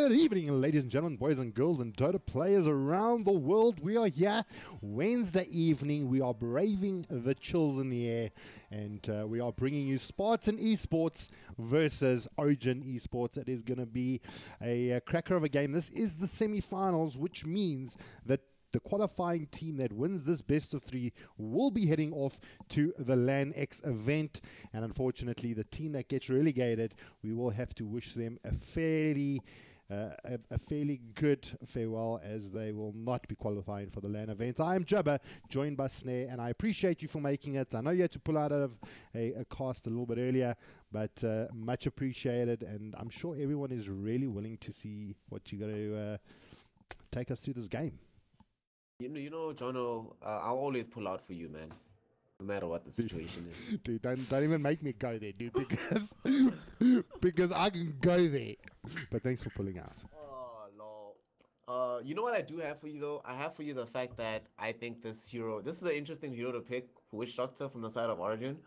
Good evening, ladies and gentlemen, boys and girls, and Dota players around the world. We are here Wednesday evening. We are braving the chills in the air, and we are bringing you Spartan Esports versus Origin Esports. It is going to be a cracker of a game. This is the semi-finals, which means that the qualifying team that wins this best of three will be heading off to the LanX event. And unfortunately, the team that gets relegated, we will have to wish them a fairly good farewell, as they will not be qualifying for the LAN event. I am Jabba, joined by Snare, and I appreciate you for making it. I know you had to pull out of a cast a little bit earlier, but much appreciated. And I'm sure everyone is really willing to see what you're going to take us through this game. You know, Jono, I'll always pull out for you, man. No matter what the situation is. Dude, don't even make me go there, dude, because because I can go there. But thanks for pulling out. Oh, lol. You know what I do have for you, though? I have for you the fact that I think this is an interesting hero to pick for Witch Doctor from the side of Origin.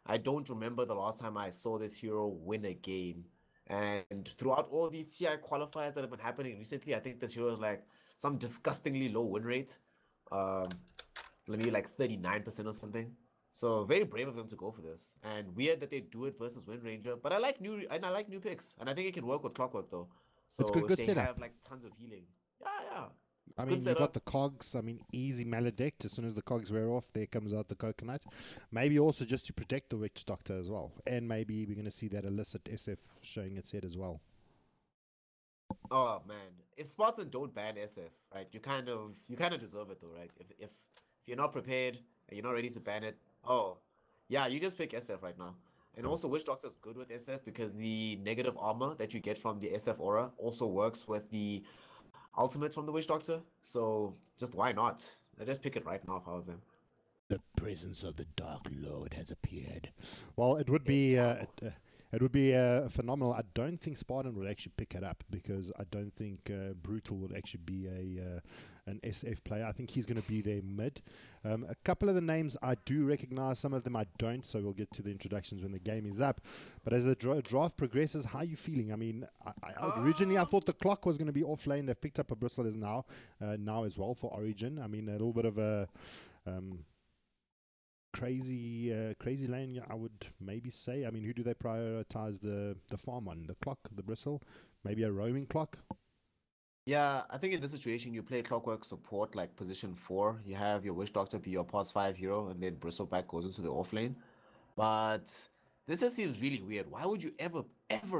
I don't remember the last time I saw this hero win a game. And throughout all these TI qualifiers that have been happening recently, I think this hero is like some disgustingly low win rate. Maybe like 39% or something. So very brave of them to go for this. And weird that they do it versus Wind Ranger. But I like new picks. And I think it can work with Clockwork though. So it's good they setup. have like tons of healing. Yeah. I mean, you got the cogs. I mean, easy maledict. As soon as the cogs wear off, there comes out the coconut. Maybe also just to protect the Witch Doctor as well. And maybe we're going to see that illicit SF showing its head as well. Oh man, if Spartan don't ban SF, right, you kind of deserve it though, right? If you're not prepared and you're not ready to ban it, oh yeah, you just pick SF right now. And also, Witch Doctor's good with SF because the negative armor that you get from the SF aura also works with the ultimates from the Witch Doctor. So just why not? I just pick it right now if I was them. The presence of the Dark Lord has appeared. Well, it would be it would be phenomenal. I don't think Spartan would actually pick it up because I don't think Brutal would actually be an SF player. I think he's going to be their mid. A couple of the names I do recognize, some of them I don't, so we'll get to the introductions when the game is up. But as the draft progresses, how are you feeling? I mean, originally I thought the clock was going to be off lane. They've picked up a Bristle as now as well for Origin. I mean, a little bit of a crazy lane, I would maybe say. I mean, who do they prioritize the farm on? The clock, the Bristle, maybe a roaming clock? Yeah, I think in this situation you play Clockwork support like position 4. You have your Witch Doctor be your past 5 hero, and then Bristleback goes into the off lane. But this just seems really weird. Why would you ever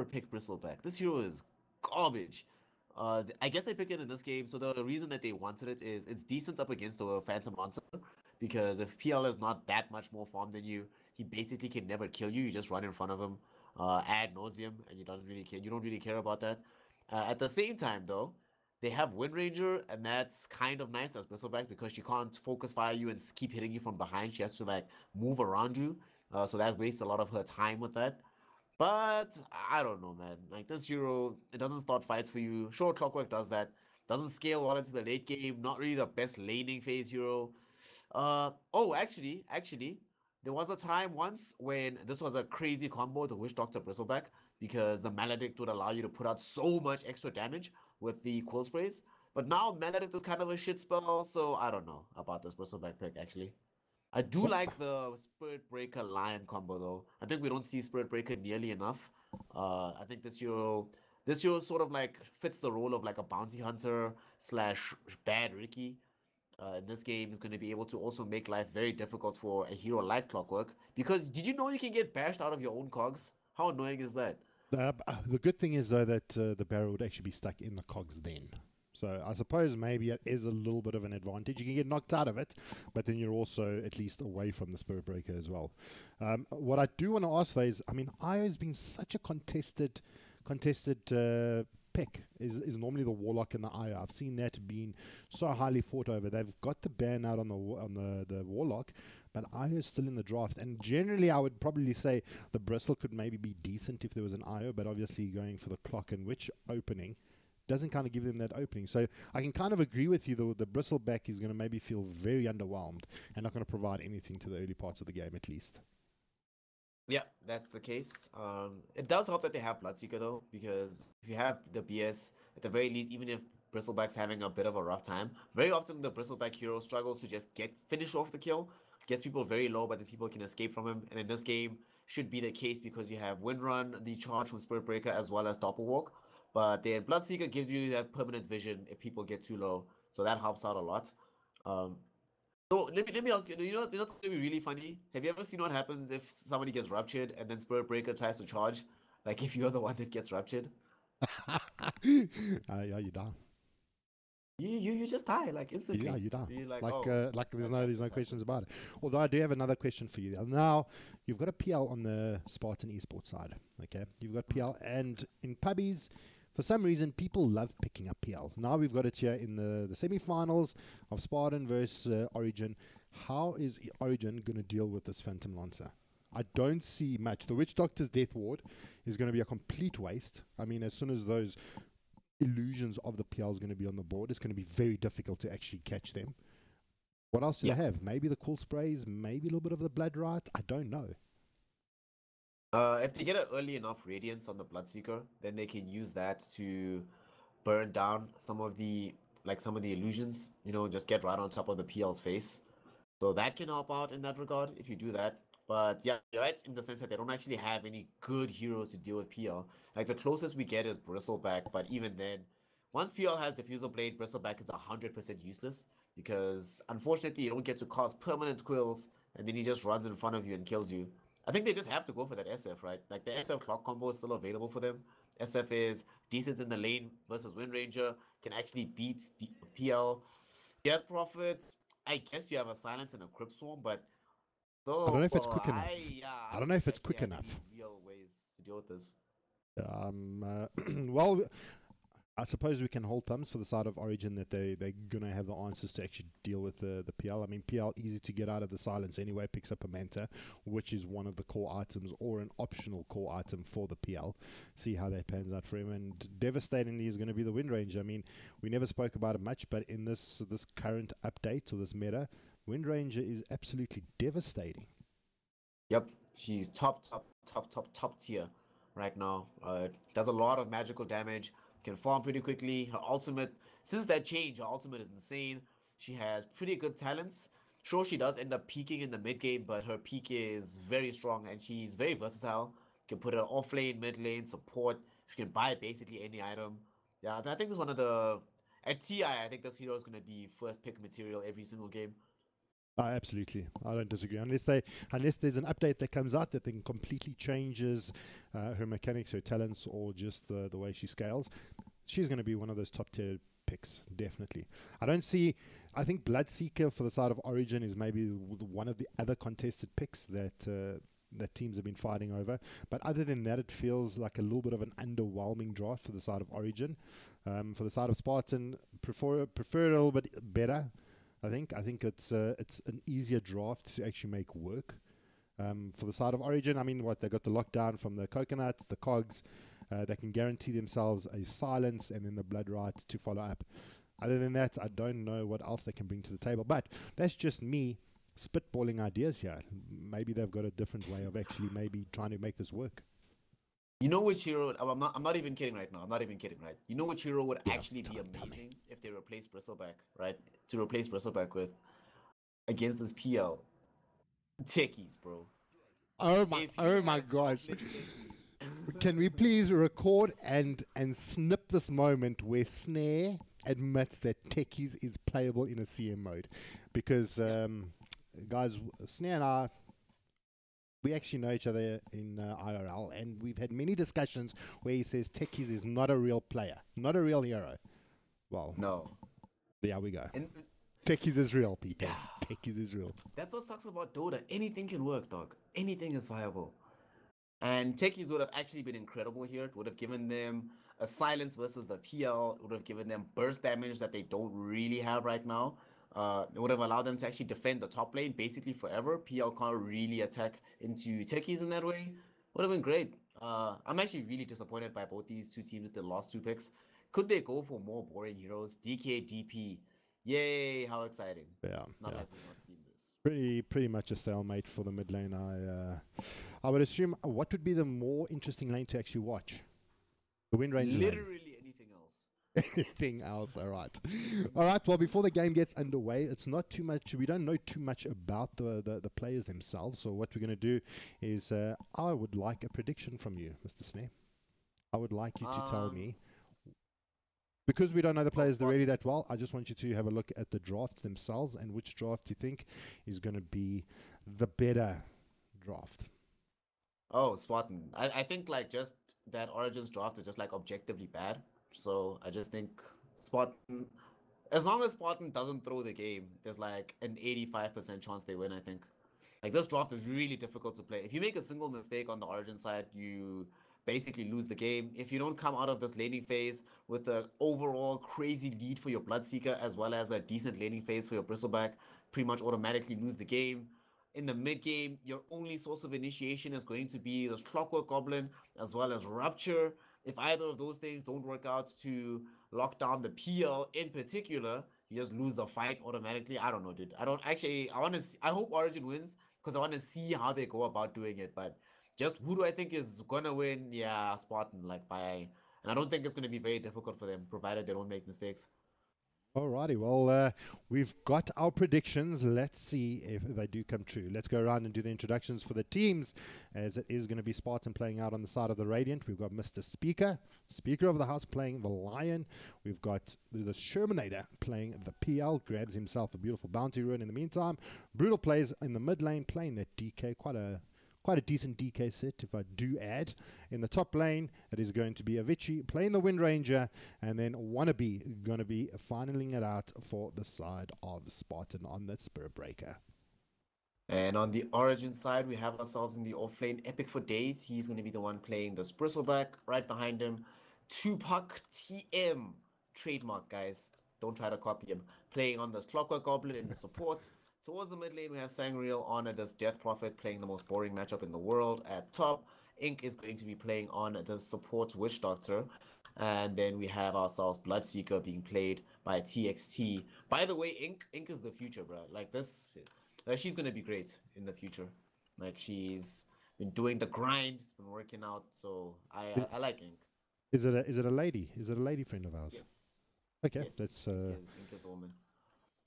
pick Bristleback? This hero is garbage. I guess they picked it in this game, so the reason that they wanted it is it's decent up against the Phantom Monster, because if PL is not that much more farm than you, he basically can never kill you. You just run in front of him ad nauseum, and you don't really care about that. At the same time, though, they have Wind Ranger, and that's kind of nice as Bristleback because she can't focus fire you and keep hitting you from behind. She has to like move around you, so that wastes a lot of her time with that. But I don't know, man. Like this hero, it doesn't start fights for you. Sure, Clockwork does that. Doesn't scale well into the late game. Not really the best laning phase hero. Actually, there was a time once when this was a crazy combo, the Witch Doctor Bristleback, because the Maledict would allow you to put out so much extra damage with the Quill Sprays. But now Maledict is kind of a shit spell, so I don't know about this Bristleback pick, actually. I do like the Spirit Breaker Lion combo, though. I think we don't see Spirit Breaker nearly enough. I think this hero sort of like fits the role of like a bounty hunter slash bad Ricky. In this game is going to be able to also make life very difficult for a hero like Clockwork. Because did you know you can get bashed out of your own cogs? How annoying is that? The good thing is, though, that the barrel would actually be stuck in the cogs then. So I suppose maybe it is a little bit of an advantage. You can get knocked out of it, but then you're also at least away from the Spirit Breaker as well. What I do want to ask, though, is, I mean, Io has been such a contested pick. Is normally the Warlock and the Io. I've seen that being so highly fought over. They've got the ban out on the Warlock, but Io is still in the draft. And generally, I would probably say the Bristle could maybe be decent if there was an Io, but obviously going for the Clock and Witch opening doesn't kind of give them that opening. So I can kind of agree with you, though. The Bristleback is going to maybe feel very underwhelmed and not going to provide anything to the early parts of the game, at least. Yeah, that's the case. It does help that they have Bloodseeker though, because if you have the BS, at the very least, even if Bristleback's having a bit of a rough time, very often the Bristleback hero struggles to just finish off the kill, gets people very low, but then people can escape from him. And in this game, should be the case because you have Windrun, the charge from Spirit Breaker, as well as Doppelwalk. But then Bloodseeker gives you that permanent vision if people get too low, so that helps out a lot. Um, so let me ask you, what's gonna be really funny? Have you ever seen what happens if somebody gets ruptured and then Spirit Breaker tries to charge? Like if you're the one that gets ruptured, Yeah, you die. you just die like Yeah, instantly. you die. You're like, oh, Like there's that no just questions happened. about it. Although I do have another question for you. Now you've got a PL on the Spartan esports side. Okay, you've got PL, and in pubbies, for some reason, people love picking up PLs. Now we've got it here in the semi-finals of Spartan versus Origin. How is Origin going to deal with this Phantom Lancer? I don't see much. The Witch Doctor's Death Ward is going to be a complete waste. I mean, as soon as those illusions of the PL is going to be on the board, it's going to be very difficult to actually catch them. What else do Yeah. they have? Maybe the cool sprays, maybe a little bit of the blood right. I don't know. If they get an early enough radiance on the Bloodseeker, then they can use that to burn down some of the illusions. Just get right on top of the PL's face. So that can help out in that regard if you do that. But yeah, you're right in the sense that they don't actually have any good heroes to deal with PL. Like the closest we get is Bristleback, but even then, once PL has Diffusal Blade, Bristleback is 100% useless because unfortunately you don't get to cause permanent quills and then he just runs in front of you and kills you. I think they just have to go for that SF, right? Like the SF clock combo is still available for them. SF is decent in the lane versus Wind Ranger, can actually beat the PL. Death Prophet, I guess you have a Silence and a Crypt Swarm, but I don't know still, if it's quick enough. I I don't don't know think if they it's actually quick have any enough. real ways to deal with this. Well, I suppose we can hold thumbs for the side of Origin that they're going to have the answers to actually deal with the PL. I mean, PL, easy to get out of the silence anyway, picks up a Manta, which is one of the core items or an optional core item for the PL. See how that pans out for him. And devastatingly is going to be the Wind Ranger. I mean, we never spoke about it much, but in this current update or this meta, Wind Ranger is absolutely devastating. Yep, she's top tier right now. Does a lot of magical damage, can farm pretty quickly. Her ultimate, since that change, her ultimate is insane. She has pretty good talents. Sure, she does end up peaking in the mid game, but her peak is very strong and she's very versatile. You can put her off lane, mid lane, support. She can buy basically any item. Yeah, I think this is one of the at TI. I think this hero is gonna be first pick material every single game. Absolutely, I don't disagree. Unless there's an update that comes out that then completely changes her mechanics, her talents, or just the way she scales, she's going to be one of those top tier picks, definitely. I think Bloodseeker for the side of Origin is maybe one of the other contested picks that teams have been fighting over. But other than that, it feels like a little bit of an underwhelming draft for the side of Origin. For the side of Spartan, prefer it a little bit better. I think it's an easier draft to actually make work. For the side of Origin, I mean, they got the lockdown from the coconuts, the cogs. They can guarantee themselves a silence and then the blood rights to follow up. Other than that, I don't know what else they can bring to the table. But that's just me spitballing ideas here. Maybe they've got a different way of actually maybe trying to make this work. You know which hero? I'm not even kidding right now. I'm not even kidding, right? You know which hero would Yeah, actually be tell me. amazing if they replace Bristleback, right? To replace Bristleback with against this PL techies, bro. If you Oh my have gosh. top-lane techies, Can we please record and snip this moment where Snare admits that Techies is playable in a CM mode? Because, guys, Snare and I, we actually know each other in IRL, and we've had many discussions where he says Techies is not a real player, not a real hero. Well, no. there we go. And Techies is real, people. yeah, Techies is real. that's what sucks about Dota. Anything can work, dog. Anything is viable. And techies would have actually been incredible here. It would have given them a silence versus the PL. It would have given them burst damage that they don't really have right now. It would have allowed them to actually defend the top lane basically forever. PL can't really attack into techies in that way. Would have been great. I'm actually really disappointed by both these two teams with the last two picks. Could they go for more boring heroes? DK, DP. Yay, how exciting. Yeah, Not yeah. like we've not seen this. Pretty much a stalemate for the mid lane. I would assume what would be the more interesting lane to actually watch? The Wind Ranger lane. Literally anything else. Anything else? All right. All right. Well, before the game gets underway, it's not too much. We don't know too much about the players themselves. So what we're going to do is I would like a prediction from you, Mr. Snare. I would like you to tell me. Because we don't know the players really that well, I just want you to have a look at the drafts themselves and which draft you think is going to be the better draft. Oh, Spartan. I think like just that Origins draft is just like objectively bad. So I just think Spartan, as long as Spartan doesn't throw the game, there's like an 85% chance they win, I think. Like this draft is really difficult to play. If you make a single mistake on the Origin side, you basically lose the game. If you don't come out of this laning phase with an overall crazy lead for your Bloodseeker as well as a decent laning phase for your Bristleback, pretty much automatically lose the game. In the mid game, your only source of initiation is going to be this Clockwork Goblin as well as Rupture. If either of those things don't work out to lock down the PL in particular, you just lose the fight automatically. I don't know, dude. I don't actually. I hope Origin wins because I want to see how they go about doing it. But just who do I think is gonna win? Yeah, Spartan. And I don't think it's gonna be very difficult for them, provided they don't make mistakes. Alrighty, well, we've got our predictions. Let's see if they do come true. Let's go around and do the introductions for the teams, as it is going to be Spartan playing out on the side of the Radiant. We've got Mr. Speaker of the House playing the Lion. We've got the Shermanator playing the PL, grabs himself a beautiful bounty rune in the meantime. Brutal plays in the mid lane, playing that DK, quite a decent DK set, if I do add. In the top lane, it is going to be Avicii playing the Wind Ranger, and then Wannabe going to be finaling it out for the side of Spartan on that Spirit Breaker. And on the Origin side, we have ourselves in the offlane Epic for Days. He's going to be the one playing the Bristleback. Right behind him, Tupac TM. Trademark, guys. Don't try to copy him. Playing on the Clockwork Goblin in the support. Towards the mid lane, we have Sangreal on this Death Prophet playing the most boring matchup in the world. At top, Ink is going to be playing on the support Witch Doctor. And then we have ourselves Bloodseeker being played by TXT. By the way, Ink is the future, bro. Like this, she's going to be great in the future. Like she's been doing the grind. It's been working out. So I like Ink. Is it a lady? Is it a lady friend of ours? Yes. Okay, yes. that's Ink is a woman.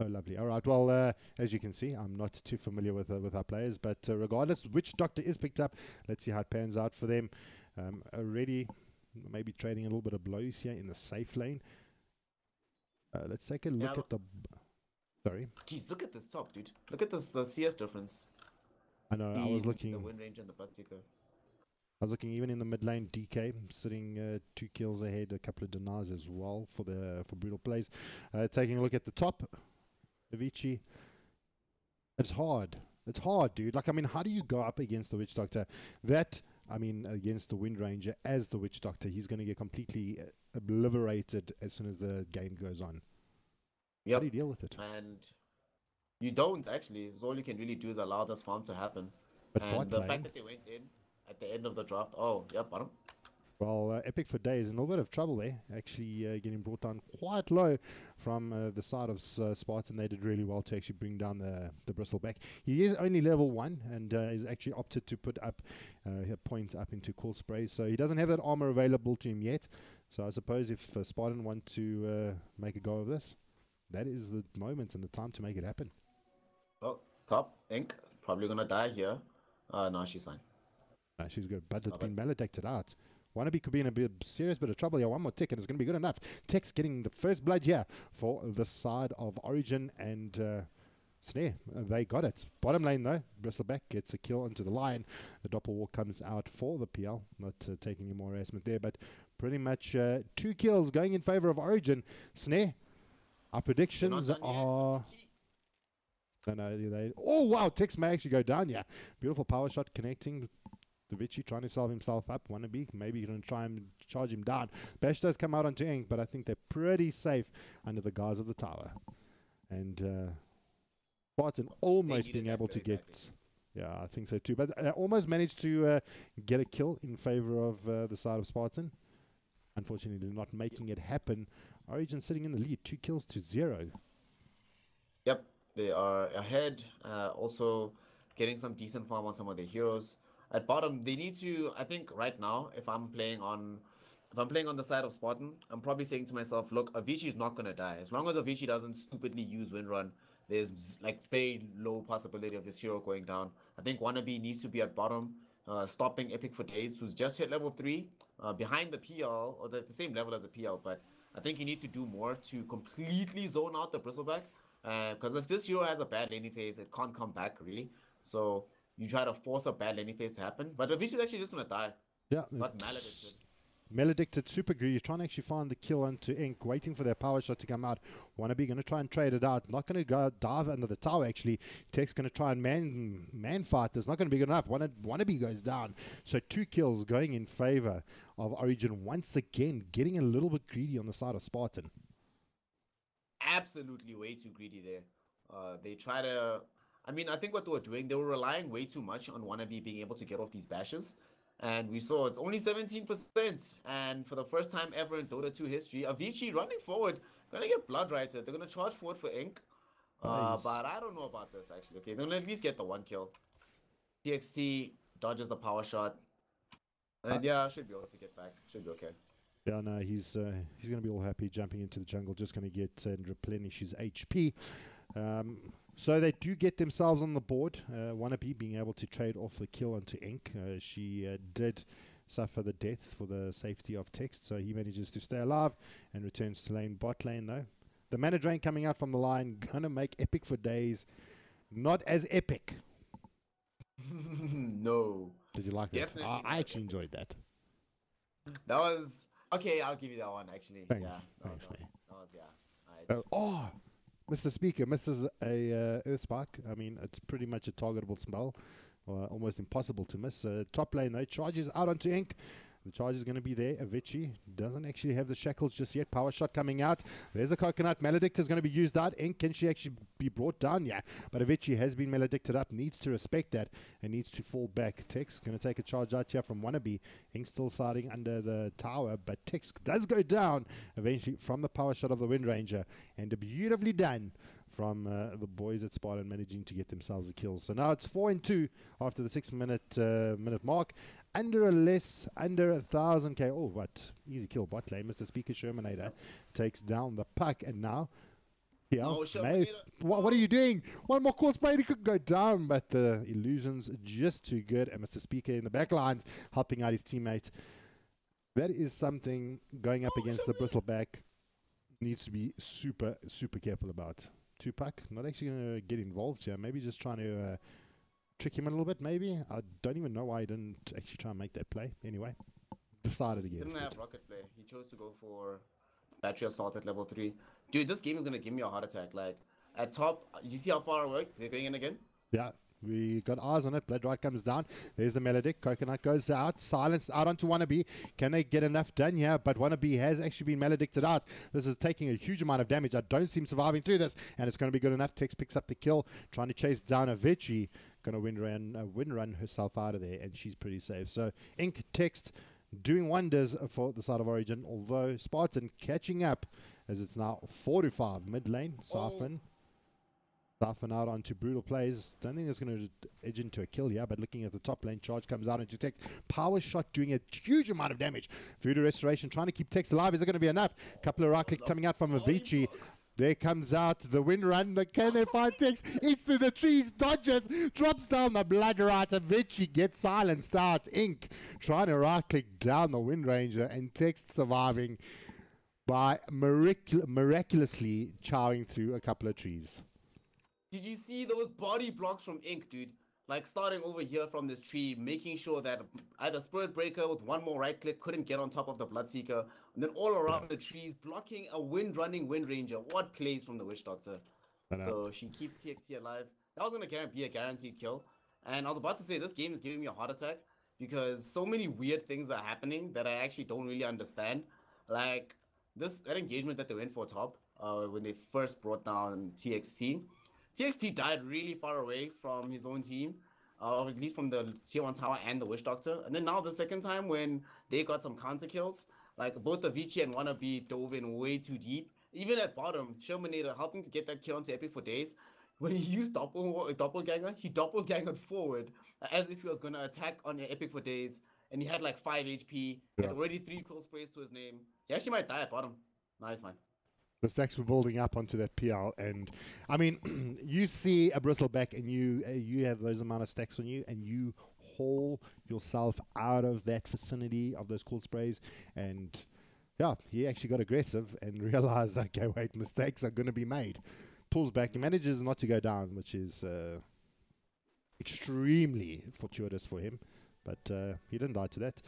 Oh, lovely. All right. Well, as you can see, I'm not too familiar with our players, but regardless, which Doctor is picked up, let's see how it pans out for them. Already, maybe trading a little bit of blows here in the safe lane. Let's take a look at the. Sorry. Jeez, look at this top, dude. Look at this, the CS difference. I know. I was looking. The Wind Ranger and the Bloodseeker. I was looking even in the mid lane. DK sitting 2 kills ahead, a couple of denies as well for brutal plays. Taking a look at the top. Avicii, it's hard, dude. Like, I mean, how do you go up against the Witch Doctor? Against the Wind Ranger as the Witch Doctor, he's going to get completely obliterated as soon as the game goes on. Yep. How do you deal with it? And you don't, actually. So all you can really do is allow this farm to happen. But and the fact that they went in at the end of the draft, bottom. Well, Epic for Days in a little bit of trouble there. Actually getting brought down quite low from the side of Spartan. They did really well to actually bring down the Bristleback. He is only level 1 and is actually opted to put up points up into Cool Spray. So he doesn't have that armor available to him yet. So I suppose if Spartan want to make a go of this, that is the moment and the time to make it happen. Oh, top. Ink. Probably going to die here. No, she's fine. No, she's good. But it's been maledicted out. Wannabe could be in a serious bit of trouble here. One more tick and it's going to be good enough. Tex getting the first blood here for the side of Origin and Snare. They got it. Bottom lane though, Bristleback gets a kill into the Lion. The Doppelwalk comes out for the PL. Not taking any more harassment there, but pretty much 2 kills going in favor of Origin. Snare, our predictions are... Oh wow, Tex may actually go down here. Beautiful power shot connecting. Avicii trying to salve himself up. Wannabe, maybe you're going to try and charge him down. Bash does come out onto Ink, but I think they're pretty safe under the guise of the tower. And Spartan almost being able to get... Yeah, I think so too. But almost managed to get a kill in favor of the side of Spartan. Unfortunately, not making it happen. Origin sitting in the lead, 2 kills to 0. Yep. They are ahead, also getting some decent farm on some of their heroes. At bottom, they need to. I think right now, if I'm playing on the side of Spartan, I'm probably saying to myself, look, Avicii is not gonna die. As long as Avicii doesn't stupidly use Windrun, there's like very low possibility of this hero going down. I think Wannabe needs to be at bottom, stopping Epic for Days, who's just hit level 3, behind the PL, or the same level as a PL, but I think you need to do more to completely zone out the Bristleback. Because if this hero has a bad laning phase, it can't come back really. So you try to force a bad laning phase to happen. But Avicii is actually just gonna die. Yeah, Got maledicted. Maledicted super greedy, trying to actually find the kill onto Ink, waiting for their power shot to come out. Wannabe going to try and trade it out. Not going to go dive under the tower actually. Tech's going to try and man fight. There's not going to be good enough. Wannabe goes down. So 2 kills going in favor of Origin once again, getting a little bit greedy on the side of Spartan. Absolutely way too greedy there. They try to. I mean, I think what they were doing, they were relying way too much on Wannabe being able to get off these bashes. And we saw it's only 17%. And for the first time ever in Dota 2 history, Avicii running forward, gonna get blood righted. They're gonna charge forward for Ink. Nice. But I don't know about this actually. Okay, they're gonna at least get the 1 kill. TXT dodges the power shot. And yeah, should be able to get back. Should be okay. Yeah, no, he's going to be all happy jumping into the jungle, just going to get and replenish his HP. So they do get themselves on the board. Wannabe being able to trade off the kill onto Ink. She did suffer the death for the safety of Text, so he manages to stay alive and returns to lane bot lane though. The mana drain coming out from the line, going to make Epic for Days not as epic. No. Did you like that? Definitely I actually enjoyed that. That was okay. I'll give you that one actually. Thanks. Yeah, Thanks, mate. that was yeah. Oh, Mr. Speaker misses a Earth Spark. I mean, it's pretty much a targetable spell. Almost impossible to miss. Top lane though, charges out onto Ink. The charge is going to be there. Avicii doesn't actually have the shackles just yet. Power shot coming out. There's a coconut. Maledict is going to be used out. Ink, can she actually be brought down? Yeah. But Avicii has been maledicted up. Needs to respect that and needs to fall back. Tex going to take a charge out here from Wannabe. Ink still siding under the tower. But Tex does go down eventually from the power shot of the Wind Ranger. And beautifully done from the boys at Spartan, managing to get themselves a kill. So now it's 4-2 after the 6-minute mark. Under 1,000k. Oh, what? Easy kill bot lane. Mr. Speaker Shermanator takes down the puck. And now, yeah, No, what are you doing? One more course play, he could go down. But the illusion's just too good. And Mr. Speaker in the back lines helping out his teammate. That is something going up against the Bristleback needs to be super, super careful about. Tupac, not actually going to get involved here. Maybe just trying to trick him a little bit, maybe. I don't even know why he didn't actually try and make that play. Anyway, decided against Didn't it. have rocket play. He chose to go for battery assault at level 3. Dude, this game is gonna give me a heart attack. Like at top, you see how far away they're going in again? Yeah, we got eyes on it. Blood right comes down. There's the Melodic. Coconut goes out. Silence out onto Wannabe. Can they get enough done here? But Wannabe has actually been maledicted out. This is taking a huge amount of damage. I don't see him surviving through this. And it's going to be good enough. Tex picks up the kill. Trying to chase down Avicii. Going to win run herself out of there. And she's pretty safe. So Ink Text doing wonders for the side of Origin. Although Spartan catching up as it's now 4-5. Mid lane. Siphon. Siphon out onto Brutal Plays. Don't think it's going to edge into a kill here, but looking at the top lane, charge comes out into Tex. Power shot doing a huge amount of damage. Voodoo Restoration trying to keep Tex alive. Is it going to be enough? Couple of right click coming out from Avicii. There comes out the wind run. Can they find Tex? It's to the trees, dodges, drops down the blood right. Avicii gets silenced out. Ink trying to right click down the Wind Ranger, and Tex surviving by miraculously chowing through a couple of trees. Did you see those body blocks from Ink, dude? Like starting over here from this tree, making sure that either Spirit Breaker with one more right click couldn't get on top of the Bloodseeker, and then all around the trees, blocking a wind-running Wind Ranger. What plays from the Witch Doctor? So she keeps TXT alive. That was going to be a guaranteed kill. And I was about to say, this game is giving me a heart attack because so many weird things are happening that I actually don't really understand. Like that engagement that they went for top when they first brought down TXT. TXT died really far away from his own team, or at least from the tier 1 tower and the Witch Doctor. And then now the second time when they got some counter kills, like both Avicii and Wannabe dove in way too deep. Even at bottom, Shermanator helping to get that kill onto Epic for Days, when he used doppelganger, he doppelgangered forward as if he was going to attack on an epic for days. And he had like 5 HP. He had already 3 kill sprays to his name. He actually might die at bottom. Nice, man. The stacks were building up onto that PL, and I mean, you see a bristleback, and you have those amount of stacks on you, and you haul yourself out of that vicinity of those cool sprays, and yeah, he actually got aggressive and realized, okay, wait, mistakes are going to be made. Pulls back, he manages not to go down, which is extremely fortuitous for him, but he didn't die to that.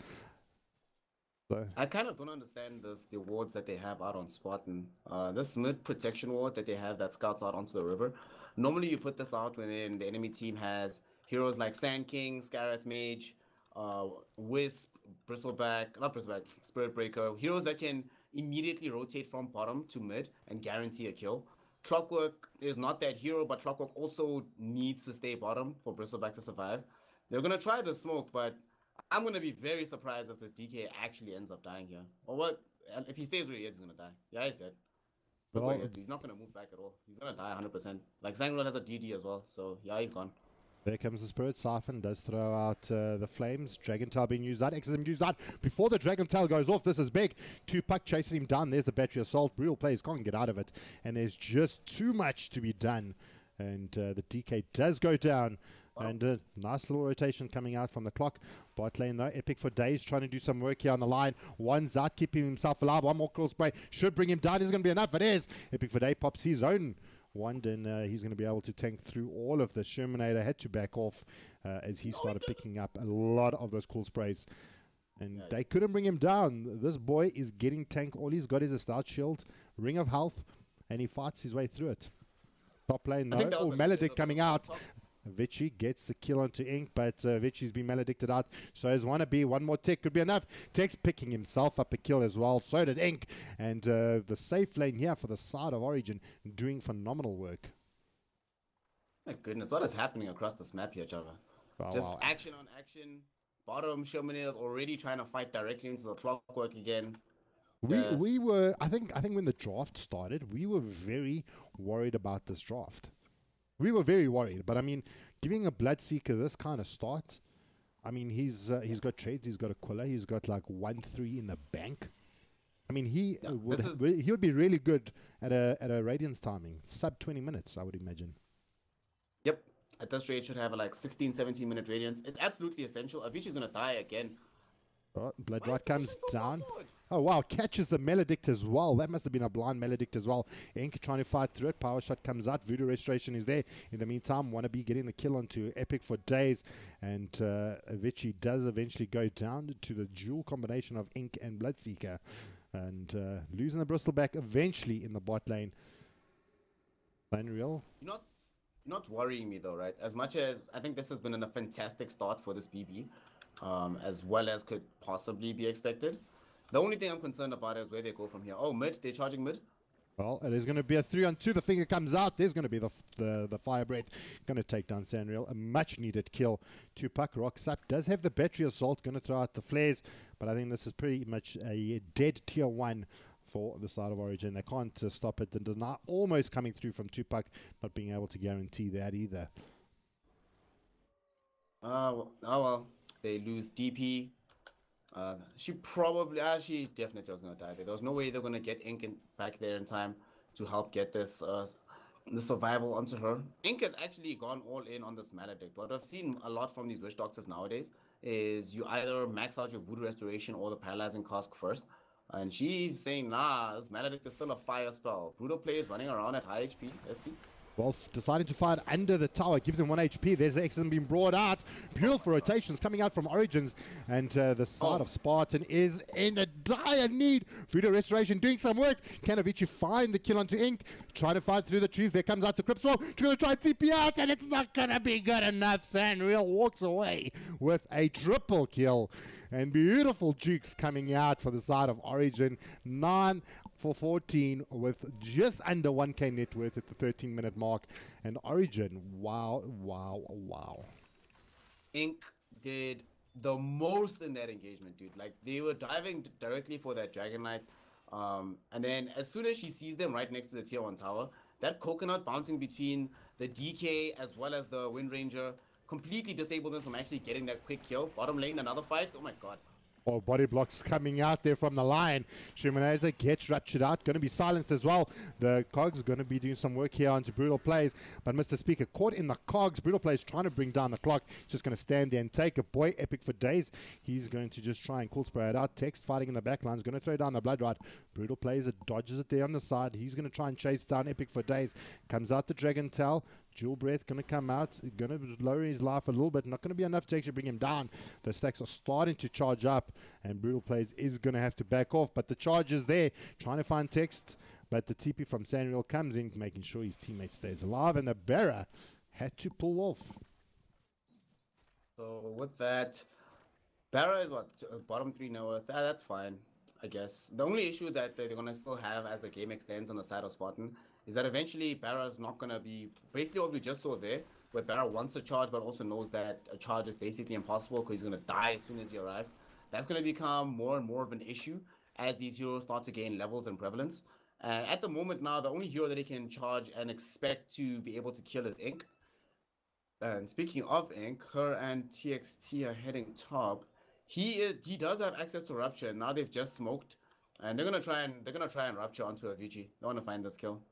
So I kind of don't understand the wards that they have out on Spartan. This mid protection ward that they have that scouts out onto the river. Normally you put this out when the enemy team has heroes like Sand King, Scareth Mage, Wisp, not Bristleback, Spirit Breaker. Heroes that can immediately rotate from bottom to mid and guarantee a kill. Clockwork is not that hero, but Clockwork also needs to stay bottom for Bristleback to survive. They're going to try the smoke, but I'm going to be very surprised if this DK actually ends up dying here. Or what? If he stays where he is, he's going to die. Yeah, he's dead. Look where he is. He's not going to move back at all. He's going to die 100%. Like, Zangral has a DD as well, so yeah, he's gone. there comes the Spirit. Siphon does throw out the flames. Dragon Tail being used out. XSM used out. Before the Dragon Tail goes off, this is big. 2Puck chasing him down. There's the Battery Assault. Real players can't get out of it. And there's just too much to be done. And the DK does go down. Wow. And a nice little rotation coming out from the clock. Bot lane though, Epic for days, trying to do some work here on the line. One's out, keeping himself alive. One more call spray should bring him down. Is going to be enough. It is. Epic for day pops his own wand, and he's going to be able to tank through all of this. Shermanator had to back off as he started picking up a lot of those cool sprays. And they couldn't bring him down. This boy is getting tank. All he's got is a stout shield, ring of health, and he fights his way through it. Top lane though. Oh, Maledict coming out. Vichy gets the kill onto Ink, but Vichy's been maledicted out. So as wannabe, one more tick could be enough. Tech's picking himself up a kill as well. So did Ink. And the safe lane here for the side of Origin doing phenomenal work. My goodness, what is happening across this map here, Java? Oh, just wow. action on action. Bottom Shermanator's already trying to fight directly into the Clockwork again. We were, I think when the draft started, we were very worried about this draft. We were very worried, but I mean, giving a Bloodseeker this kind of start, I mean, he's got trades, he's got Aquila, he's got like 1-3 in the bank. I mean, he would be really good at a Radiance timing, sub 20 minutes, I would imagine. Yep, at this rate should have a like 16-17 minute Radiance. It's absolutely essential. Avicii's gonna die again. Oh, Blood Rot comes down. Oh, wow. Catches the Maledict as well. That must have been a blind Maledict as well. Ink trying to fight through it. Power Shot comes out. Voodoo Restoration is there. In the meantime, Wannabe getting the kill onto Epic for days. And Avicii does eventually go down to the dual combination of Ink and Bloodseeker. And losing the Bristleback eventually in the bot lane. Unreal. You're not worrying me though, right? As much as I think this has been a fantastic start for this BB. As well as could possibly be expected. The only thing I'm concerned about is where they go from here. Oh, mid, they're charging mid. Well, it is going to be a 3-on-2. The finger comes out. There's going to be the fire breath. Going to take down Sanriel. A much needed kill. 2Puck rocks up. Does have the battery assault. Going to throw out the flares. But I think this is pretty much a dead tier 1 for the side of Origin. They can't stop it. The deny almost coming through from 2Puck. Not being able to guarantee that either. Oh well. They lose DP. She definitely was going to die there. There was no way they're going to get Ink back there in time to help get this the survival onto her. Ink has actually gone all in on this Maledict. What I've seen a lot from these Witch Doctors nowadays is you either max out your Voodoo Restoration or the Paralyzing Cask first. And she's saying, nah, this Maledict is still a fire spell. Brutal players running around at high HP, SP. Wolf deciding to fight under the tower, gives him 1 HP. There's the Exorcism being brought out. Beautiful rotations coming out from Origins. And the side of Spartan is in a dire need. Voodoo Restoration doing some work. Can Avicii find the kill onto Ink? Trying to fight through the trees. There comes out the Cryptswell. She's going to try TP out, and it's not going to be good enough. Sanriel walks away with a triple kill. And beautiful jukes coming out for the side of Origin. 9 for 14 with just under 1k net worth at the 13-minute mark. And Origin, wow. Ink did the most in that engagement, dude. Like, they were diving directly for that Dragon Knight. And then as soon as she sees them right next to the tier 1 tower, that coconut bouncing between the DK as well as the Wind Ranger completely disabled them from actually getting that quick kill. Bottom lane, another fight. Oh my god. Oh, body blocks coming out there from the line. Shumanator gets ruptured out. Going to be silenced as well. The Cogs going to be doing some work here onto Brutal Plays. But Mr. Speaker caught in the Cogs. Brutal Plays trying to bring down the clock. Just going to stand there and take a boy. Epic for days. He's going to just try and cool spray it out. Text fighting in the back line. He's going to throw down the Blood Rod. Brutal Plays it, dodges it there on the side. He's going to try and chase down Epic for days. Comes out the Dragon Tail. Jewel Breath going to come out, going to lower his life a little bit. Not going to be enough to actually bring him down. The stacks are starting to charge up, and Brutal Plays is going to have to back off. But the charge is there, trying to find Text. But the TP from Sanriel comes in, making sure his teammate stays alive, and the Barra had to pull off. So with that, Barra is what, bottom 3 now. That's fine, I guess. The only issue that they're going to still have as the game extends on the side of Spartan is that eventually Barra's not going to be basically what we just saw there, where Barra wants to charge but also knows that a charge is basically impossible because he's going to die as soon as he arrives. That's going to become more and more of an issue as these heroes start to gain levels and prevalence. And at the moment now, the only hero that he can charge and expect to be able to kill is Ink. And speaking of Ink, her and TXT are heading top. He does have access to Rupture, and now they've just smoked, and they're gonna try and Rupture onto Avicii. They want to find this kill.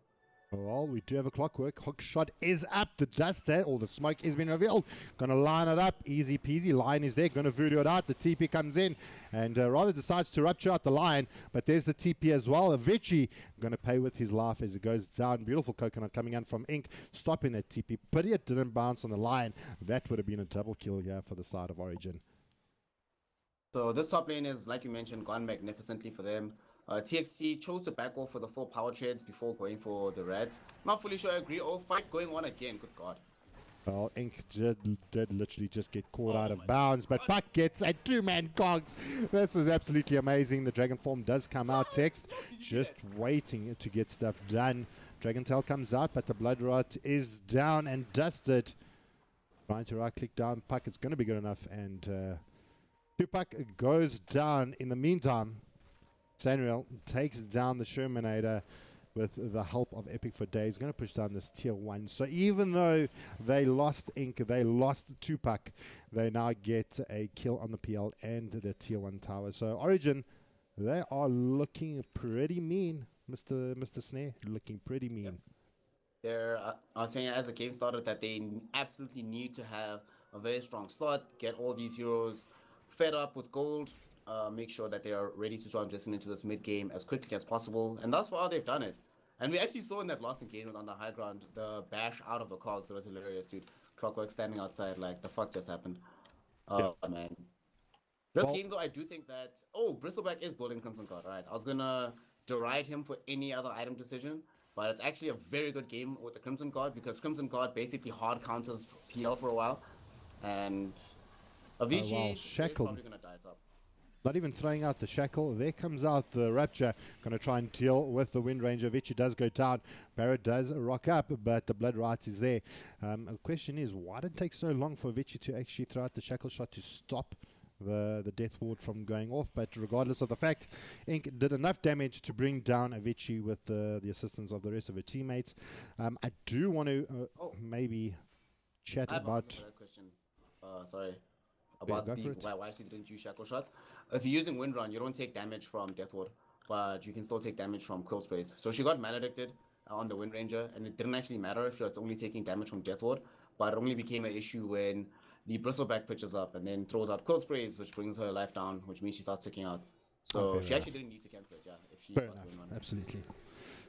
Well, we do have a clockwork. Hook shot is up. The dust there, or the smoke is being revealed. Gonna line it up. Easy peasy. Line is there. Gonna voodoo it out. The TP comes in, and rather decides to rupture out the line. But there's the TP as well. Avicii gonna pay with his life as it goes down. Beautiful coconut coming in from Ink, stopping that TP. Pity it didn't bounce on the line. That would have been a double kill here for the side of Origin. So this top lane is, like you mentioned, gone magnificently for them. TXT chose to back off for the full power trades before going for the Reds. Not fully sure I agree. Oh, fight going on again. Good God. Well, Ink did literally just get caught out of bounds, but Puck gets a 2-man Cogs. This is absolutely amazing. The Dragon form does come out. Text just waiting to get stuff done. Dragon Tail comes out, but the Blood Rot is down and dusted. Trying to right click down Puck. It's going to be good enough, and Tupac goes down. In the meantime, Sanriel takes down the Shermanator with the help of Epic for Days. Going to push down this tier 1. So even though they lost Ink, they lost Tupac, they now get a kill on the PL and the tier 1 tower. So Origin, they are looking pretty mean, Mr. Snare, looking pretty mean. They're I was saying as the game started that they absolutely need to have a very strong start, get all these heroes fed up with gold, make sure that they are ready to transition into this mid game as quickly as possible, and thus far they've done it. And we actually saw in that last engagement on the high ground the bash out of the Cogs. It was hilarious, dude. Clockwork standing outside like the fuck just happened. Oh man. This game though, I do think that Bristleback is building Crimson Guard. Alright, I was gonna deride him for any other item decision, but it's actually a very good game with the Crimson Guard because Crimson Guard basically hard counters PL for a while, and Avicii is probably gonna die top. Not even throwing out the shackle. There comes out the Rapture. Going to try and deal with the Wind Ranger. Avicii does go down. Barrett does rock up, but the Blood Rot is there. The question is, why did it take so long for Avicii to actually throw out the shackle shot to stop the Death Ward from going off? But regardless of the fact, Ink did enough damage to bring down Avicii with the assistance of the rest of her teammates. I do want to maybe chat about... that question. Sorry. About why she didn't use Shackle Shot. If you're using Wind Run, you don't take damage from Death Ward, but you can still take damage from Quill Sprays. So she got maledicted on the Wind Ranger, and it didn't actually matter if she was only taking damage from Death Ward, but it only became an issue when the Bristleback pitches up and then throws out Quill Sprays, which brings her life down, which means she starts ticking out. So she actually didn't need to cancel it, if she fair enough, absolutely.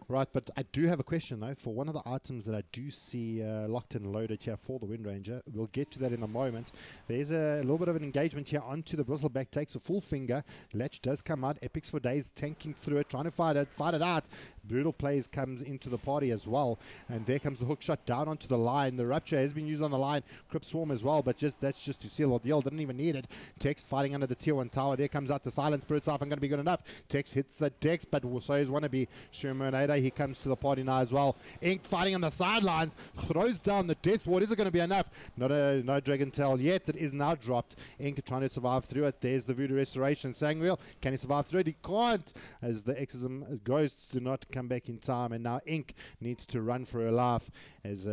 Right, but I do have a question though. For one of the items that I do see locked and loaded here for the Wind Ranger, we'll get to that in a moment. There's a little bit of an engagement here onto the Bristleback, takes a full finger. Latch does come out. Epics for Days tanking through it, trying to fight it out. Brutal Plays comes into the party as well, and there comes the hook shot down onto the line. The Rupture has been used on the line. Crypt Swarm as well, but that's just to seal the deal. Didn't even need it. Text fighting under the tier 1 tower. There comes out the Silent Spirit Siphon, going to be good enough. Text hits the Dex, but so is wannabe Shermanator. He comes to the party now as well. Ink fighting on the sidelines, throws down the Death Ward. Is it going to be enough? No Dragon Tail yet. It is now dropped. Ink trying to survive through it. There's the Voodoo Restoration. Sangreal, can he survive through it? He can't, as the Exorcism Ghosts do not come back in time, and now Ink needs to run for her life as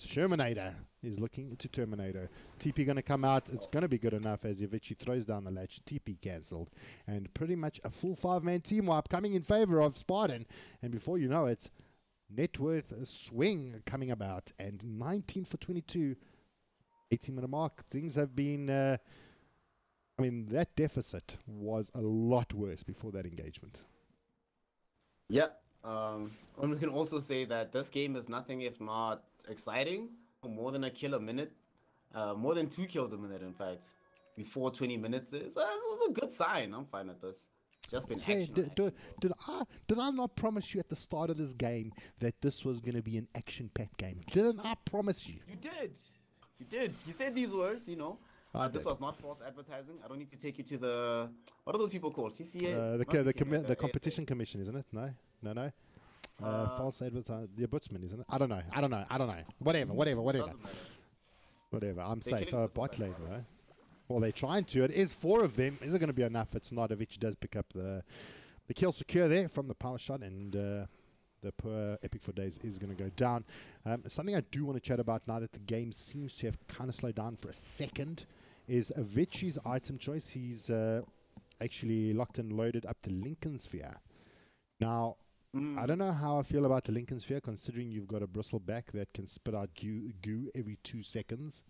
Shermanator is looking to Terminator. TP going to come out. It's going to be good enough as Yavici throws down the latch. TP cancelled. And pretty much a full 5-man team wipe coming in favor of Spartan. And before you know it, net worth swing coming about. And 19 for 22. 18-minute mark. Things have been... I mean, that deficit was a lot worse before that engagement. Yeah. And we can also say that this game is nothing if not exciting. More than a kill a minute, more than 2 kills a minute, in fact, before 20 minutes is a good sign. I'm fine with this. Just been action. Did I not promise you at the start of this game that this was going to be an action-packed game? Didn't I promise you? You did. You did. You said these words, you know. This was not false advertising. I don't need to take you to the... What are those people called? CCA? The Competition Commission, isn't it? No. False advertising. The ombudsman, isn't it? I don't know. Whatever. I'm safe. Bot lane, right? Well, they're trying to. It is 4 of them. Is it going to be enough? It's not. Avicii does pick up the kill secure there from the power shot, and the poor Epic for Days is going to go down. Something I do want to chat about now that the game seems to have kind of slowed down for a second is Avicii's item choice. He's actually locked and loaded up the Lincoln Sphere. Now, I don't know how I feel about the Lincoln Sphere, considering you've got a bristleback that can spit out goo every 2 seconds.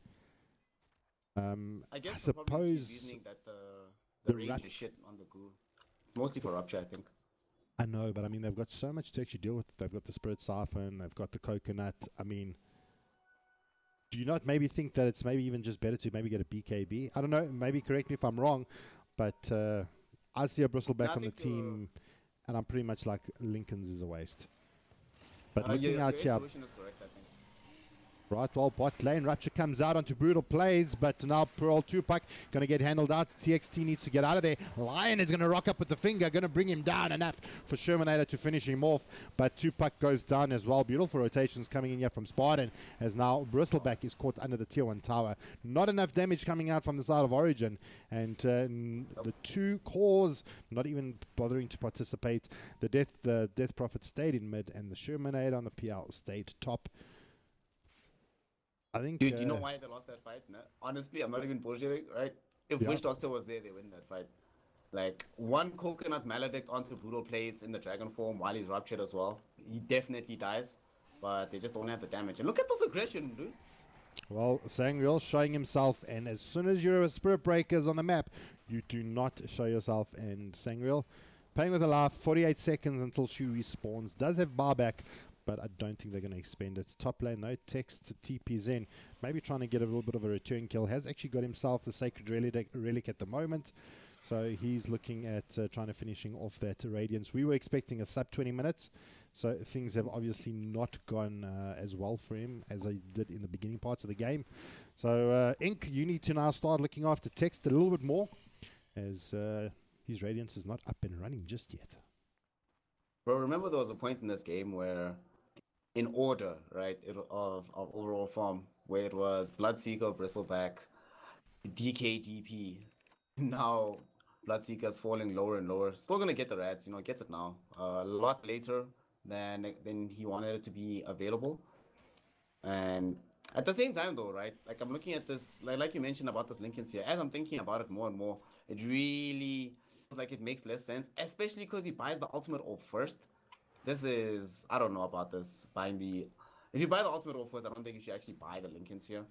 I suppose reasoning that the range is shit on the goo. It's mostly for rupture, I think. I know, but I mean, they've got so much to actually deal with. They've got the Spirit Siphon, they've got the Coconut. I mean, do you not maybe think that it's maybe even just better to maybe get a BKB? I don't know, maybe correct me if I'm wrong, but I see a bristleback on the team, and I'm pretty much like Lincoln's is a waste. But looking out here, right, well, bot lane, Rupture comes out onto Brutal Plays, but now Pearl Tupac going to get handled out. TXT needs to get out of there. Lion is going to rock up with the finger, going to bring him down enough for Shermanator to finish him off, but Tupac goes down as well. Beautiful rotations coming in here from Spartan, as now Bristleback is caught under the tier 1 tower. Not enough damage coming out from the side of Origin, and the 2 cores not even bothering to participate. The Death Prophet stayed in mid, and the Shermanator on the PL stayed top. I think, dude, you know why they lost that fight? No? Honestly, I'm not even bullshitting, right? If Witch Doctor was there, they win that fight. Like, 1 Coconut Maledict onto Brutal Plays in the Dragon form while he's ruptured as well. He definitely dies, but they just don't have the damage. And look at this aggression, dude. Well, Sangreal showing himself, and as soon as you're a Spirit Breakers on the map, you do not show yourself. And Sangreal, playing with a life, 48 seconds until she respawns, does have bar back, but I don't think they're going to expend it. Top lane, though, Text TP's in. Maybe trying to get a little bit of a return kill. Has actually got himself the Sacred Relic at the moment. So he's looking at trying to finishing off that Radiance. We were expecting a sub 20 minutes. So things have obviously not gone as well for him as they did in the beginning parts of the game. So Ink, you need to now start looking after Text a little bit more, as his Radiance is not up and running just yet. Bro, remember there was a point in this game where, in order, right, of overall form, where it was Bloodseeker, Bristleback, DKDP. Now Bloodseeker's falling lower and lower. Still gonna get the rats, you know, gets it now. A lot later than he wanted it to be available. And at the same time, though, right, like I'm looking at this, like you mentioned about this Lincoln Sphere. As I'm thinking about it more and more, it really like it makes less sense, especially because he buys the ultimate orb first. This is, I don't know about this, if you buy the ultimate orb first, I don't think you should actually buy the Lincoln Sphere.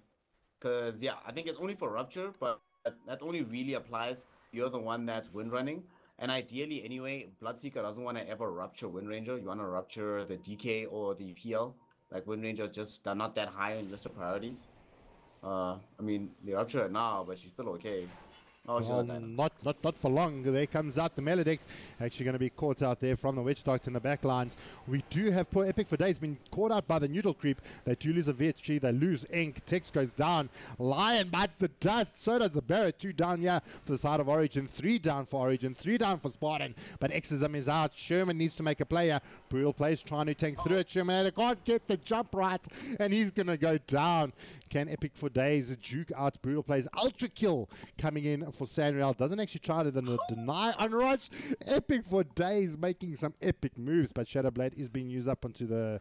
Because, yeah, I think it's only for Rupture, but that only really applies you're the one that's win running. And ideally, anyway, Bloodseeker doesn't want to ever Rupture Wind Ranger. You want to Rupture the DK or the PL. Like, Wind Rangers just, they're not that high in list of priorities. I mean, they Rupture it now, but she's still okay. Oh, well, not for long. There comes out the Maledict. Actually going to be caught out there from the Witch Doctor in the back lines. We do have poor Epic for Days been caught out by the neutral creep. They do lose a VHG. They lose Ink. Text goes down. Lion bites the dust. So does the Barret. 2 down here for the side of Origin. 3 down for Origin. 3 down for Spartan. But Exorcism is out. Sherman needs to make a player. Brutal Plays trying to tank through it. Sherman can't get the jump right. And he's going to go down. Can Epic for Days duke out Brutal Plays? Ultra kill coming in for Sangreal. Doesn't actually try to deny Unrush. Epic for Days making some epic moves, but Shadowblade is being used up onto the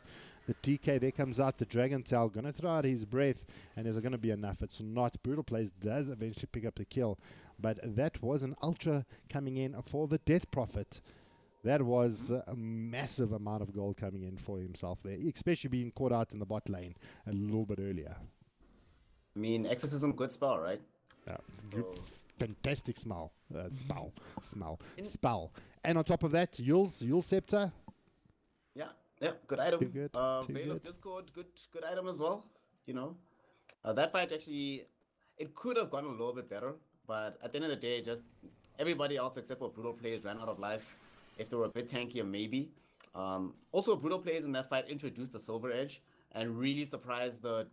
The TK there comes out, the Dragon Tail, going to throw out his breath, and is it going to be enough? It's not. Brutal Plays does eventually pick up the kill, but that was an Ultra coming in for the Death Prophet. That was a massive amount of gold coming in for himself there, especially being caught out in the bot lane a little bit earlier. I mean, Exorcism, good spell, right? Fantastic spell. Spell. And on top of that, Yule Scepter. Yeah, good item. Too good. Veil of Discord, good item as well. You know, that fight actually, it could have gone a little bit better, but at the end of the day, just everybody else except for Brutal Plays ran out of life. If they were a bit tankier, maybe. Also, Brutal Plays in that fight introduced the Silver Edge and really surprised the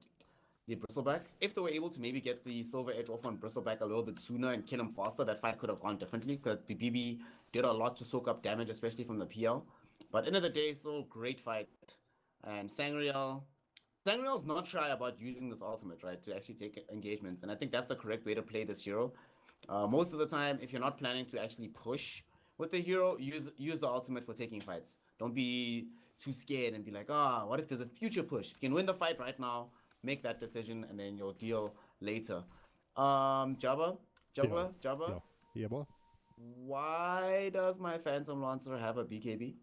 Bristleback. If they were able to maybe get the Silver Edge off on Bristleback a little bit sooner and kill him faster, that fight could have gone differently, because BB did a lot to soak up damage, especially from the PL. But end of the day, still great fight. And Sangreal's not shy about using this ultimate, right, to actually take engagements. And I think that's the correct way to play this hero. Most of the time, if you're not planning to actually push with the hero, use the ultimate for taking fights. Don't be too scared and be like, what if there's a future push? If you can win the fight right now, make that decision, and then you'll deal later. Jabba? Yeah, boy. Why does my Phantom Lancer have a BKB?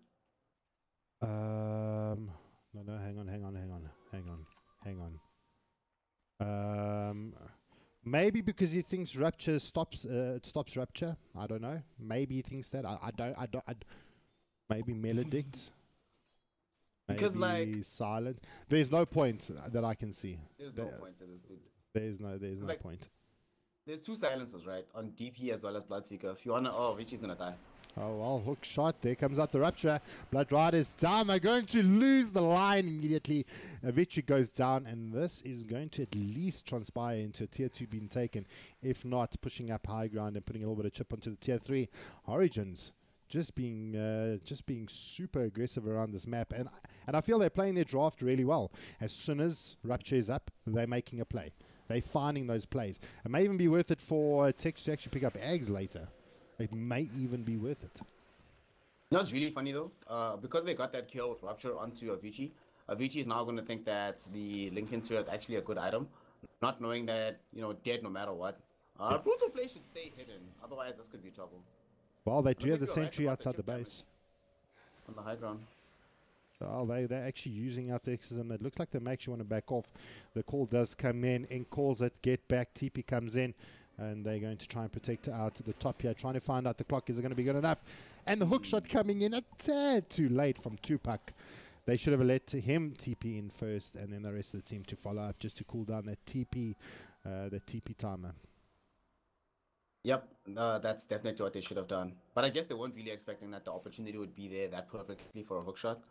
No, hang on. Maybe because he thinks Rupture stops Rupture. I don't know. Maybe he thinks that. I don't. Maybe Maledict. Because maybe silent. There's no point that I can see. There's no point to this, dude. There's no point. There's two silencers, right? On DP as well as Bloodseeker. If you wanna, Richie's gonna die. Oh, well, hook shot. There comes out the Rupture. Blood Riders down. They're going to lose the line immediately. Vichy goes down, and this is going to at least transpire into a tier 2 being taken. If not, pushing up high ground and putting a little bit of chip onto the tier 3. Origins just being super aggressive around this map. And I feel they're playing their draft really well. As soon as Rupture is up, they're making a play. They're finding those plays. It may even be worth it for Tex to actually pick up Eggs later. It may even be worth it. You know what's really funny though? Because they got that kill with Rupture onto Avicii, Avicii is now going to think that the Lincoln Sphere is actually a good item, not knowing that, dead no matter what. Brutal Play should stay hidden, otherwise this could be trouble. Well, they do have the sentry outside the base. On the high ground. Oh, they're actually using out the X's, and it looks like they actually want to back off. The call does come in, calls it, get back, TP comes in. And they're going to try and protect out the top here, trying to find out the clock is going to be good enough. And the hook shot coming in a tad too late from Tupac. They should have let him TP in first, and then the rest of the team to follow up just to cool down that TP timer. Yep, that's definitely what they should have done. But I guess they weren't really expecting that the opportunity would be there that perfectly for a hook shot.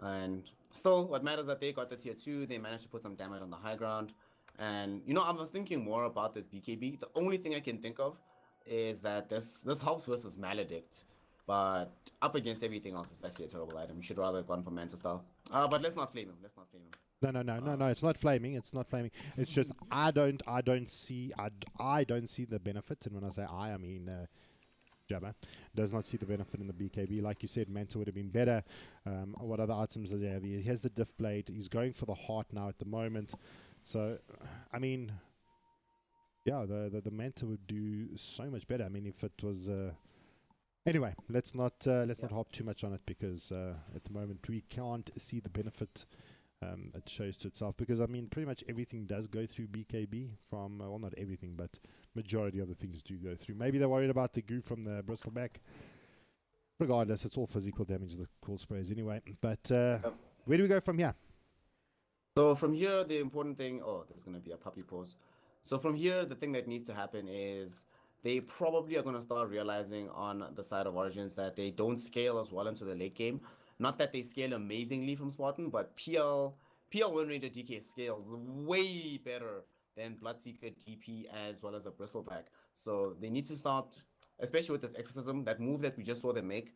And still, what matters is that they got the tier 2, they managed to put some damage on the high ground. And, I was thinking more about this BKB. The only thing I can think of is that this helps versus Maledict. But up against everything else, it's actually a terrible item. You should rather have gone for Manta style. But let's not flame him. No. It's not flaming. It's just I don't see the benefit. And when I say I mean Jabba does not see the benefit in the BKB. Like you said, Manta would have been better. What other items does he have? He has the Diff Blade. He's going for the heart now at the moment. So, I mean, yeah, the Manta would do so much better. I mean, if it was... Anyway, let's not harp too much on it, because at the moment we can't see the benefit it shows to itself. Because, I mean, pretty much everything does go through BKB from... well, not everything, but majority of the things do go through. Maybe they're worried about the goo from the Bristleback. Regardless, it's all physical damage, the cool sprays anyway. But where do we go from here? So from here, the important thing... oh, there's going to be a puppy pause. So from here, the thing that needs to happen is they probably are going to start realizing on the side of Origins that they don't scale as well into the late game. Not that they scale amazingly from Spartan, but PL Wind Ranger DK scales way better than Bloodseeker DP as well as a Bristleback. So they need to start, especially with this Exorcism, that move that we just saw them make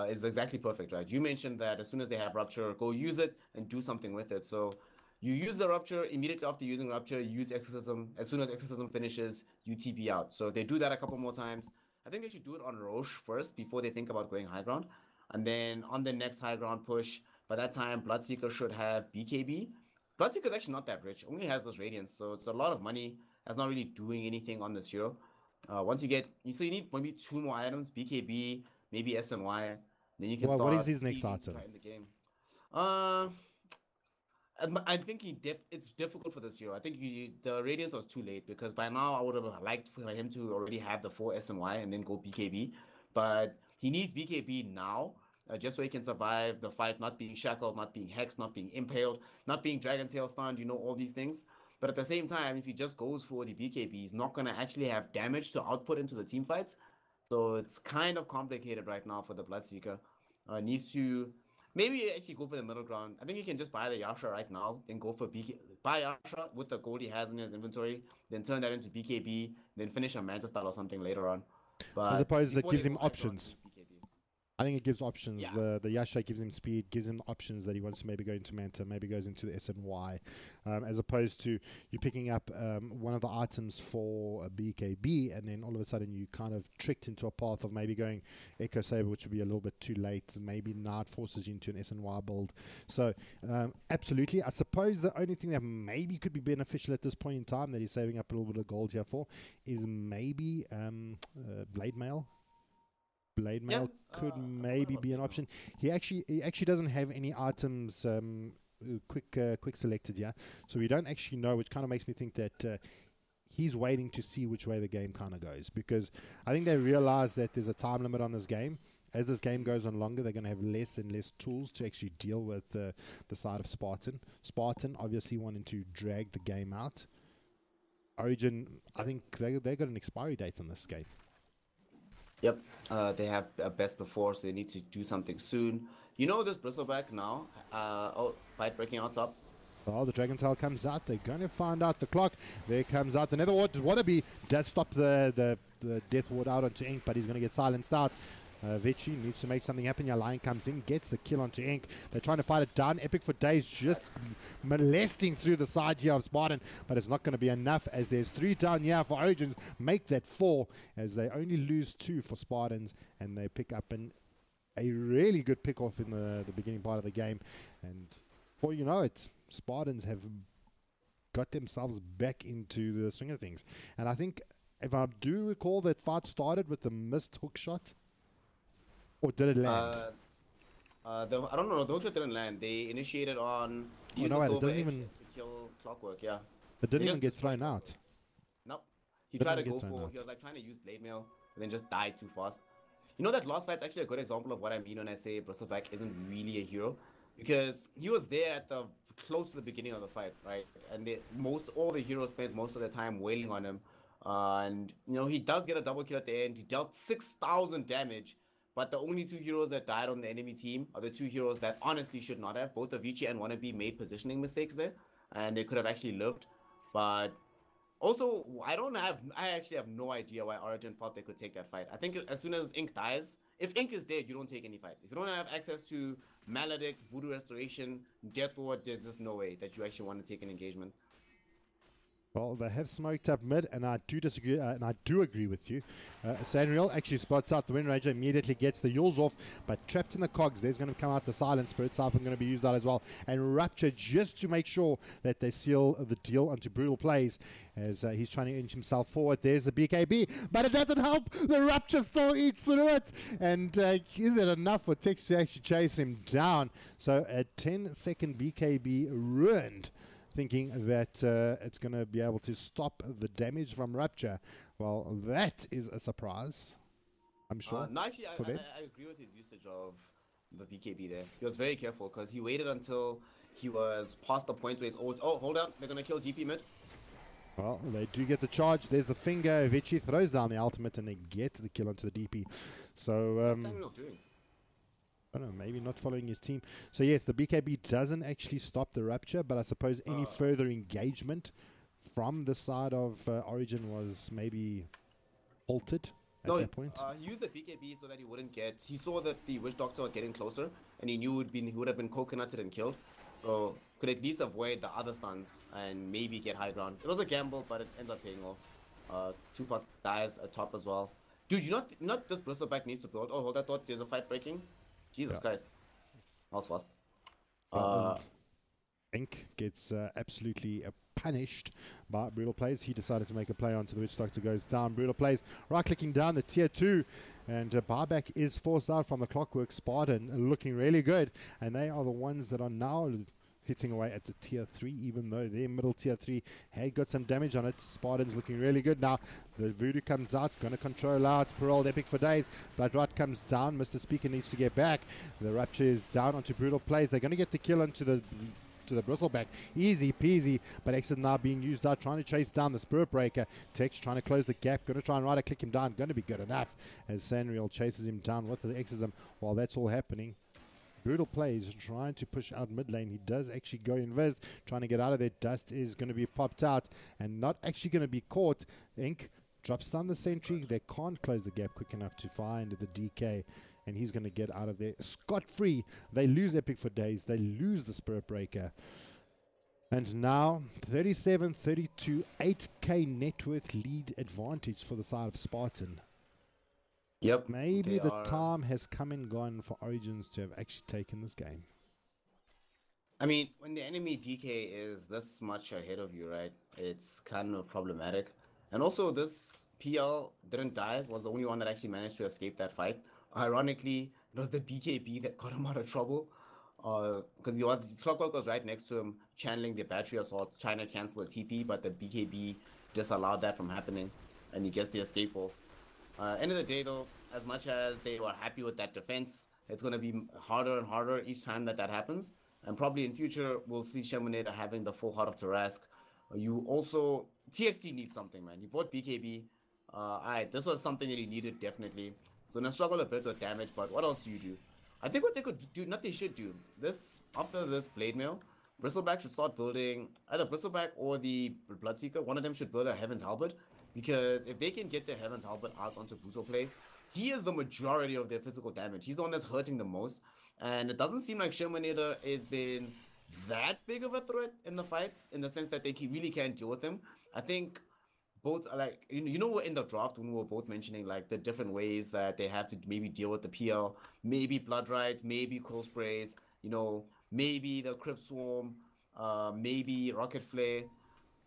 is exactly perfect, right? You mentioned that as soon as they have Rupture, go use it and do something with it. So you use the Rupture, immediately after using Rupture, use Exorcism. As soon as Exorcism finishes, you TP out. So if they do that a couple more times, I think they should do it on Roche first before they think about going high ground. And then on the next high ground push, By that time, Bloodseeker should have BKB. Bloodseeker is actually not that rich. Only has this Radiance, so it's a lot of money. That's not really doing anything on this hero. Once you get, so you need maybe 2 more items, BKB, maybe SNY. Then you can Well, start what is his next seeding item? to in the game. I think it's difficult for this hero. I think the Radiance was too late because by now I would have liked for him to already have the full SNY and then go BKB. But he needs BKB now just so he can survive the fight, not being shackled, not being hexed, not being impaled, not being Dragon Tail stunned, all these things. But at the same time, if he just goes for the BKB, he's not going to actually have damage to output into the team fights. So it's kind of complicated right now for the Bloodseeker. Needs to maybe actually go for the middle ground. I think you can just buy the Yasha right now, then go for BK. Buy Yasha with the gold he has in his inventory, then turn that into BKB, then finish a Manta style or something later on. But I suppose it before gives they him go high ground, options. use BKB. I think it gives options. Yeah. The Yasha gives him speed, gives him options that he wants to maybe go into Manta, maybe goes into the SNY, as opposed to you picking up one of the items for a BKB, and then all of a sudden you kind of tricked into a path of maybe going Echo Saber, which would be a little bit too late. Maybe now it forces you into an SNY build. So absolutely, I suppose the only thing that maybe could be beneficial at this point in time that he's saving up a little bit of gold here for is maybe Blade Mail. Blade Mail could maybe be an option. He actually doesn't have any items quick selected, yeah. So we don't actually know, which kind of makes me think that he's waiting to see which way the game kind of goes, because I think they realize that there's a time limit on this game. As this game goes on longer, they're going to have less and less tools to actually deal with the side of Spartan. Spartan obviously wanting to drag the game out. Origin, I think they got an expiry date on this game. Yep, they have a best before, so they need to do something soon. This Bristleback now. Fight breaking out top. Oh, the Dragon Tail comes out. They're going to find out the clock. There comes out the Netherwater does stop the Death Ward out onto Ink, but he's going to get silenced out. Vichy needs to make something happen. Your Lion comes in, gets the kill onto Ink. They're trying to fight it down. Epic for days, just molesting through the side here of Spartan, but it's not going to be enough as there's 3 down here for Origins. Make that 4 as they only lose 2 for Spartans, and they pick up a really good pick off in the beginning part of the game. And before you know it, Spartans have got themselves back into the swing of things. And I think, if I do recall, that fight started with the missed hook shot. Or did it land? I don't know. The hookshot didn't land. They initiated on. Oh, no, it doesn't even. To kill Clockwork, yeah. It didn't even get thrown out. No. He tried to go for. He was like trying to use Blade Mail and then just died too fast. That last fight's actually a good example of what I mean when I say Bristleback isn't really a hero, because he was there at the close to the beginning of the fight, right? And all the heroes spent most of their time wailing on him, and he does get a double kill at the end. He dealt 6,000 damage. But the only 2 heroes that died on the enemy team are the 2 heroes that honestly should not have. Both Avicii and Wannabe made positioning mistakes there, and they could have actually lived. But also, I actually have no idea why Origin felt they could take that fight. I think as soon as Ink dies, if Ink is dead, you don't take any fights. If you don't have access to Maledict, Voodoo Restoration, Death Ward, there's just no way that you actually want to take an engagement. Well, they have smoked up mid, and I do disagree, and I do agree with you. Sanriel actually spots out the Wind Ranger, immediately gets the Yules off, but trapped in the cogs, there's going to come out the Silent Spirit Siphon, going to be used out as well, and Rupture just to make sure that they seal the deal onto Brutal Plays, as he's trying to inch himself forward. There's the BKB, but it doesn't help. The Rupture still eats through it, and is it enough for Tex to actually chase him down? So a 10-second BKB ruined, thinking that it's going to be able to stop the damage from Rupture. Well, that is a surprise, I'm sure. No, actually, I agree with his usage of the BKB there. He was very careful because he waited until he was past the point where he's old. Oh, hold on. They're going to kill DP mid. Well, they do get the charge. There's the finger. Vichy throws down the ultimate, and they get the kill onto the DP. So, what's Samuel doing? I don't know, maybe not following his team. So yes, the BKB doesn't actually stop the Rupture, but I suppose any further engagement from the side of Origin was maybe halted at that point. He used the BKB so that he wouldn't get. He saw that the Witch Doctor was getting closer, and he knew he would have been coconutted and killed. So could at least avoid the other stuns and maybe get high ground. It was a gamble, but it ends up paying off. Tupac dies at top as well. Dude, this Bristleback needs to build. Oh, hold that thought. There's a fight breaking. Jesus Christ. That was fast. Uh, Ink gets absolutely punished by Brutal Plays. He decided to make a play onto the Witch Doctor, goes down. Brutal Plays right-clicking down the tier 2. And Barback is forced out from the Clockwork Spartan, looking really good. And they are the ones that are now hitting away at the tier 3, even though their middle tier 3 had got some damage on it. Spartan's looking really good now. The Voodoo comes out, going to control out. Paroled Epic for days. Blood Rot comes down. Mr. Speaker needs to get back. The Rupture is down onto Brutal Plays. They're going to get the kill onto the bristleback. Easy peasy, but Exit now being used out, trying to chase down the Spirit Breaker. Tex trying to close the gap, going to try and right click him down. Going to be good enough as Sanriel chases him down with the Exorcism. While that's all happening, Brutal Plays trying to push out mid lane. He does actually go invis, trying to get out of there. Dust is going to be popped out and not actually going to be caught. Ink drops down the sentry. They can't close the gap quick enough to find the DK. And he's going to get out of there scot-free. They lose Epic for days. They lose the Spirit Breaker. And now, 37-32, 8k net worth lead advantage for the side of Spartan. Yep. Maybe the time has come and gone for Origins to have actually taken this game. I mean, when the enemy DK is this much ahead of you, right, it's kind of problematic. And also, this PL didn't die, was the only one that actually managed to escape that fight. Ironically, it was the BKB that got him out of trouble. Because Clockwork was right next to him, channeling the battery assault, trying to cancel the TP, but the BKB disallowed that from happening, and he gets the escape off. End of the day, though, as much as they were happy with that defense, it's going to be harder and harder each time that happens. And probably in future, we'll see Sheminator having the full heart of Tarask. You also... TXT needs something, man. You bought BKB. Alright, this was something that he needed, definitely. So they struggle a bit with damage, but what else do you do? I think what they could do, not they should do, after this Blade Mail, Bristleback should start building, either Bristleback or the Bloodseeker, one of them should build a Heaven's Halberd, because if they can get their Heaven's Halberd out onto Brutal Plays, he is the majority of their physical damage. He's the one that's hurting the most, and it doesn't seem like Sheminator has been that big of a threat in the fights, in the sense that they really can't deal with him. I think both, like, you know, in the draft when we were both mentioning like the different ways that they have to maybe deal with the PL, maybe Blood Rides, maybe Cold Sprays, you know, maybe the Crypt Swarm, maybe Rocket Flare.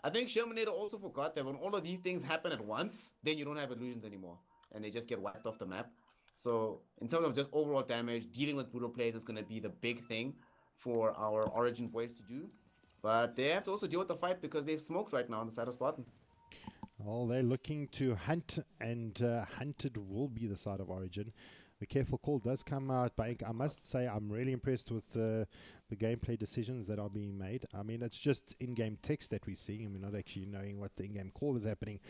I think Sheminator also forgot that when all of these things happen at once, then you don't have illusions anymore, and they just get wiped off the map. So in terms of just overall damage, dealing with Brutal Plays is going to be the big thing for our Origin boys to do. But they have to also deal with the fight because they've smoked right now on the side of Spartan. Well, they're looking to hunt, and hunted will be the side of Origin. The careful call does come out by Ink. I must say I'm really impressed with the gameplay decisions that are being made. I mean, it's just in-game text that we're seeing, and we're not actually knowing what the in-game call is happening.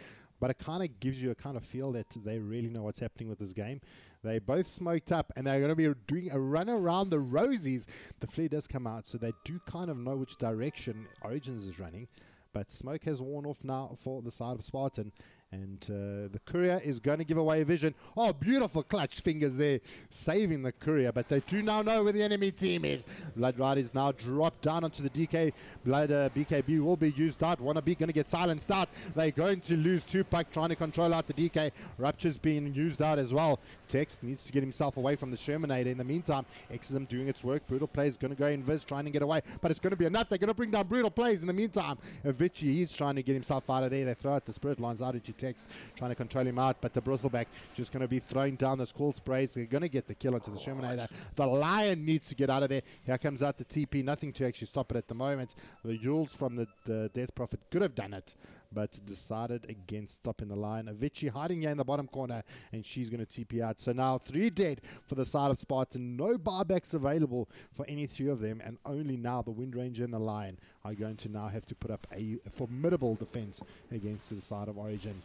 But it kind of gives you a kind of feel that they really know what's happening with this game. They both smoked up, and they're going to be doing a run around the rosies. The flare does come out, so they do kind of know which direction Origins is running. But smoke has worn off now for the side of Spartan. And the courier is going to give away a vision. Oh, beautiful clutch fingers there, saving the courier. But they do now know where the enemy team is. Blood Ride is now dropped down onto the DK. Blood BKB will be used out. Wannabe going to get silenced out. They're going to lose Tupac, trying to control out the DK. Rupture's being used out as well. Tex needs to get himself away from the Shermanator. In the meantime, Exorcism doing its work. Brutal Plays going to go invis, trying to get away. But it's going to be enough. They're going to bring down Brutal Plays. In the meantime, Avicii, he's trying to get himself out of there. They throw out the Spirit Lines out into Tex, trying to control him out, but the Bristleback just going to be throwing down those cool sprays. They're going to get the kill onto the Shermanator. The Lion needs to get out of there. Here comes out the TP. Nothing to actually stop it at the moment. The Yules from the Death Prophet could have done it, but decided against stopping the Lion. Avicii hiding here in the bottom corner, and she's going to TP out. So now 3 dead for the side of Spartan. No barbacks available for any 3 of them, and only now the Wind Ranger and the Lion are going to now have to put up a formidable defense against the side of Origin.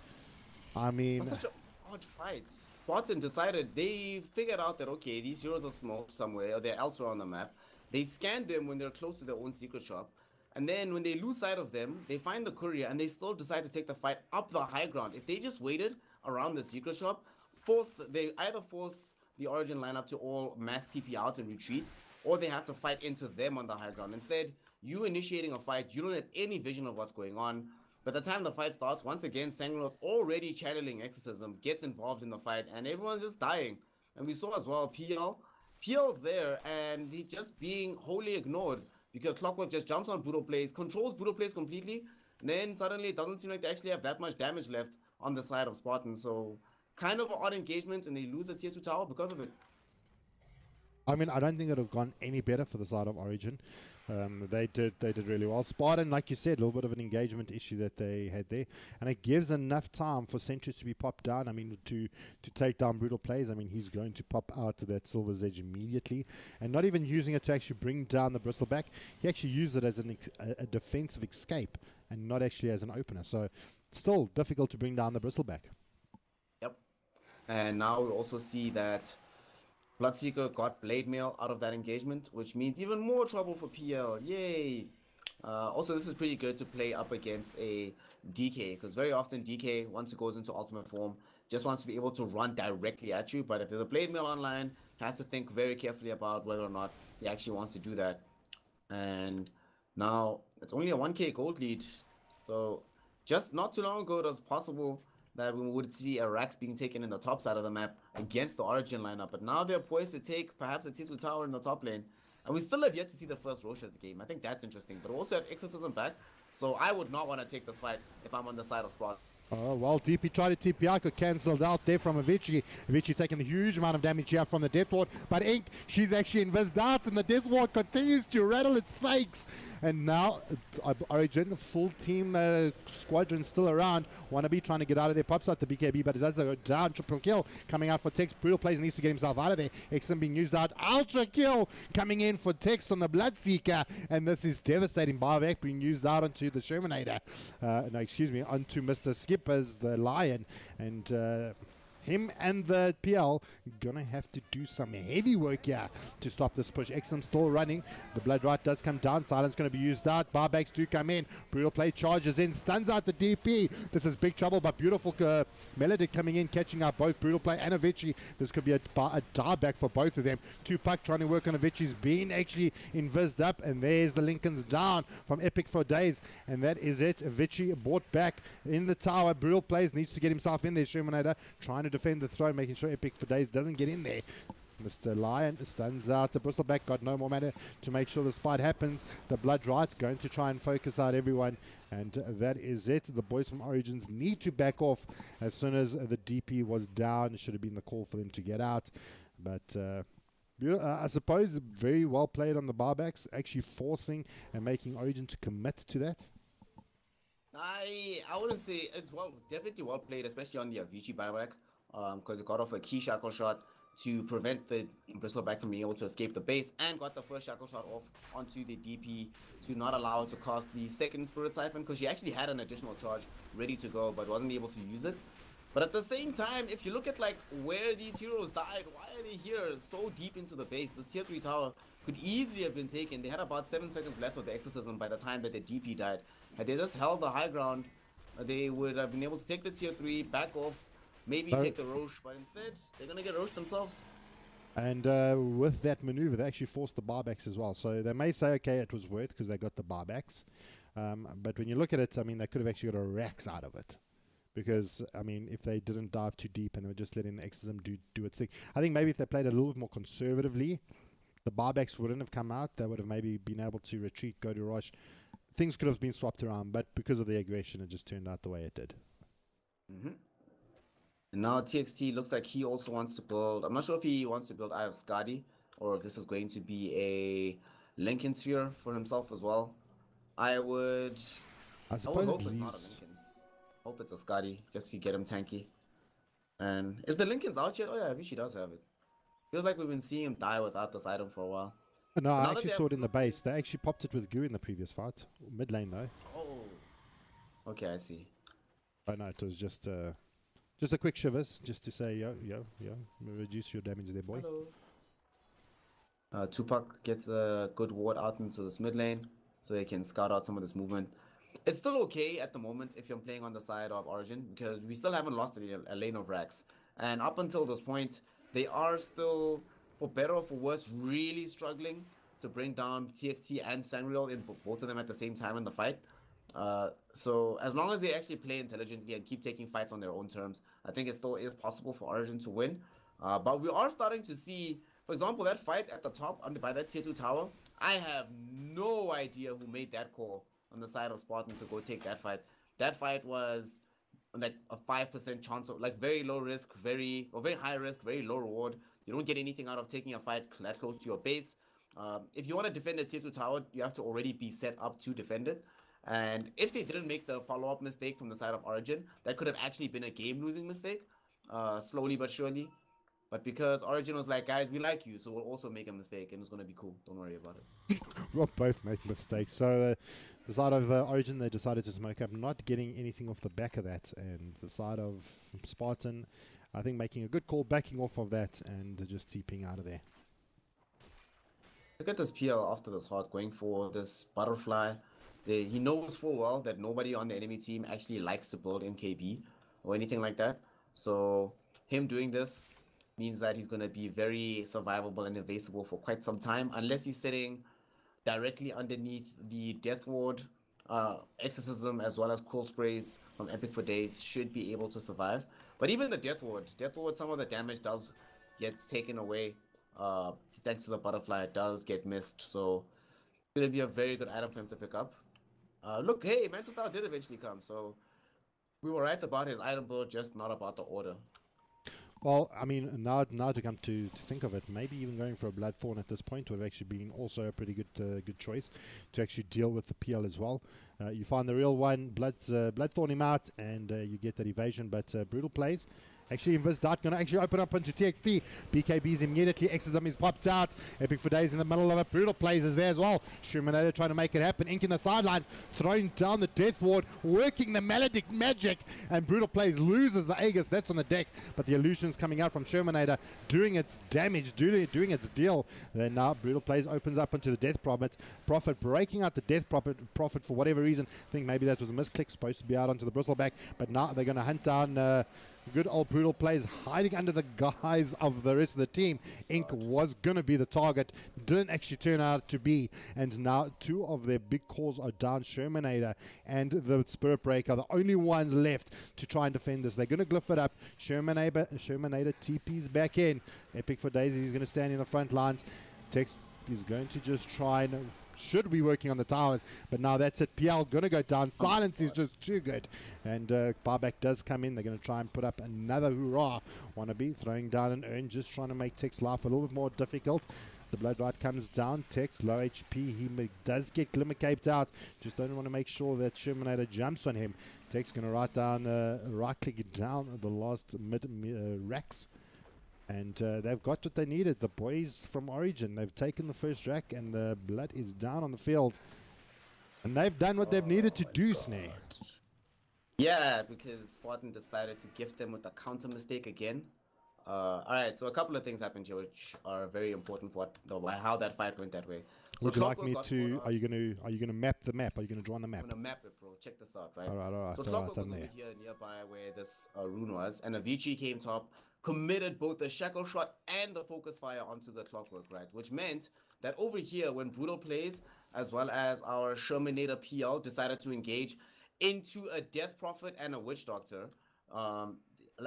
I mean, That's such an odd fight. Spartan decided, they figured out that, okay, these heroes are smoked somewhere, or they're elsewhere on the map. They scanned them when they're close to their own secret shop. And then when they lose sight of them, they find the courier, and they still decide to take the fight up the high ground. If they just waited around the secret shop, they either force the Origin lineup to all mass TP out and retreat, or they have to fight into them on the high ground. Instead, you initiating a fight, you don't have any vision of what's going on. By the time the fight starts, once again, Sangreal's already channeling Exorcism, gets involved in the fight, and everyone's just dying. And we saw as well, PL's there, and he just being wholly ignored because Clockwork just jumps on Brutal Plays, controls Brutal Plays completely, and then suddenly it doesn't seem like they actually have that much damage left on the side of Spartan. So kind of an odd engagement, and they lose the tier 2 tower because of it. I mean, I don't think it would have gone any better for the side of Origin. They did really well. Spartan, like you said, a little bit of an engagement issue that they had there, and it gives enough time for Sentries to be popped down. I mean, to take down Brutal Plays. I mean, he's going to pop out to that Silver's Edge immediately, and not even using it to actually bring down the Bristleback. He actually used it as a defensive escape, and not actually as an opener. So, still difficult to bring down the Bristleback. Yep, and now we also see that Bloodseeker got Blade Mail out of that engagement, which means even more trouble for PL. Yay! Also, this is pretty good to play up against a DK, because very often DK, once it goes into ultimate form, just wants to be able to run directly at you. But if there's a Blade Mail online, has to think very carefully about whether or not he actually wants to do that. And now it's only a 1k gold lead. So just not too long ago, it was possible that we would see a Rax being taken in the top side of the map against the Origin lineup. But now they're poised to take perhaps a Tisu Tower in the top lane. And we still have yet to see the first Rosh of the game. I think that's interesting. But we also have Exorcism back. So I would not want to take this fight if I'm on the side of Spartan. Oh, well, DP tried to TP out, got cancelled out there from Avicii. Avicii taking a huge amount of damage here from the Death Lord. But Ink, she's actually invised out, and the Death Lord continues to rattle its snakes. And now, Origin, full team squadron still around. Wannabe trying to get out of there, pops out the BKB, but it does go down. Triple kill coming out for Text. Brutal Plays needs to get himself out of there. XM being used out. Ultra kill coming in for Text on the Bloodseeker. And this is devastating. Buyback being used out onto the Shermanator. No, excuse me, onto Mr. Skip as the Lion, and him and the PL gonna have to do some heavy work here to stop this push. XM still running. The Blood Right does come down. Silence gonna be used out. Barbacks do come in. Brutal Play charges in, stuns out the DP. This is big trouble, but beautiful Melody coming in, catching out both Brutal Play and Avicii. This could be a dieback for both of them. Tupac trying to work on Avicii's being actually invised up, and there's the Lincolns down from Epic for days, and that is it. Avicii brought back in the tower. Brutal Plays needs to get himself in there. Shermanator trying to defend the throne, making sure Epic for days doesn't get in there. Mr. Lion stuns out the Bristleback, got no more mana to make sure this fight happens. The Blood Right's going to try and focus out everyone, and that is it. The boys from Origins need to back off as soon as the DP was down. It should have been the call for them to get out, but I suppose very well played on the Barbacks, actually forcing and making Origin to commit to that. I wouldn't say it's definitely well played, especially on the Avicii buyback, because it got off a key shackle shot to prevent the Bristleback from being able to escape the base, and got the first shackle shot off onto the DP to not allow it to cast the second Spirit Siphon, because she actually had an additional charge ready to go but wasn't able to use it. But at the same time, if you look at like where these heroes died, why are they here so deep into the base? This tier 3 tower could easily have been taken. They had about 7 seconds left of the Exorcism by the time that the DP died. Had they just held the high ground, they would have been able to take the tier 3, back off, maybe take the Roche, but instead, they're going to get Roche themselves. And with that maneuver, they actually forced the Barbacks as well. So they may say, okay, it was worth because they got the Barbacks. But when you look at it, I mean, they could have actually got a Rax out of it. Because, I mean, if they didn't dive too deep and they were just letting the Exorcism do its thing. I think maybe if they played a little bit more conservatively, the Barbacks wouldn't have come out. They would have maybe been able to retreat, go to Roche. Things could have been swapped around, but because of the aggression, it just turned out the way it did. And now TXT looks like he also wants to build. I'm not sure if he wants to build Eye of Skadi or if this is going to be a Lincoln Sphere for himself as well. I would suppose hope it it's not a leaves. Lincoln's. Hope it's a Skadi just to get him tanky. And is the Lincoln's out yet? Oh yeah, Avicii does have it. Feels like we've been seeing him die without this item for a while. No, I actually saw it in the base. They actually popped it with Goo in the previous fight. Mid lane though. Oh. Okay, I see. Oh no, it was just a quick shivers, just to say, yo, reduce your damage there, boy. Hello. Tupac gets a good ward out into this mid lane, so they can scout out some of this movement. It's still okay at the moment if you're playing on the side of Origin, because we still haven't lost a lane of Rax. And up until this point, they are still, for better or for worse, really struggling to bring down TXT and Sangreal, in both of them at the same time in the fight. So as long as they actually play intelligently and keep taking fights on their own terms, I think it still is possible for Origin to win. But we are starting to see For example, that fight at the top under by that tier 2 tower, I have no idea who made that call on the side of Spartan to go take that fight. That fight was like a 5% chance of like very low risk, very high risk, very low reward. You don't get anything out of taking a fight that close to your base. If you want to defend the tier 2 tower, you have to already be set up to defend it. And if they didn't make the follow-up mistake from the side of Origin, that could have actually been a game-losing mistake, slowly but surely. But because Origin was like, guys, we like you, so we'll also make a mistake, and it's going to be cool. Don't worry about it. We'll both make mistakes. So the side of Origin, they decided to smoke up, not getting anything off the back of that. And the side of Spartan, I think making a good call, backing off of that, and just TPing out of there. Look at this PL after this hard, going for this butterfly. He knows full well that nobody on the enemy team actually likes to build MKB or anything like that. So him doing this means that he's going to be very survivable and evasible for quite some time, unless he's sitting directly underneath the Death Ward. Exorcism as well as Cool Sprays from Epic for Days should be able to survive. But even the Death Ward, some of the damage does get taken away. Thanks to the butterfly, it does get missed. So it's going to be a very good item for him to pick up. Look, hey, Mantis Style did eventually come, so we were right about his item build, just not about the order. Well, I mean, now to come to think of it, maybe even going for a Bloodthorn at this point would have actually been also a pretty good choice to actually deal with the PL as well. You find the real one, Bloodthorn him out, and you get that evasion, but Brutal plays. Actually, Invis Dart going to actually open up into TXT. BKB's immediately. Exorcism is popped out. Epic for Days in the middle of it. Brutal plays is there as well. Shumanator trying to make it happen. Ink in the sidelines. Throwing down the Death Ward. Working the Maledict magic. And Brutal plays loses the Aegis. That's on the deck. But the illusion's coming out from Shumanator. Doing its damage. Doing its deal. Then now Brutal plays opens up into the Death Prophet. Prophet breaking out the Death Prophet for whatever reason. I think maybe that was a misclick. Supposed to be out onto the Bristleback. But now they're going to hunt down... good old Brutal plays hiding under the guise of the rest of the team. Ink was going to be the target. Didn't actually turn out to be. And now two of their big calls are down. Shermanator and the Spirit Breaker, the only ones left to try and defend this. They're going to glyph it up. Shermanator TP's back in. Epic for Daisy. He's going to stand in the front lines. Tex is going to just try and... should be working on the towers, but now that's it. PL gonna go down. Silence is just too good, and Barback does come in. They're gonna try and put up another hoorah. Wannabe throwing down an urn, just trying to make Tex life a little bit more difficult. The Blood Rite comes down. Tex low HP. He does get Glimmer Caped out. Just don't want to make sure that Shermanator jumps on him. Tex gonna right click down the last mid racks. And they've got what they needed. The boys from Origin, they've taken the first rack, and the blood is down on the field. And they've done what they've needed to do, Snare. Yeah, because Spartan decided to gift them with a counter mistake again. Alright, so a couple of things happened here which are very important for how that fight went that way. So would you like me to... Are you gonna map the map? Are you gonna draw on the map? I'm gonna map it, bro. Check this out, right? Alright. So Clockwork was over here nearby where this rune was, and Avicii came top, committed both the shackle shot and the focus fire onto the Clockwork, right? Which meant that over here, when Brutal plays, as well as our Shermanator PL decided to engage into a Death Prophet and a Witch Doctor,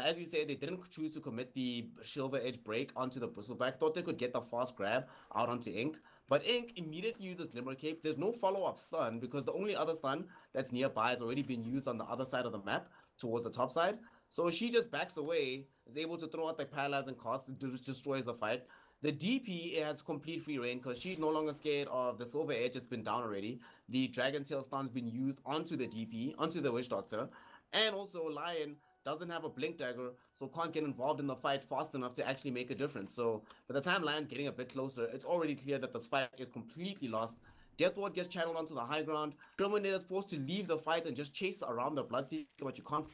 as we say, they didn't choose to commit the Silver Edge break onto the Bristleback. Thought they could get the fast grab out onto Ink. But Ink immediately uses Glimmer Cape. There's no follow-up stun because the only other stun that's nearby has already been used on the other side of the map towards the top side. So she just backs away, is able to throw out the paralyzing cast, destroys the fight. The DP has complete free reign because she's no longer scared of the Silver Edge. It's been down already. The Dragon Tail stun's been used onto the DP, onto the Witch Doctor. And also Lion doesn't have a Blink Dagger, so can't get involved in the fight fast enough to actually make a difference. So by the time Lion's getting a bit closer, it's already clear that this fight is completely lost. Death Ward gets channeled onto the high ground. Terminator's forced to leave the fight and just chase around the Bloodseeker, but you can't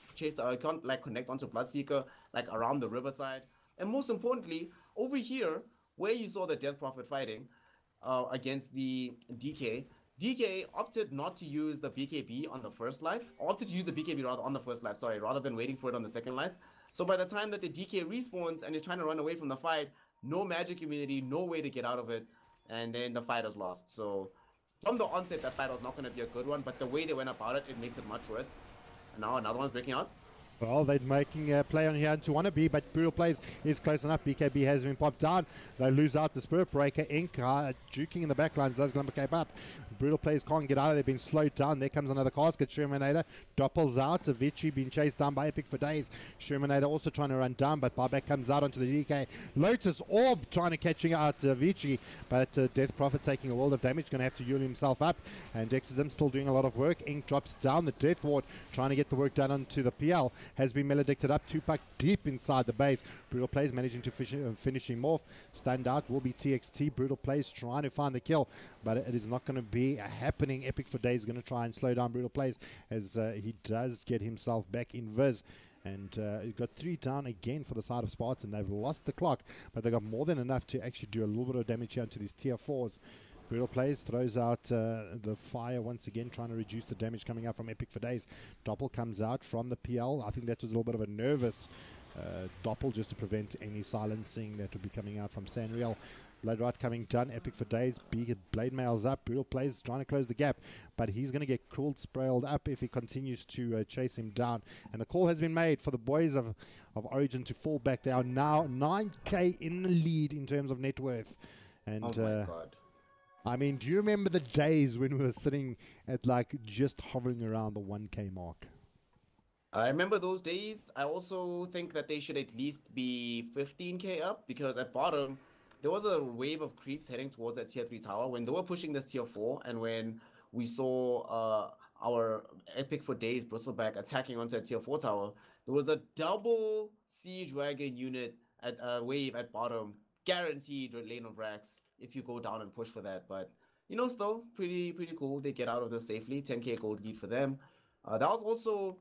connect onto Bloodseeker like around the riverside. And most importantly, over here, where you saw the Death Prophet fighting against the DK opted not to use the BKB on the first life, opted to use the BKB rather on the first life, sorry, rather than waiting for it on the second life. So by the time that the DK respawns and is trying to run away from the fight, no magic immunity, no way to get out of it, and then the fight is lost. So from the onset, that fight was not going to be a good one, but the way they went about it, it makes it much worse. And now another one's breaking out. Well, they're making a play on here to Wannabe, but Brutal Plays is close enough. BKB has been popped down. They lose out the Spirit Breaker. Ink juking in the backlines does Glimmer Cape up. Brutal Plays can't get out of there, been slowed down. There comes another casket. Shermanator doppels out. Avicii being chased down by Epic for days. Shermanator also trying to run down, but Buyback comes out onto the DK. Lotus Orb trying to catching out Avicii, but Death Prophet taking a world of damage, going to have to heal himself up. And Dexism still doing a lot of work. Ink drops down. The Death Ward trying to get the work done onto the PL. Has been maledicted up. Tupac deep inside the base. Brutal Plays managing to finish him off. Stand out will be TXT. Brutal Plays trying to find the kill, but it is not going to be happening. Epic for Days going to try and slow down Brutal Plays as he does get himself back in Viz. And you've got 3 down again for the side of Spartan. They've lost the clock, but they've got more than enough to actually do a little bit of damage here onto these tier 4s. Brutal Plays throws out the fire once again, trying to reduce the damage coming out from Epic for Days. Doppel comes out from the PL. I think that was a little bit of a nervous Doppel just to prevent any silencing that would be coming out from Sanriel. Blade Ride coming down. Epic for Days. Blade Mail's up. Brutal Plays trying to close the gap, but he's going to get cruel sprailed up if he continues to chase him down. And the call has been made for the boys of Origin to fall back. They are now 9k in the lead in terms of net worth. And Oh my god. I mean, do you remember the days when we were sitting at like just hovering around the 1k mark? I remember those days. I also think that they should at least be 15k up, because at bottom there was a wave of creeps heading towards that tier 3 tower when they were pushing this tier 4, and when we saw our Epic for Days Bristleback attacking onto a tier 4 tower, there was a double siege wagon unit at wave at bottom, guaranteed lane of racks if you go down and push for that. But you know, still pretty cool. They get out of this safely. 10k gold lead for them. That was also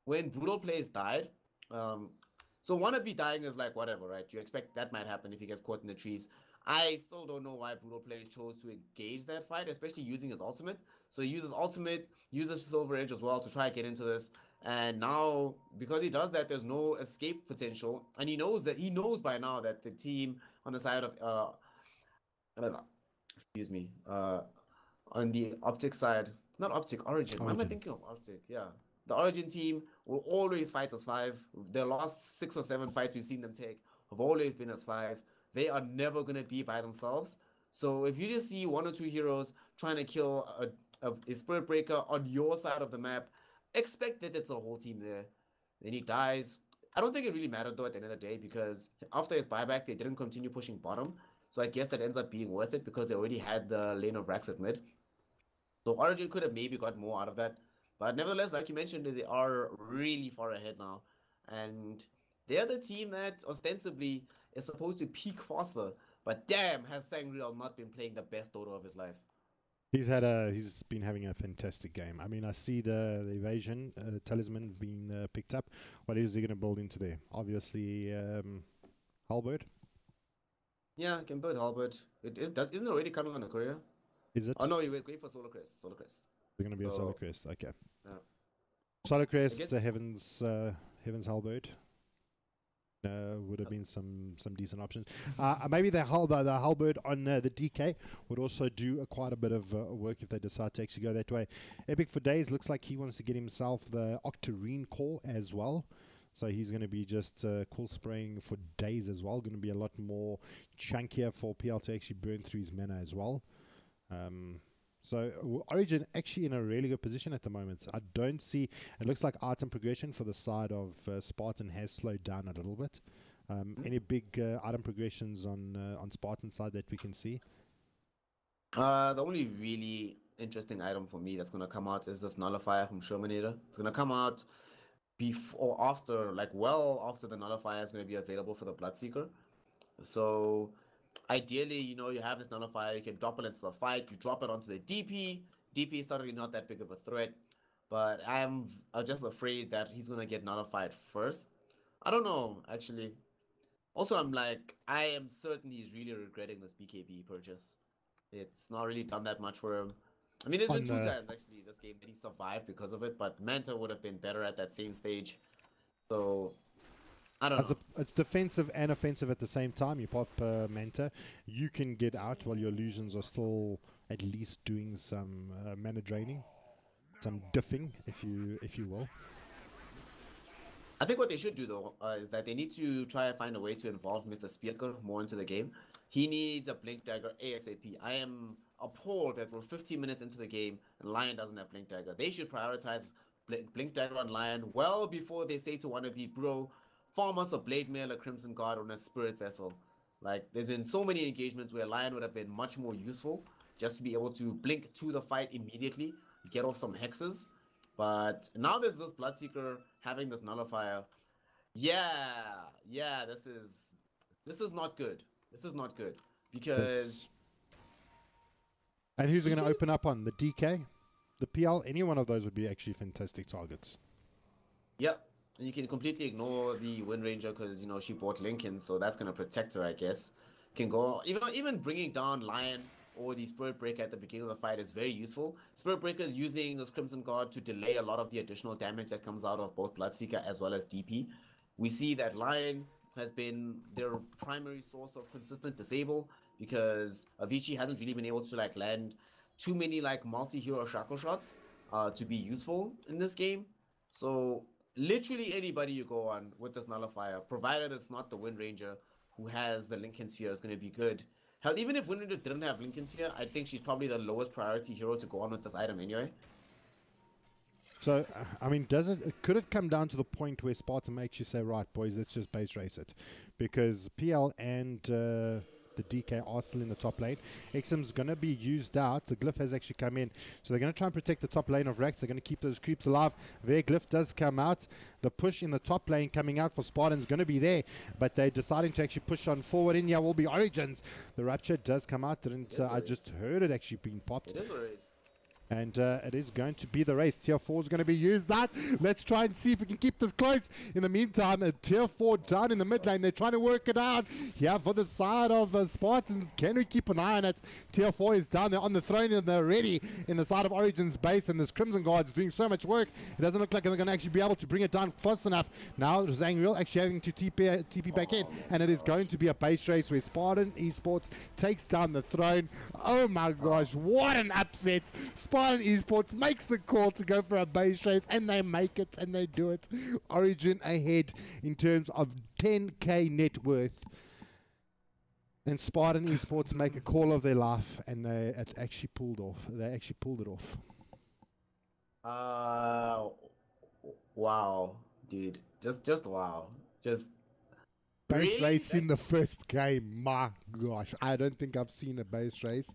when Brutal Plays died. So Wannabe dying is like whatever, right? You expect that might happen if he gets caught in the trees. I still don't know why Brutal Plays chose to engage that fight, especially using his ultimate. So he uses ultimate, uses Silver Edge as well to try to get into this. And now, because he does that, there's no escape potential. And he knows by now that the team on the side of excuse me, on the Optic side, not Optic, Origin. Why am I thinking of Optic? Yeah. The Origin team will always fight as 5. Their last 6 or 7 fights we've seen them take have always been as 5. They are never going to be by themselves. So if you just see 1 or 2 heroes trying to kill a Spirit Breaker on your side of the map, expect that it's a whole team there. Then he dies. I don't think it really mattered though at the end of the day, because after his buyback, they didn't continue pushing bottom. So I guess that ends up being worth it because they already had the lane of racks at mid. So Origin could have maybe got more out of that. But nevertheless, like you mentioned, they are really far ahead now. And they're the team that ostensibly is supposed to peak faster. But damn, has Sangreal not been playing the best Dota of his life. He's been having a fantastic game. I mean, I see the evasion talisman being picked up. What is he going to build into there? Obviously, Halberd. Yeah, can build Halberd. Isn't it already coming on the courier? Is it? Oh no, you wait for Solar Crest. Solar Crest. They're going to be a Solar Crest. Okay. Yeah. Solar Crest, Heaven's Halberd. Would have been some decent options. Maybe the Halberd on the DK would also do quite a bit of work if they decide to actually go that way. Epic for Days looks like he wants to get himself the Octarine core as well. So he's going to be just cool spraying for days as well. Going to be a lot more chunkier for PL to actually burn through his mana as well. So Origin actually in a really good position at the moment. I don't see, it looks like item progression for the side of Spartan has slowed down a little bit. Any big item progressions on Spartan's side that we can see? The only really interesting item for me that's going to come out is this Nullifier from Shermanator. It's going to come out before or after, like well after the Nullifier is going to be available for the Bloodseeker. So ideally, you know, you have this Nullifier, you can drop it into the fight, you drop it onto the DP. DP is certainly not that big of a threat, but I'm just afraid that he's going to get Nullified first. I don't know, actually. Also, I am certain he's really regretting this BKB purchase. It's not really done that much for him. I mean, there's been 2 times, actually, this game that he survived because of it, but Manta would have been better at that same stage. So I don't know. It's defensive and offensive at the same time. You pop Manta, you can get out while your illusions are still at least doing some mana draining, some diffing, if you will. I think what they should do though is that they need to try and find a way to involve Mr. Speaker more into the game. He needs a blink dagger ASAP. I am appalled that we're 15 minutes into the game and Lion doesn't have blink dagger. They should prioritize blink dagger on Lion well before they say to wannabe, bro, farm us a blade mail, a crimson guard, or a spirit vessel. Like there's been so many engagements where Lion would have been much more useful just to be able to blink to the fight immediately, get off some hexes. But now there's this Bloodseeker having this nullifier. Yeah, this is not good. This is not good because. And who's going to open up on the DK, the PL? Any one of those would be actually fantastic targets. Yep, and you can completely ignore the Wind Ranger because she bought Lincoln, so that's going to protect her, I guess. Can go even bringing down Lion or the Spirit Breaker at the beginning of the fight is very useful. Spirit Breaker is using this Crimson Guard to delay a lot of the additional damage that comes out of both Bloodseeker as well as DP. We see that Lion has been their primary source of consistent disable because Avicii hasn't really been able to land too many multi-hero shackle shots to be useful in this game. So literally anybody you go on with this nullifier, provided it's not the Wind Ranger who has the Lincoln Sphere, is going to be good. Hell, even if Wind Ranger didn't have Lincoln Sphere, I think she's probably the lowest priority hero to go on with this item anyway. So, I mean, could it come down to the point where Spartan makes you say, right, boys, let's just base race it? Because PL and the DK are still in the top lane. XM's going to be used out. The Glyph has actually come in. So they're going to try and protect the top lane of Rax. They're going to keep those creeps alive. Their Glyph does come out. The push in the top lane coming out for Spartan is going to be there. But they're deciding to actually push on forward. In here will be Origins. The Rapture does come out. I just heard it actually being popped. It is a race. And it is going to be the race. Tier 4 is going to be used that. Let's try and see if we can keep this close. In the meantime, Tier 4 down in the mid lane. They're trying to work it out. Here for the side of Spartans. Can we keep an eye on it? Tier 4 is down there on the throne and they're ready in the side of Origin's base. And this Crimson Guard is doing so much work. It doesn't look like they're going to actually be able to bring it down fast enough. Now, Zangreal actually having to TP back in. And it is going to be a base race where Spartan Esports takes down the throne. Oh my gosh, what an upset. Spartan Esports makes the call to go for a base race, and they make it, and they do it. Origin ahead in terms of 10k net worth. And Spartan Esports make a call of their life, and it actually pulled off. They actually pulled it off. Wow, dude. Just wow. Just base really? Race in the first game. My gosh, I don't think I've seen a base race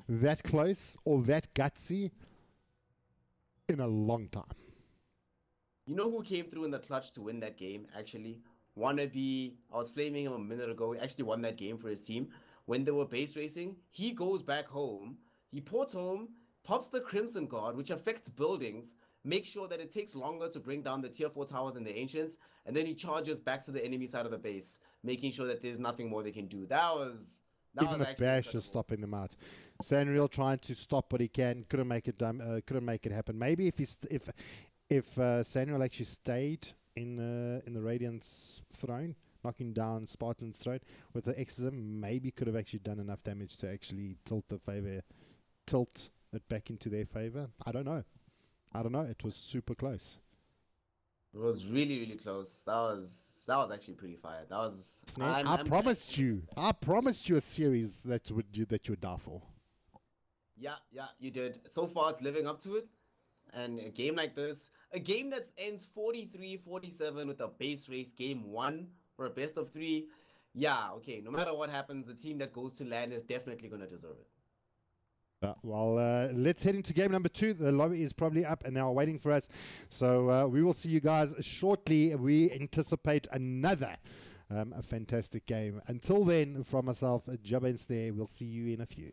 that close or that gutsy in a long time. You know who came through in the clutch to win that game, actually? Wannabe. I was flaming him a minute ago. He actually won that game for his team. When they were base racing, he goes back home. He ports home, pops the Crimson Guard, which affects buildings, makes sure that it takes longer to bring down the tier 4 towers and the Ancients, and then he charges back to the enemy side of the base, making sure that there's nothing more they can do. That was even a bash is stopping them out. Sanriel trying to stop what he can, couldn't make it happen. Maybe if Sanriel actually stayed in the Radiant's throne, knocking down Spartan's throne with the exorcism, maybe could have actually done enough damage to actually tilt it back into their favor. I don't know. It was super close. It was really, really close. That was actually pretty fire. That was. I promised you a series that you would die for. Yeah, you did. So far, it's living up to it. And a game like this, a game that ends 43-47 with a base race game 1 for a best of 3. Yeah, okay. No matter what happens, the team that goes to LAN is definitely going to deserve it. Well, let's head into game number 2. The lobby is probably up and they are waiting for us. So we will see you guys shortly. We anticipate another a fantastic game. Until then, from myself, Jabba and Snare, we'll see you in a few.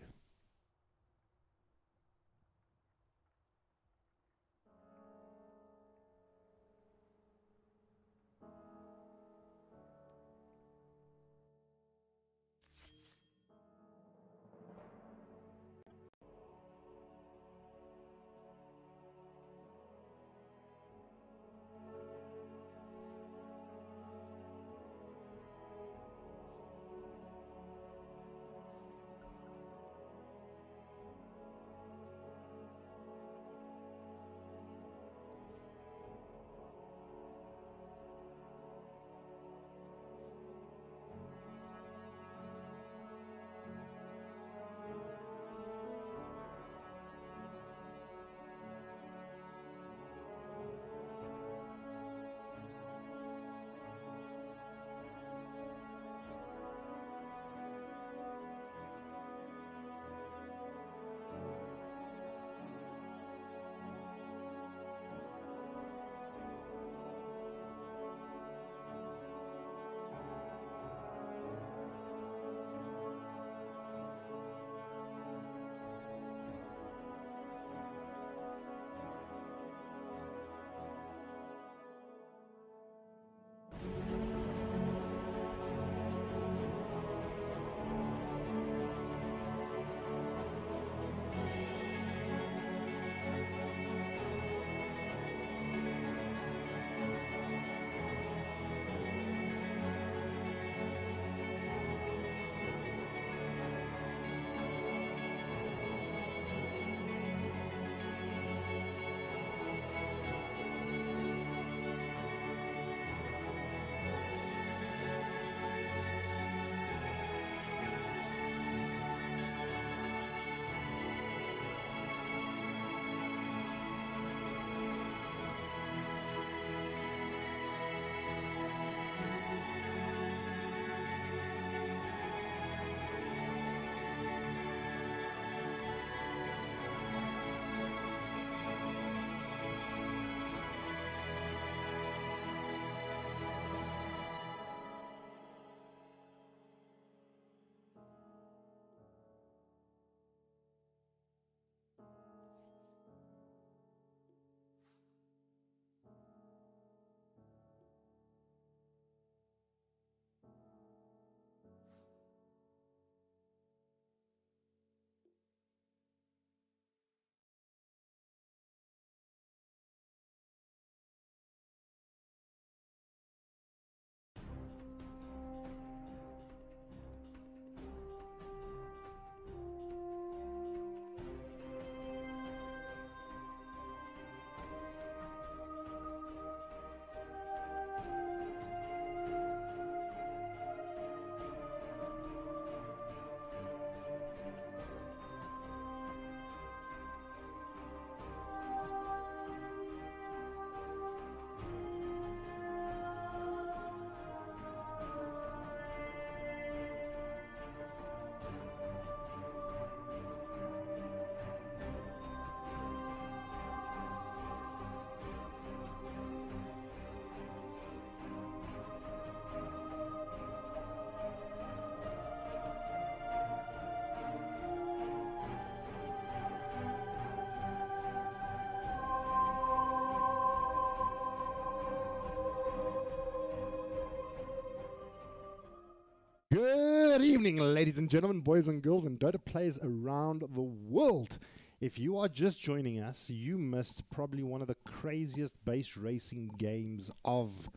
evening, ladies and gentlemen, boys and girls, and Dota players around the world. If you are just joining us, you missed probably one of the craziest base racing games of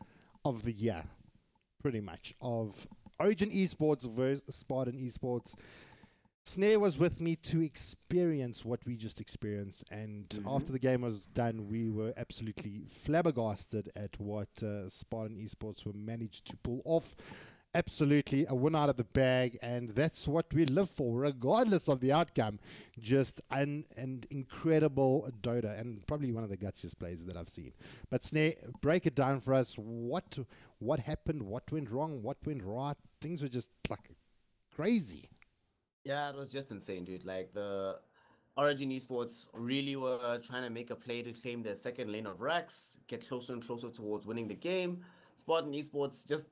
the year, pretty much, of Origin Esports versus Spartan Esports. Snare was with me to experience what we just experienced, and after the game was done, we were absolutely flabbergasted at what Spartan Esports were managed to pull off. Absolutely a win out of the bag, and that's what we live for, regardless of the outcome. Just an incredible Dota, and probably one of the gutsiest plays that I've seen. But Snare, break it down for us. What happened? What went wrong? What went right? Things were just like crazy. Yeah, it was just insane, dude. Like the Origin Esports really were trying to make a play to claim their second lane of racks, get closer and closer towards winning the game. Spartan Esports just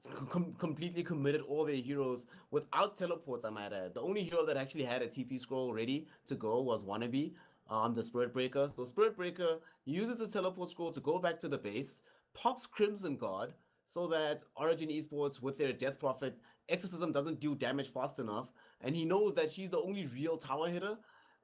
completely committed all their heroes without teleports, I might add. The only hero that actually had a TP scroll ready to go was Wannabe on the Spirit Breaker. So Spirit Breaker uses his teleport scroll to go back to the base, pops Crimson Guard, so that Origin Esports, with their Death Prophet, Exorcism doesn't do damage fast enough, and he knows that she's the only real tower hitter,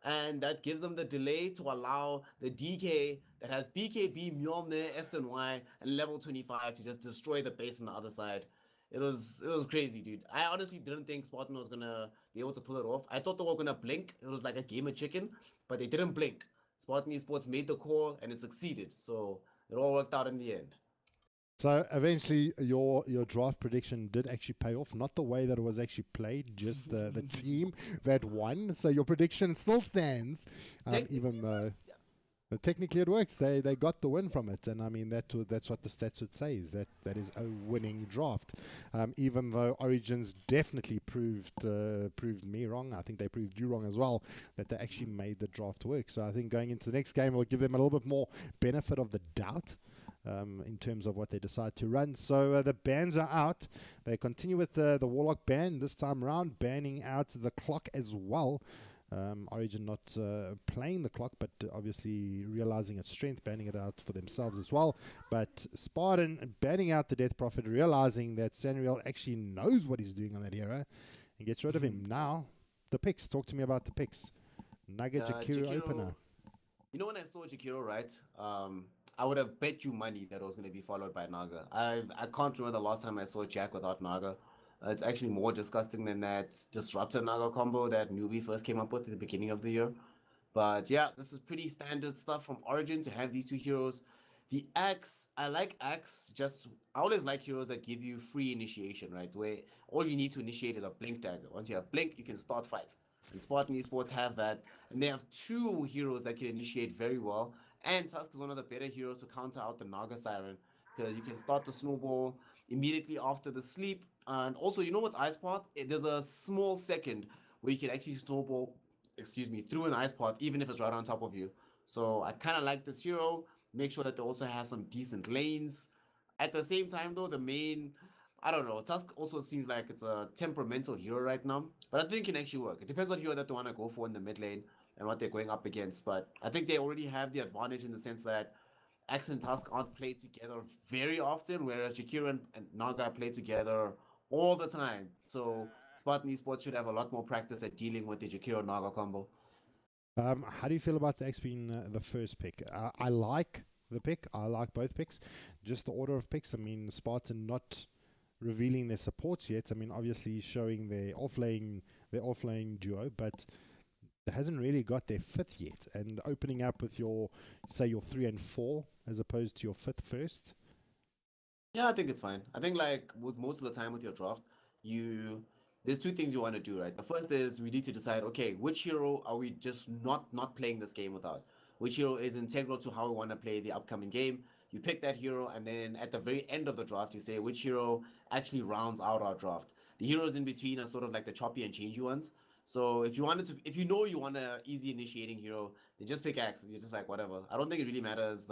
and that gives them the delay to allow the DK that has BKB, Mjolnir, SNY, and level 25 to just destroy the base on the other side. It was crazy, dude. I honestly didn't think Spartan was gonna be able to pull it off. I thought they were gonna blink. It was like a game of chicken, but they didn't blink. Spartan Esports made the call and it succeeded, so it all worked out in the end. So eventually, your draft prediction did actually pay off. Not the way that it was actually played, just the team that won. So your prediction still stands, even though technically it works. They got the win from it, and I mean that's what the stats would say, is that is a winning draft. Even though Origins definitely proved me wrong, I think they proved you wrong as well, that they actually made the draft work. So I think going into the next game, we'll give them a little bit more benefit of the doubt. In terms of what they decide to run. So the bans are out. They continue with the Warlock ban this time around, banning out the clock as well. Origin not playing the clock, but obviously realizing its strength, banning it out for themselves as well. But Spartan banning out the Death Prophet, realizing that Sanriel actually knows what he's doing on that hero, and gets rid of him. Now, the picks. Talk to me about the picks. Nugget, Jakiro opener. You know, when I saw Jakiro, right? I would have bet you money that it was going to be followed by Naga. I can't remember the last time I saw Jack without Naga. It's actually more disgusting than that Disruptor Naga combo that Newbie first came up with at the beginning of the year. But yeah, this is pretty standard stuff from Origin to have these two heroes. The Axe, I like Axe. I always like heroes that give you free initiation, right? Where all you need to initiate is a Blink dagger. Once you have Blink, you can start fights. And Spartan Esports have that. And they have two heroes that can initiate very well. And Tusk is one of the better heroes to counter out the Naga Siren, because you can start the snowball immediately after the sleep. And also, you know, with Ice Path, there's a small second where you can actually snowball, through an Ice Path, even if it's right on top of you. So I kind of like this hero. Make sure that they also have some decent lanes. At the same time, though, I don't know, Tusk also seems like it's a temperamental hero right now, but I think it can actually work. It depends on hero that they want to go for in the mid lane and what they're going up against. But I think they already have the advantage in the sense that Axe and Tusk aren't played together very often, whereas Jakiro and Naga play together all the time. So Spartan Esports should have a lot more practice at dealing with the Jakiro Naga combo. How do you feel about the Axe being the first pick? I like the pick. I like both picks. Just the order of picks. I mean, Spartan not revealing their supports yet. I mean, obviously showing their offlane duo, but it hasn't really got their fifth yet. And opening up with your 3 and 4 as opposed to your fifth first. Yeah, I think it's fine. I think like with most of the time with your draft, there's two things you want to do, right? The first is we need to decide, okay, which hero are we just not playing this game without? Which hero is integral to how we want to play the upcoming game? You pick that hero, and then at the very end of the draft, you say which hero actually rounds out our draft. The heroes in between are sort of like the choppy and changey ones. So if you know you want an easy initiating hero, then just pick Axe. You're just like, whatever. I don't think it really matters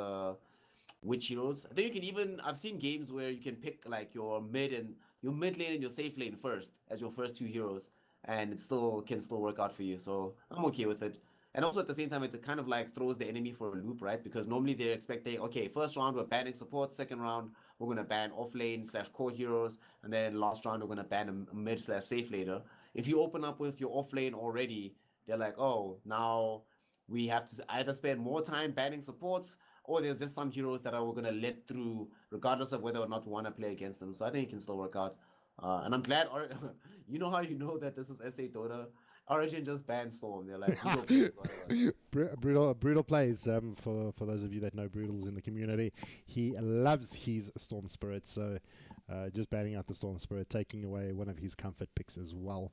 which heroes. I think I've seen games where you can pick like your mid lane and your safe lane first as your first two heroes, and it can still work out for you. So I'm okay with it. And also at the same time, it kind of like throws the enemy for a loop, right? Because normally they're expecting, okay, first round we're banning support, second round we're gonna ban off lane / core heroes, and then last round we're gonna ban a mid / safe laner. if you open up with your off lane already, they're like, oh, now we have to either spend more time banning supports, or there's just some heroes that are gonna let through, regardless of whether or not we want to play against them. So I think it can still work out. And I'm glad, you know how you know that this is SA Dota? Origin just banned Storm. They're like, brutal plays, whatever. Brutal plays. For those of you that know Brutal's in the community, he loves his Storm Spirit. So just banning out the Storm Spirit, taking away one of his comfort picks as well.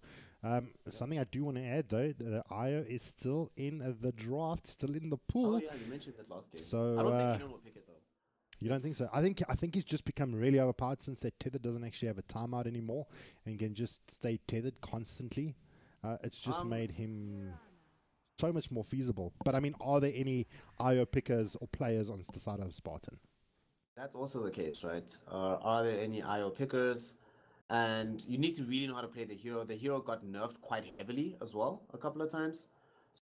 Something I do want to add though, the IO is still in the draft, still in the pool. Oh yeah, you mentioned that last game. So I don't think anyone will pick it though. You don't think so? I think he's just become really overpowered since that tether doesn't actually have a timeout anymore and can just stay tethered constantly. It's just made him so much more feasible. But I mean, are there any IO pickers or players on the side of Spartan? That's also the case, right? Are there any IO pickers? And you need to really know how to play the hero. The hero got nerfed quite heavily as well a couple of times.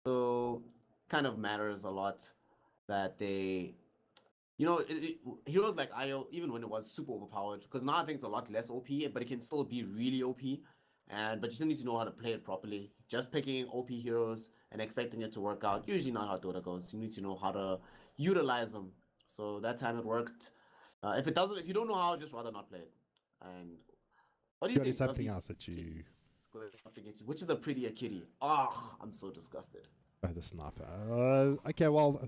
So kind of matters a lot that they, heroes like IO, even when it was super overpowered, because now I think it's a lot less OP, but it can still be really OP. But you still need to know how to play it properly. Just picking OP heroes and expecting it to work out, usually not how Dota goes. You need to know how to utilize them. So that time it worked. If it doesn't, if you don't know how, just rather not play it. And what do you think? Something else that you... Which is the prettier kitty? Ah, I'm so disgusted. The sniper. Okay, well,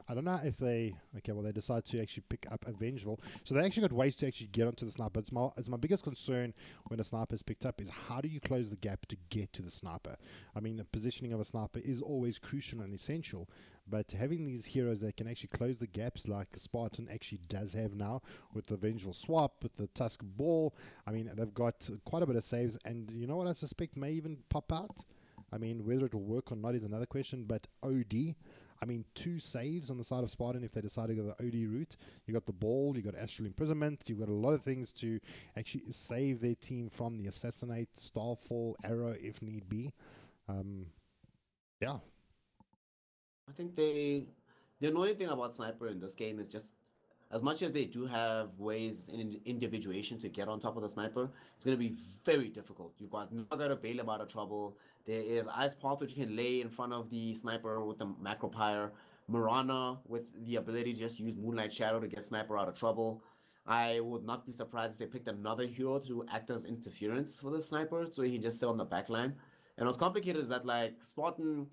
I don't know if they... Okay, well, they decide to actually pick up a Vengeful. So they actually got ways to actually get onto the sniper. It's my biggest concern when a sniper is picked up is how do you close the gap to get to the sniper? I mean, the positioning of a sniper is always crucial and essential, but having these heroes that can actually close the gaps like Spartan actually does have now with the Vengeful Swap, with the Tusk Ball, I mean, they've got quite a bit of saves, and you know what I suspect may even pop out? I mean, whether it will work or not is another question, but OD, I mean, 2 saves on the side of Spartan if they decide to go the OD route. You got the ball, you got Astral Imprisonment, you've got a lot of things to actually save their team from the Assassinate, Starfall, Arrow if need be. Yeah. I think the annoying thing about Sniper in this game is just as much as they do have ways in individuation to get on top of the Sniper, it's going to be very difficult. You've got Naga to bail him out of trouble. There is Ice Path, which you can lay in front of the Sniper with the Macro Pyre. Mirana with the ability to just use Moonlight Shadow to get Sniper out of trouble. I would not be surprised if they picked another hero to act as interference for the Sniper, so he can just sit on the back line. And what's complicated is that, like, Spartan,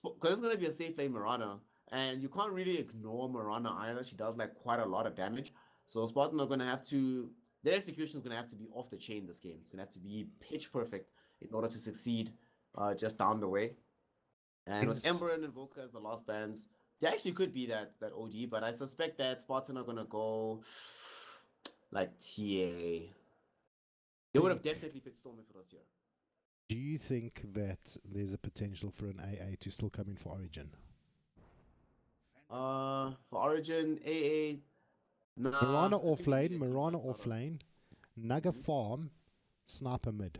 because it's going to be a safe lane Mirana, and you can't really ignore Mirana either. She does like quite a lot of damage. So Spartan are going to have to, their execution is going to have to be off the chain this game. It's going to have to be pitch perfect in order to succeed just down the way. And with Ember and Invoker as the last bans, they actually could be that OD, but I suspect that Spartan are going to go like TA. They would have definitely picked Storm if it was here. Do you think that there's a potential for an AA to still come in for Origin? For Origin, AA, nah. Mirana off lane, Naga farm, Sniper mid.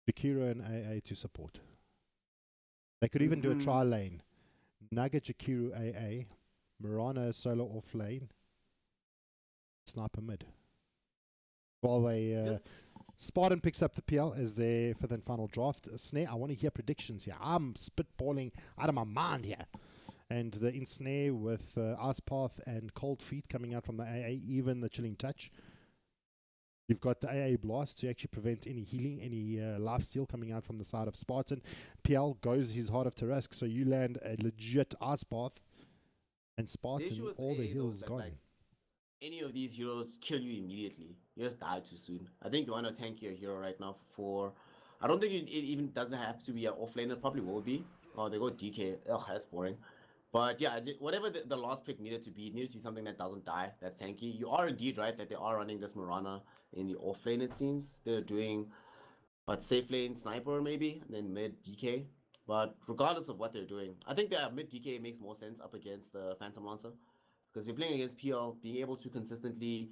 Jakiro and AA to support. They could even do a tri lane. Naga, Jakiro, AA, Mirana solo off lane, Sniper mid. While they Spartan picks up the PL as their 5th and final draft. Snare, I want to hear predictions here. I'm spitballing out of my mind here. And the Ensnare with Ice Path and Cold Feet coming out from the AA, even the Chilling Touch. You've got the AA Blast to actually prevent any healing, any life steal coming out from the side of Spartan. PL goes his Heart of Tarask, so you land a legit Ice Path. And Spartan, all the heals gone. Like, any of these heroes kill you immediately. You just die too soon. I think you want to tank your hero right now for... I don't think it even doesn't have to be an offlane. It probably will be. Oh, they go DK. Ugh, that's boring. But yeah, whatever the last pick needed to be, it needed to be something that doesn't die, that's tanky. You are indeed right that they are running this Mirana in the off lane, it seems. They're doing, but safe lane Sniper maybe, and then mid DK. But regardless of what they're doing, I think that mid DK makes more sense up against the Phantom Lancer. Because if you're playing against PL, being able to consistently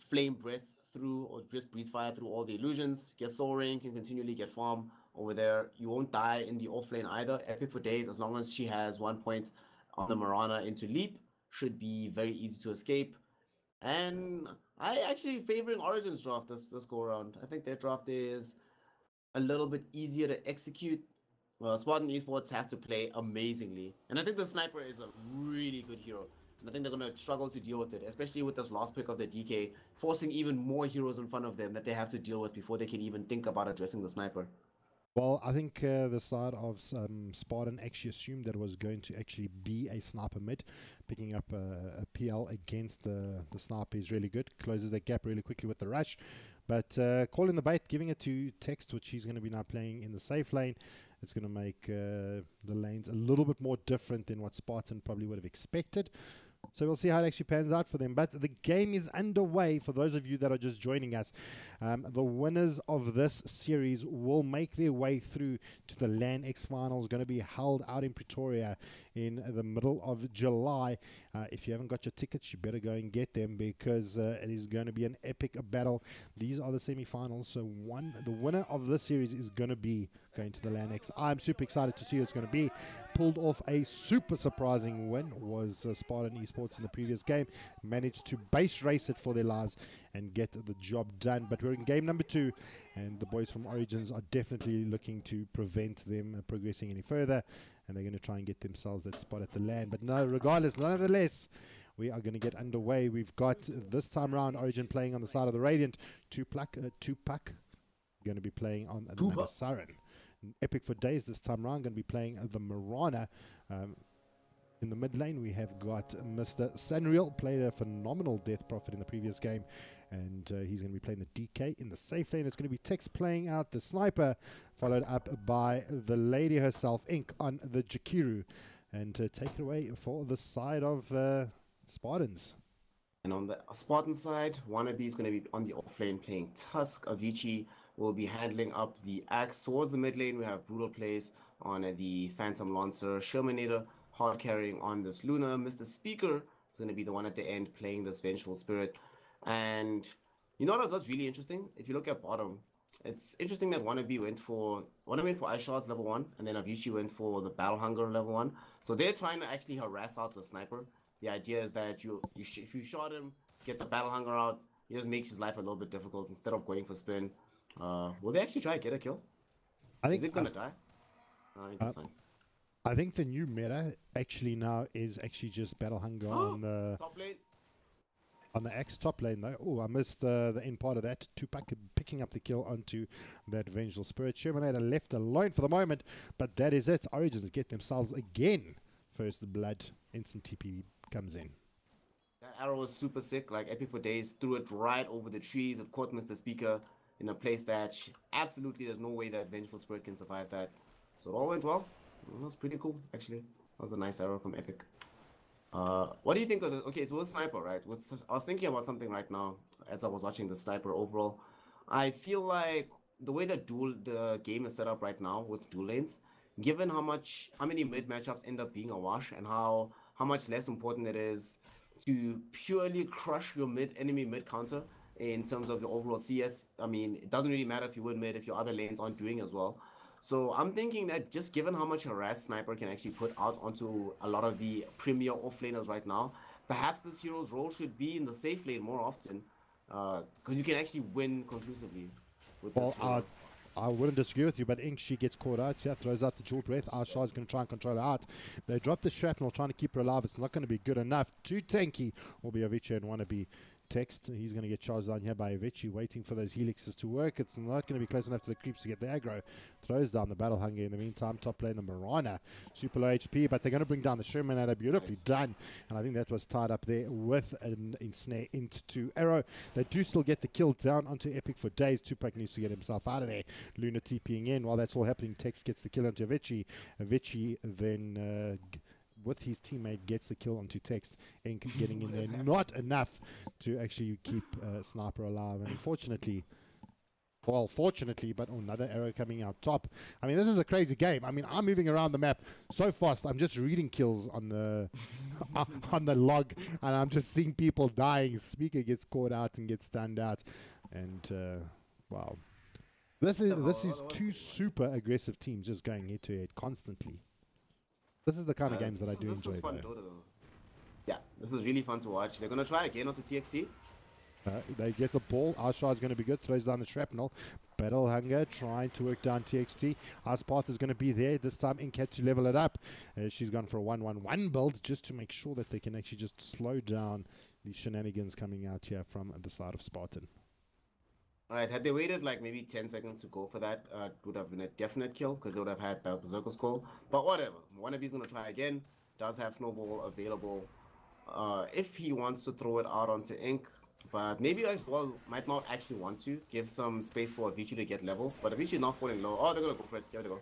flame breath through, or just breathe fire through all the illusions, get soul ring, can continually get farm over there. You won't die in the offlane either. Epic for days, as long as she has 1 point on the Mirana into leap, should be very easy to escape. And I actually favoring Origins draft this go around. I think their draft is a little bit easier to execute. Well, Spartan Esports have to play amazingly. And I think the sniper is a really good hero. And I think they're going to struggle to deal with it, especially with this last pick of the DK, forcing even more heroes in front of them that they have to deal with before they can even think about addressing the sniper. Well, I think the side of Spartan actually assumed that it was going to actually be a sniper mid. Picking up a PL against the sniper is really good. Closes that gap really quickly with the rush. But calling the bait, giving it to Text, which he's going to be now playing in the safe lane. It's going to make the lanes a little bit more different than what Spartan probably would have expected. So we'll see how it actually pans out for them. But the game is underway for those of you that are just joining us. The winners of this series will make their way through to the LanX finals, going to be held out in Pretoria in the middle of July. If you haven't got your tickets, you better go and get them, because it is going to be an epic battle. These are the semi-finals, so the winner of this series is going to be going to the LanX. I'm super excited to see who it's going to be. Pulled off a super surprising win was Spartan Esports in the previous game. Managed to base race it for their lives and get the job done. But we're in game number 2, and the boys from Origins are definitely looking to prevent them progressing any further, and they're going to try and get themselves that spot at the LAN. But no, regardless, nonetheless, we are going to get underway. We've got this time around Origin playing on the side of the Radiant. Tupac going to be playing on the Mega Siren. Epic for days this time around, going to be playing the Marana. In the mid lane, we have got Mr. Sanriel, played a phenomenal Death Prophet in the previous game, and he's going to be playing the DK. In the safe lane, it's going to be Tex playing out the Sniper, followed up by the lady herself, Ink, on the Jakiru. And take it away for the side of Spartans. And on the Spartan side, Wannabe is going to be on the off lane playing Tusk. Avicii will be handling up the Axe. Towards the mid lane, we have Brutal plays on the Phantom Lancer. Shermanator hard carrying on this Luna. Mr. Speaker is going to be the one at the end playing this Vengeful Spirit. And you know what's really interesting? If you look at bottom, it's interesting that Wannabe went for Ice Shards level 1, and then Avicii went for the Battle Hunger level 1. So they're trying to actually harass out the sniper. The idea is that if you shot him, get the Battle Hunger out, it just makes his life a little bit difficult instead of going for spin. Will they actually try to get a kill? Is it gonna die? I think that's fine. I think the new meta actually now is actually just Battle Hunger on the top lane. On the Axe top lane though. Oh, I missed the end part of that. Tupac picking up the kill onto that Vengeful Spirit. Shermanator left alone for the moment, but that is it. Origins get themselves again first blood. Instant TP comes in. That arrow was super sick. Like Epic for days, threw it right over the trees. It caught Mr. Speaker in a place that absolutely there's no way that Vengeful Spirit can survive that. So it all went well. It was pretty cool, actually. That was a nice arrow from Epic. What do you think of this? Okay, so with Sniper, right? I was thinking about something right now as I was watching the Sniper overall. I feel like the way that the game is set up right now with dual lanes, given how many mid matchups end up being a wash, and how much less important it is to purely crush your enemy mid counter in terms of the overall CS. I mean, it doesn't really matter if you win mid if your other lanes aren't doing as well. So I'm thinking that just given how much harass Sniper can actually put out onto a lot of the premier offlaners right now, perhaps this hero's role should be in the safe lane more often, because you can actually win conclusively with this hero. I wouldn't disagree with you, but Ink, she gets caught out here, throws out the Jewel Breath. Our Shard's going to try and control her out. They drop the Shrapnel, trying to keep her alive. It's not going to be good enough. Too tanky will be Avicii and Wannabe. Text, he's going to get charged down here by Avicii, waiting for those helixes to work. It's not going to be close enough to the creeps to get the aggro. Throws down the Battle Hunger in the meantime. Top lane, the Marana, super low HP, but they're going to bring down the Shermanator. Beautifully done. And I think that was tied up there with an ensnare into arrow. They do still get the kill down onto Epic for days. Tupac needs to get himself out of there. Luna TPing in. While that's all happening, Text gets the kill onto Avicii. Avicii then with his teammate gets the kill onto Text. Ink getting in there, not enough to actually keep Sniper alive. And unfortunately, well, fortunately, but another arrow coming out top. I mean, this is a crazy game. I mean, I'm moving around the map so fast. I'm just reading kills on the on the log, and I'm just seeing people dying. Speaker gets caught out and gets stunned out, and wow, this is two super aggressive teams just going head to head constantly. This is the kind of games that I do enjoy. Fun, yeah, this is really fun to watch. They're going to try again onto TXT. They get the ball. Arshard's going to be good. Throws down the shrapnel. Battle Hunger trying to work down TXT. Path is going to be there. This time Ink had to level it up. She's gone for a 1-1-1 build just to make sure that they can actually just slow down the shenanigans coming out here from the side of Spartan. All right, had they waited like maybe 10 seconds to go for that, it would have been a definite kill because they would have had Berserker's Call. But whatever. Wannabe's going to try again. Does have Snowball available if he wants to throw it out onto Ink. But maybe as well might not actually want to give some space for Avicii to get levels. But Avicii is not falling low. Oh, they're going to go for it. Here they go.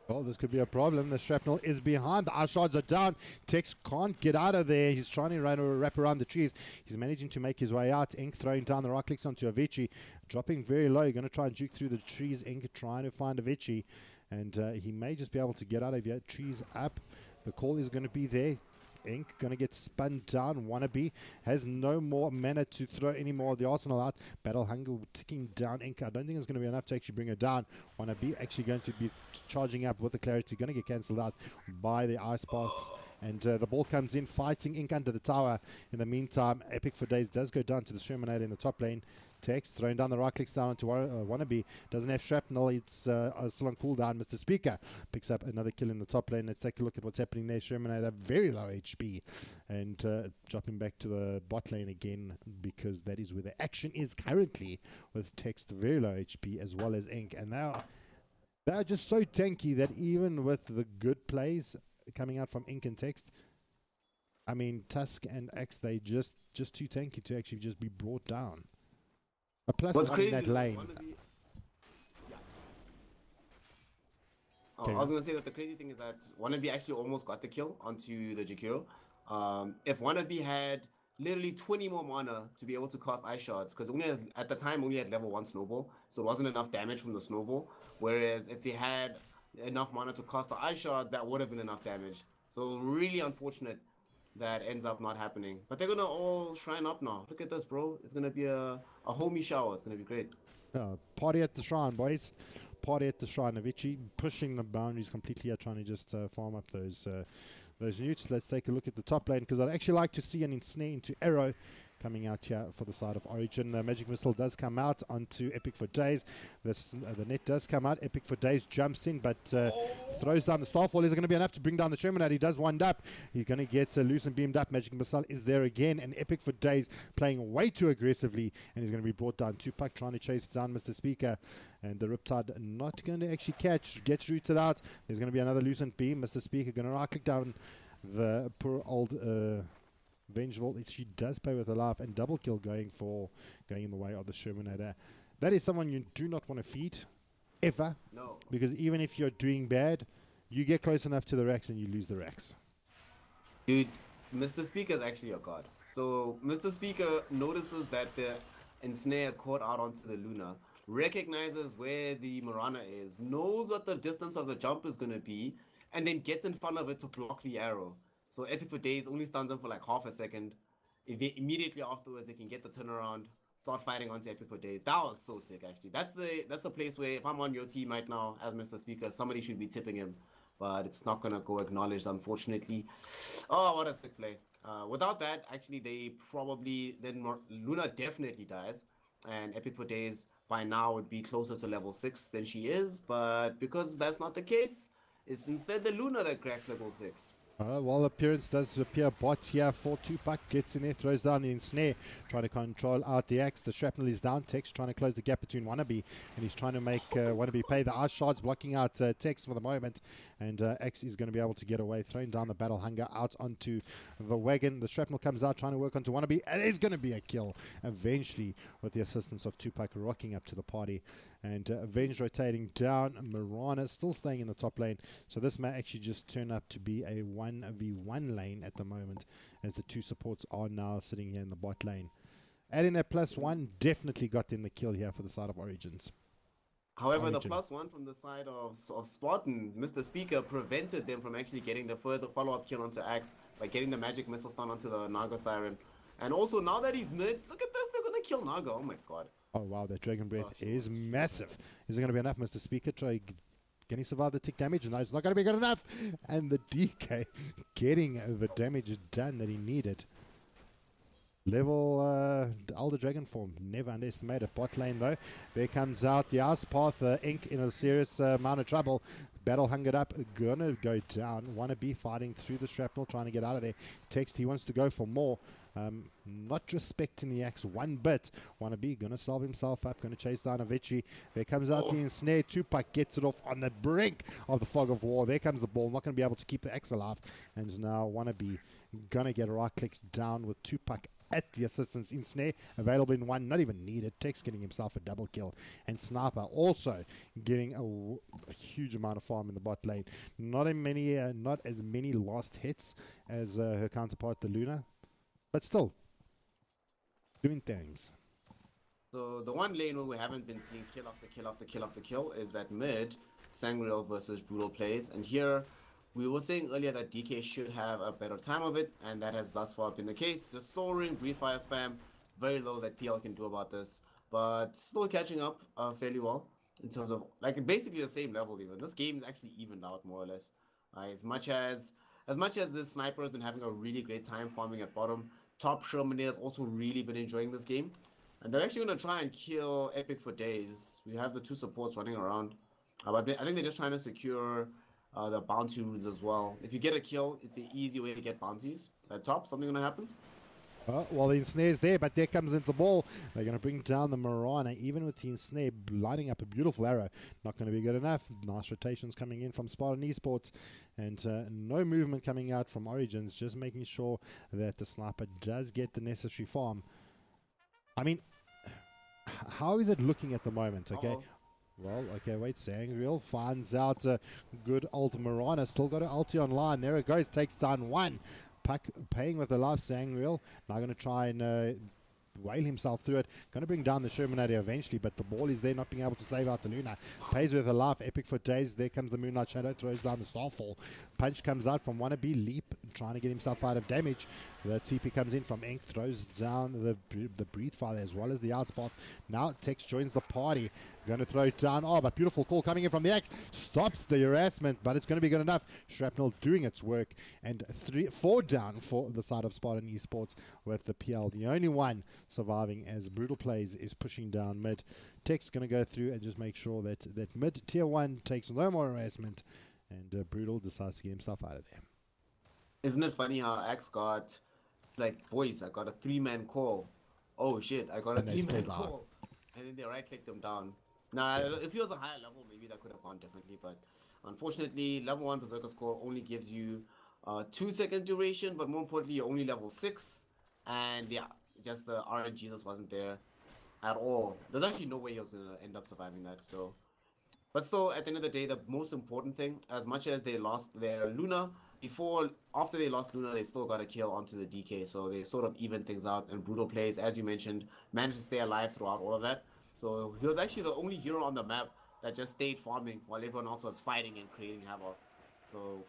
Well, this could be a problem. The shrapnel is behind. The Arshards are down. Tex can't get out of there. He's trying to wrap around the trees. He's managing to make his way out. Ink throwing down the right clicks onto Avicii. Dropping very low. Going to try and juke through the trees. Ink trying to find Avicii. And he may just be able to get out of here. Trees up. The call is going to be there. Ink going to get spun down. Wannabe has no more mana to throw any more of the arsenal out. Battle Hunger ticking down Ink. I don't think it's going to be enough to actually bring her down. Wannabe actually going to be charging up with the clarity. Going to get cancelled out by the Ice Paths. And the ball comes in, fighting Ink under the tower. In the meantime, Epic for Days does go down to the Shermanator in the top lane. Tex throwing down the right clicks down onto Wannabe. Doesn't have shrapnel. It's still on cooldown. Mr. Speaker picks up another kill in the top lane. Let's take a look at what's happening there. Shermanator very low HP and dropping back to the bot lane again because that is where the action is currently with Tex very low HP as well as Ink. And they're just so tanky that even with the good plays coming out from Ink and Text, I mean Tusk and X, they just too tanky to actually just be brought down. A plus What's one crazy in that lane. I was going to say that the crazy thing is that Wannabe actually almost got the kill onto the Jakiro. If Wannabe had literally 20 more mana to be able to cast Ice Shards, because at the time only had level 1 Snowball, so it wasn't enough damage from the Snowball. Whereas if they had enough mana to cast the Ice Shard, that would have been enough damage. So really unfortunate that ends up not happening. But they're gonna all shrine up now. Look at this, bro. It's gonna be a homie shower. It's gonna be great. Party at the shrine, boys. Party at the shrine. Avicii pushing the boundaries completely here, trying to just farm up those newts. Let's take a look at the top lane because I'd actually like to see an ensnare into Arrow coming out here for the side of Origin. Magic Missile does come out onto Epic for Days. The net does come out. Epic for Days jumps in, but throws down the Starfall. Is it going to be enough to bring down the Shermanator? He does wind up. He's going to get loose and beamed up. Magic Missile is there again, and Epic for Days playing way too aggressively, and he's going to be brought down. Tupac trying to chase down Mr. Speaker, and the Riptide not going to actually catch. Gets rooted out. There's going to be another loosened beam. Mr. Speaker going to right click down the poor old Vengeful. She does pay with her life, and double kill going in the way of the Shermanator. That is someone you do not want to feed ever. No. Because even if you're doing bad, you get close enough to the racks and you lose the racks. Dude, Mr. Speaker is actually a god. So Mr. Speaker notices that the ensnare caught out onto the Luna, recognizes where the Mirana is, knows what the distance of the jump is going to be, and then gets in front of it to block the arrow. So Epic for Days only stuns them for like half a second. Immediately afterwards, they can get the turnaround, start fighting onto Epic for Days. That was so sick, actually. That's a place where if I'm on your team right now as Mr. Speaker, somebody should be tipping him. But it's not going to go acknowledged, unfortunately. Oh, what a sick play. Without that, actually, Luna definitely dies. And Epic for Days by now would be closer to level 6 than she is. But because that's not the case, it's instead the Luna that cracks level 6. Well, appearance does appear bot here for Tupac. Gets in there, throws down the ensnare, trying to control out the axe. The shrapnel is down. Tex trying to close the gap between Wannabe, and he's trying to make Wannabe pay. The Ice Shards blocking out Tex for the moment, and X is going to be able to get away, throwing down the Battle Hunger out onto the wagon. The shrapnel comes out, trying to work onto Wannabe, and there's going to be a kill eventually with the assistance of Tupac rocking up to the party. And Avenge rotating down. Mirana still staying in the top lane. So this may actually just turn up to be a 1v1 lane at the moment, as the two supports are now sitting here in the bot lane. Adding that +1 definitely got in the kill here for the side of Origins. However, the +1 from the side of Spartan, Mr. Speaker, prevented them from actually getting the further follow-up kill onto Axe by getting the Magic Missile stun onto the Naga Siren. And also, now that he's mid, look at this, they're going to kill Naga. Oh my god. Oh wow, that Dragon Breath is massive. Is it going to be enough, Mr. Speaker? Can he survive the tick damage? No, it's not going to be good enough. And the DK getting the damage done that he needed. Level Elder Dragon form, never underestimate it. Bot lane though, there comes out the Ice Path. Ink in a serious amount of trouble. Battle hungered up, gonna go down. Wanna be fighting through the shrapnel, trying to get out of there. Text, he wants to go for more. Not respecting the axe one bit. Wanna be gonna solve himself up, gonna chase down Avicii. There comes out the ensnare. Tupac gets it off on the brink of the fog of war. There comes the ball, not gonna be able to keep the axe alive. And now Wanna be gonna get right clicks down with Tupac at the assistance. Ensnare available in one, not even needed. Tex getting himself a double kill, and Sniper also getting a huge amount of farm in the bot lane. Not as many lost hits as her counterpart, the Luna, but still doing things. So the one lane where we haven't been seeing kill after kill after kill after kill is at mid, Sangreal versus Brutal plays, and here we were saying earlier that DK should have a better time of it, and that has thus far been the case. Just soaring, breathe fire spam, very little that PL can do about this, but still catching up fairly well in terms of like basically the same level even. This game is actually evened out more or less. As much as this sniper has been having a really great time farming at bottom, top Sherman has also really been enjoying this game, and they're actually going to try and kill Epic for days. We have the two supports running around, but I think they're just trying to secure the bounty runes as well. If you get a kill, it's an easy way to get bounties. At top, something gonna happen? Well, the ensnare's there, but there comes into the ball. They're going to bring down the Marana, even with the ensnare lining up a beautiful arrow. Not going to be good enough. Nice rotations coming in from Spartan Esports, and no movement coming out from Origins, just making sure that the sniper does get the necessary farm. I mean, how is it looking at the moment, okay? Well, okay, wait, Sangreal finds out a good ult. Marana still got an ulti online. There it goes, takes down one. Puck paying with the life. Sangreal now going to try and whale himself through it. Going to bring down the Shermanator eventually, but the ball is there, not being able to save out the Luna. Pays with a life. Epic for days. There comes the Moonlight Shadow, throws down the Starfall. Punch comes out from Wannabe. Leap, trying to get himself out of damage. The TP comes in from Ink, throws down the Breathe Fire as well as the Ice Path. Now Tex joins the party. Going to throw it down. Oh, but beautiful call coming in from the Axe. Stops the harassment, but it's going to be good enough. Shrapnel doing its work. And 4 down for the side of Spartan Esports with the PL. The only one surviving as Brutal Plays is pushing down mid. Tex going to go through and just make sure that mid tier 1 takes no more harassment. And Brutal decides to get himself out of there. Isn't it funny how Axe got, like, boys, I got a 3-man call. Oh shit, I got a 3-man call. And then they right-clicked him down. Now, if he was a higher level, maybe that could have gone differently, but unfortunately, level 1 Berserker's Call only gives you 2-second duration, but more importantly, you're only level 6, and yeah, just the RNG just wasn't there at all. There's actually no way he was going to end up surviving that, so... But still, at the end of the day, the most important thing, as much as they lost their Luna, after they lost Luna, they still got a kill onto the DK, so they sort of even things out, and Brutal Plays, as you mentioned, managed to stay alive throughout all of that. So he was actually the only hero on the map that just stayed farming while everyone else was fighting and creating havoc. So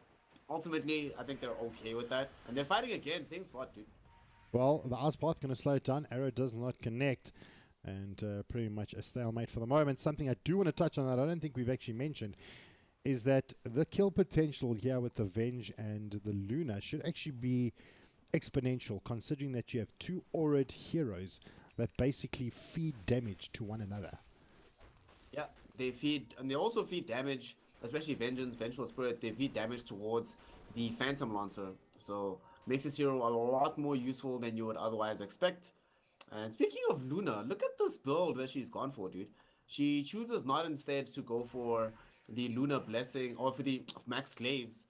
ultimately, I think they're okay with that. And they're fighting again, same spot, dude. Well, the Ice Path going to slow it down. Arrow does not connect. And pretty much a stalemate for the moment. Something I do want to touch on that I don't think we've actually mentioned is that the kill potential here with the Venge and the Luna should actually be exponential, considering that you have 2 Aurid heroes that basically feed damage to one another. Yeah, they feed, and they also feed damage, especially Vengeance, Vengeful Spirit, they feed damage towards the Phantom Lancer. So makes this hero a lot more useful than you would otherwise expect. And speaking of Luna, look at this build that she's gone for, dude. She chooses not instead to go for the Luna Blessing or for the Max Glaives.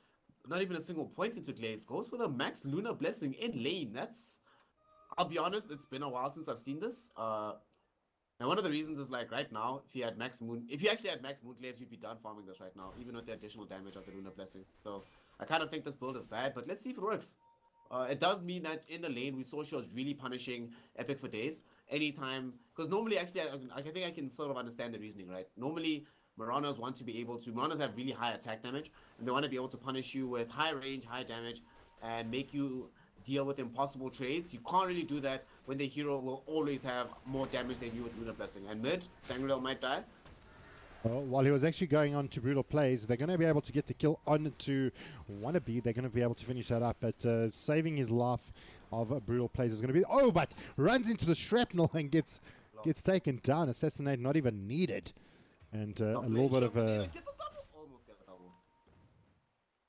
Not even a single point into Glaives. Goes for the Max Luna Blessing in lane. That's... I'll be honest, it's been a while since I've seen this. And one of the reasons is like right now, if you actually had Max Moon Glaives, you'd be done farming this right now, even with the additional damage of the Luna Blessing. So I kind of think this build is bad, but let's see if it works. It does mean that in the lane, we saw she was really punishing Epic for days. Anytime, because normally, actually, I think I can sort of understand the reasoning, right? Normally, Maranas want to be able to, Maranas have really high attack damage, and they want to be able to punish you with high range, high damage, and make you deal with impossible trades. You can't really do that when the hero will always have more damage than you with Luna Blessing. And mid, Sangreal might die. While he was actually going on to brutal plays, they're going to be able to get the kill on to Wannabe. They're going to be able to finish that up, but saving his life of brutal plays is going to be... Oh, but runs into the shrapnel and gets taken down. Assassinate not even needed. And a little bit of a...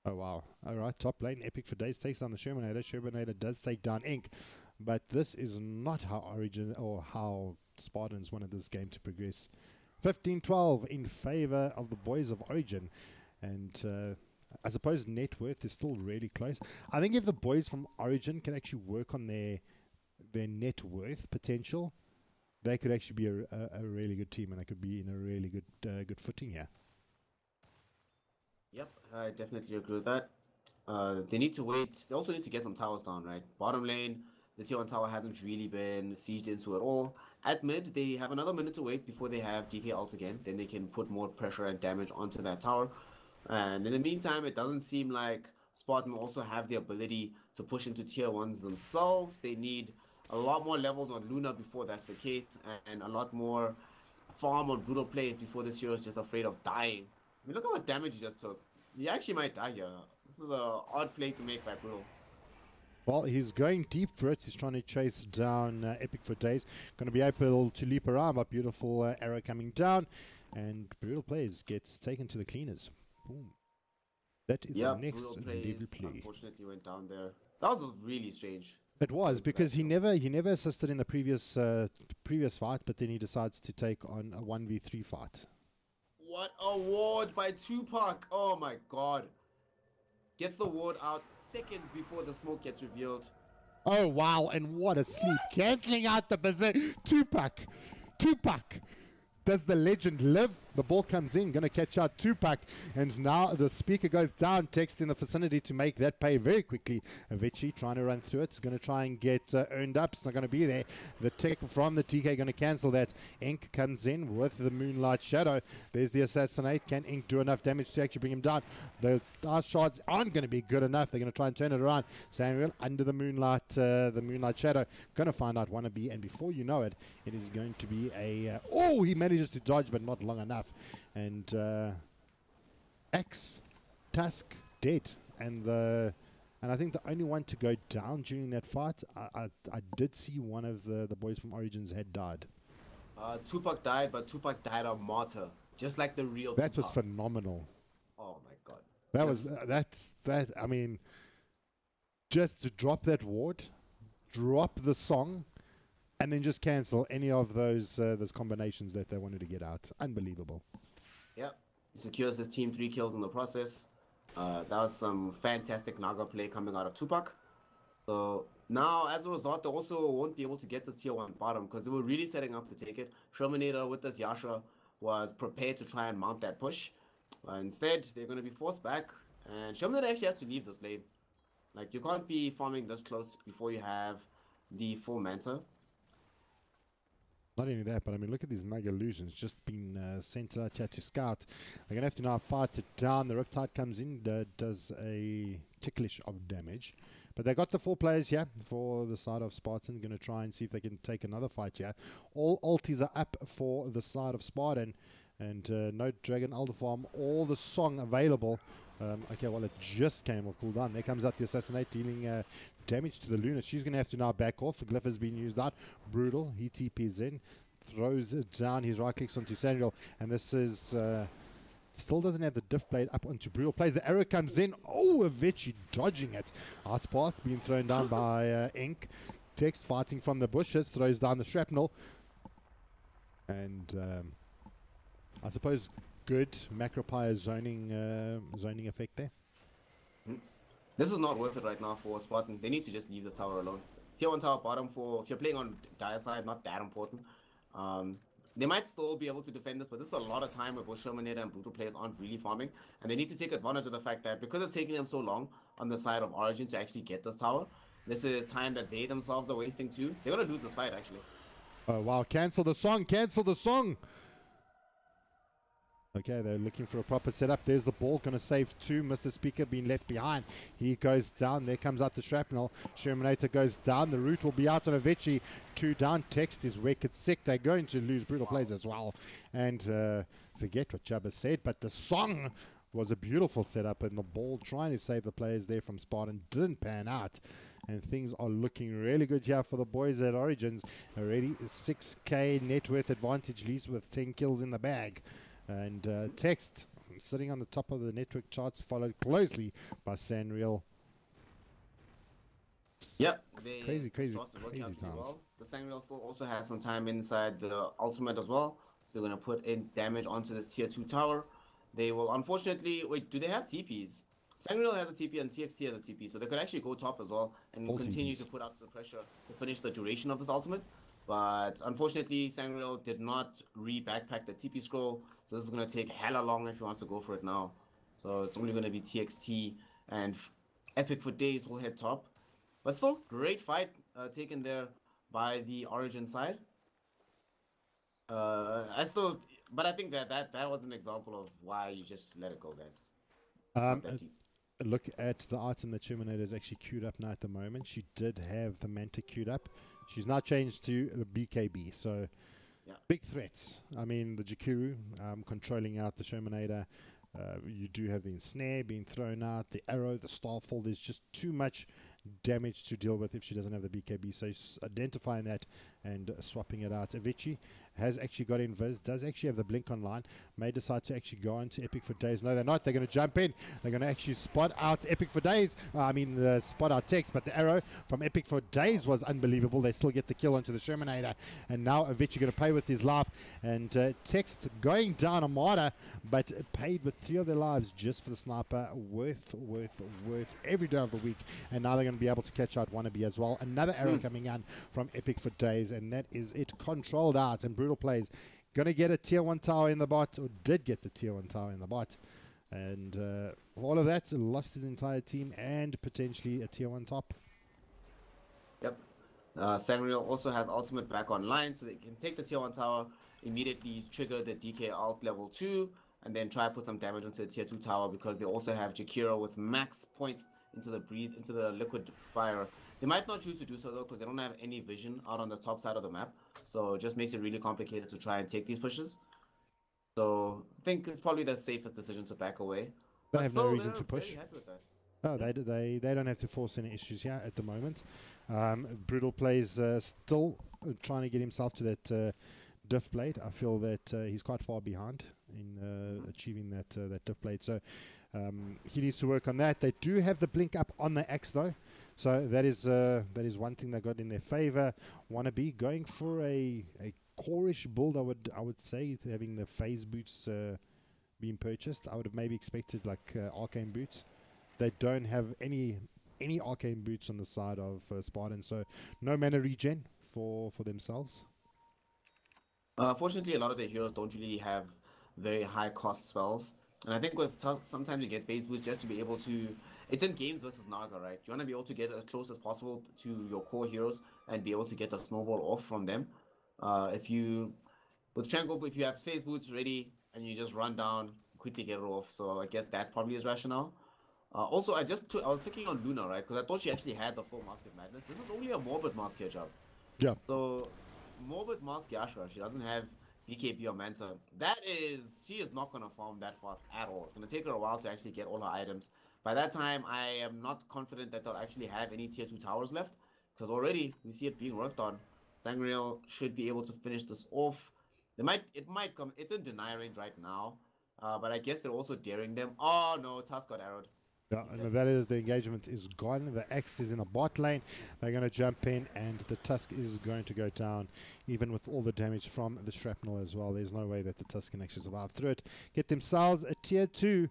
Oh, wow. All right, top lane. Epic for days takes down the Shermanator. Shermanator does take down Ink, but this is not how Origin or how Spartans wanted this game to progress. 15-12 in favor of the boys of Origin, and I suppose net worth is still really close. I think if the boys from Origin can actually work on their net worth potential, they could actually be a really good team, and they could be in a really good footing here. Yep, I definitely agree with that. They need to wait. They also need to get some towers down, right? Bottom lane, the tier 1 tower hasn't really been sieged into at all. At mid, they have another minute to wait before they have DK ult again. Then they can put more pressure and damage onto that tower. And in the meantime, it doesn't seem like Spartan also have the ability to push into tier 1s themselves. They need a lot more levels on Luna before that's the case, and a lot more farm on brutal plays before this hero is just afraid of dying. I mean, look how much damage he just took. He actually might die here. This is an odd play to make by brutal. Well, he's going deep for it. He's trying to chase down Epic for days. Going to be able to leap around, but beautiful arrow coming down. And Brutal Plays gets taken to the cleaners. Boom. That is the next level play. Unfortunately went down there. That was really strange. It was, because he never assisted in the previous fight, but then he decides to take on a 1v3 fight. What a ward by Tupac. Oh my god. Gets the ward out seconds before the smoke gets revealed. Oh, wow. And what a sleep. Cancelling out the position. Tupac. Does the legend live? The ball comes in, going to catch out Tupac, and now the speaker goes down. Text in the vicinity to make that pay very quickly. Avicii trying to run through it. It's going to try and get earned up. It's not going to be there. The tech from the TK going to cancel that. Ink comes in with the Moonlight Shadow. There's the Assassinate. Can Ink do enough damage to actually bring him down? The ice shards aren't going to be good enough. They're going to try and turn it around. Samuel under the Moonlight Shadow. Going to find out Wannabe, and before you know it, it is going to be a... oh, he manages to dodge, but not long enough. And X, Tusk, dead. And I think the only one to go down during that fight, I did see one of the boys from Origins had died. Tupac died, but Tupac died a martyr, just like the real That Tupac. was phenomenal. Oh my god. That was that. I mean, just to drop that ward, drop the song, and then just cancel any of those combinations that they wanted to get out. Unbelievable. Yep. He secures his team 3 kills in the process. That was some fantastic Naga play coming out of Tupac. So now, as a result, they also won't be able to get the tier 1 bottom because they were really setting up to take it. Shermanator with this Yasha was prepared to try and mount that push. Instead, they're going to be forced back. And Shermanator actually has to leave this lane. Like, you can't be farming this close before you have the full Manta. Not only that, but I mean, look at these Naga illusions just been sent out here to scout. They're going to have to now fight it down. The Riptide comes in, does a ticklish of damage. But they got the 4 players here for the side of Spartan. Going to try and see if they can take another fight here. All ultis are up for the side of Spartan. And no Dragon Elder Farm, all the song available. Okay, well, it just came off cooldown. There comes out the Assassinate, dealing damage to the Luna. She's going to have to now back off. The glyph has been used out. Brutal. He TPs in, throws it down. His right clicks onto Samuel. And this is... still doesn't have the diff blade up onto Brutal. Plays the arrow, comes in. Oh, Avicii dodging it. Ice Path being thrown down by Ink. Text fighting from the bushes. Throws down the shrapnel. And I suppose good Macropire zoning effect there. This is not worth it right now for Spartan. They need to just leave the tower alone. Tier 1 tower bottom for, if you're playing on dire side, not that important. They might still be able to defend this, but this is a lot of time where both Shermanator and Brutal players aren't really farming. And they need to take advantage of the fact that because it's taking them so long on the side of Origin to actually get this tower, this is time that they themselves are wasting too. They're going to lose this fight, actually. Oh, wow. Cancel the song. Cancel the song. Okay, they're looking for a proper setup. There's the ball, going to save two. Mr. Speaker being left behind. He goes down. There comes out the shrapnel. Shermanator goes down. The root will be out on Avicii. Two down. Text is wicked sick. They're going to lose brutal plays as well. And forget what Jabba said, but the song was a beautiful setup, and the ball trying to save the players there from Spartan didn't pan out. And things are looking really good here for the boys at Origins. Already 6K net worth advantage, leads with 10 kills in the bag. And Text sitting on the top of the network charts, followed closely by Sanreal. Yep, Crazy times. Well. The Sanreal still also has some time inside the ultimate as well, so they're going to put in damage onto the tier 2 tower. They will unfortunately... Wait, do they have TPs? Sanreal has a TP and TXT has a TP, so they could actually go top as well and continue to put out some pressure to finish the duration of this ultimate. But unfortunately, Sanreal did not re-backpack the TP scroll, so this is going to take hella long if he wants to go for it now. So it's only going to be TXT, and Epic for Days will head top. But still, great fight taken there by the Origin side. But I think that was an example of why you just let it go, guys. Look at the item that Terminator is actually queued up now at the moment. She did have the Manta queued up. She's now changed to the BKB, so yeah. Big threats. I mean, the Jakuru controlling out the Shermanator. You do have the ensnare being thrown out, the arrow, the starfall. There's just too much damage to deal with if she doesn't have the BKB. So identifying that and swapping it out. Avicii has actually got Invis, does actually have the blink online, may decide to actually go on to Epic for Days. No, they're not. They're going to jump in. They're going to actually spot out Epic for Days. Spot out Text, but the arrow from Epic for Days was unbelievable. They still get the kill onto the Shermanator. And now Avicii going to pay with his life. And Text going down Armada, but paid with 3 of their lives just for the sniper. Worth every day of the week. And now they're going to be able to catch out Wannabe as well. Another arrow coming in from Epic for Days, and that is it. Controlled out, and Brutal Plays going to get a tier 1 tower in the bot, or did get the tier 1 tower in the bot. And all of that, lost his entire team and potentially a tier 1 top. Yep. Sanreal also has ultimate back online, so they can take the tier 1 tower, immediately trigger the DK alt level 2, and then try to put some damage onto the tier 2 tower, because they also have Jakiro with max points into the liquid fire. They might not choose to do so though, because they don't have any vision out on the top side of the map, so it just makes it really complicated to try and take these pushes. So I think it's probably the safest decision to back away. They have no reason to push. Oh, they don't have to force any issues here at the moment. Brutal Plays still trying to get himself to that diff blade. I feel that he's quite far behind in achieving that diff blade. So he needs to work on that. They do have the blink up on the X though, so that is one thing they got in their favor. Wannabe going for a core-ish build. I would say, having the phase boots being purchased. I would have maybe expected like arcane boots. They don't have any arcane boots on the side of Spartan, so no mana regen for themselves. Fortunately, a lot of their heroes don't really have very high cost spells. And I think with sometimes you get phase boost just to be able to... It's in games versus Naga, right? You want to be able to get as close as possible to your core heroes and be able to get the snowball off from them. With Triangle, if you have phase boots ready and you just run down, quickly get it off. So I guess that's probably his rationale. Also, I was clicking on Luna, right? Because I thought she actually had the full Mask of Madness. This is only a Morbid Mask here, job. Yeah. So, Morbid Mask Yashra, she doesn't have BKB or Manta. She is not going to farm that fast at all. It's going to take her a while to actually get all her items. By that time, I am not confident that they'll actually have any tier 2 towers left, because already we see it being worked on. Sanreal should be able to finish this off. It might come. It's in deny range right now, but I guess they're also daring them. Oh no, Tusk got arrowed. Yeah, and that is, the engagement is gone. The X is in the bot lane. They're going to jump in, and the Tusk is going to go down, even with all the damage from the shrapnel as well. There's no way that the Tusk can actually survive through it. Get themselves a tier 2,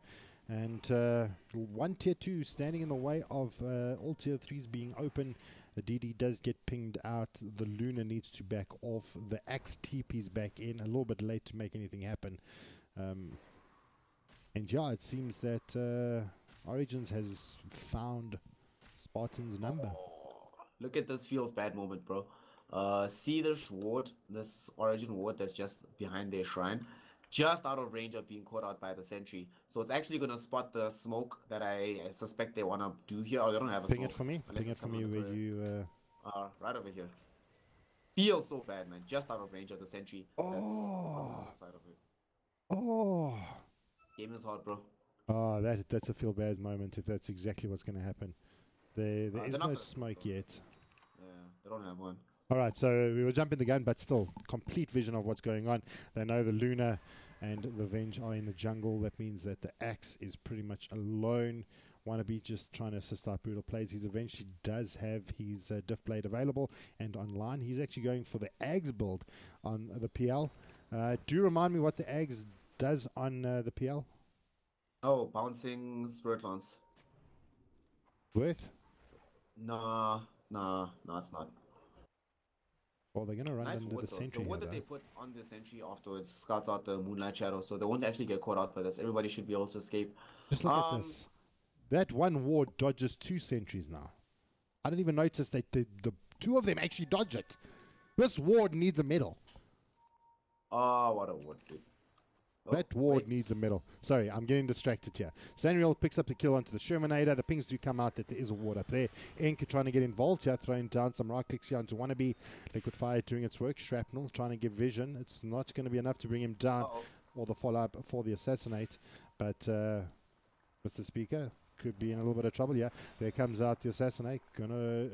and one tier 2 standing in the way of all tier 3s being open. The DD does get pinged out. The Luna needs to back off. The X TP's back in, a little bit late to make anything happen. And yeah, it seems that... Origins has found Spartan's number. Look at this feels bad moment, bro. See this ward, this Origin ward that's just behind their shrine. just out of range of being caught out by the sentry. So it's actually going to spot the smoke that I suspect they want to do here. Oh, they don't have a Ping smoke. it for me. Unless Ping it it's for coming me on the where perimeter. you... Right over here. Feels so bad, man. Just out of range of the sentry. That's on the other side of it. Oh. Game is hard, bro. Oh, that's a feel bad moment if that's exactly what's going to happen. There is no smoke yet. Yeah, they don't have one. All right, so we were jumping the gun, but still, complete vision of what's going on. They know the Luna and the Venge are in the jungle. That means that the Axe is pretty much alone. Wannabe just trying to assist our brutal plays. He eventually does have his diff blade available and online. He's actually going for the Ags build on the PL. Do remind me what the Ags does on the PL? Oh, bouncing Spirit Lance. Worth? Nah, it's not. Well, they're going to run Nice under wood, the sentry. The wood that they put on the sentry afterwards scouts out the Moonlight Shadow, so they won't actually get caught out by this. Everybody should be able to escape. Just look at this. That one ward dodges 2 sentries now. I didn't even notice that the 2 of them actually dodge it. This ward needs a medal. Oh, what a ward, dude. That ward needs a medal. Sorry, I'm getting distracted here. Samuel picks up the kill onto the Shermanator. The pings do come out that there is a ward up there. Ink trying to get involved here, throwing down some right clicks here onto Wannabe. Liquid Fire doing its work. Shrapnel trying to give vision. It's not going to be enough to bring him down or the follow-up for the Assassinate. But Mr. Speaker could be in a little bit of trouble here. There comes out the Assassinate. Gonna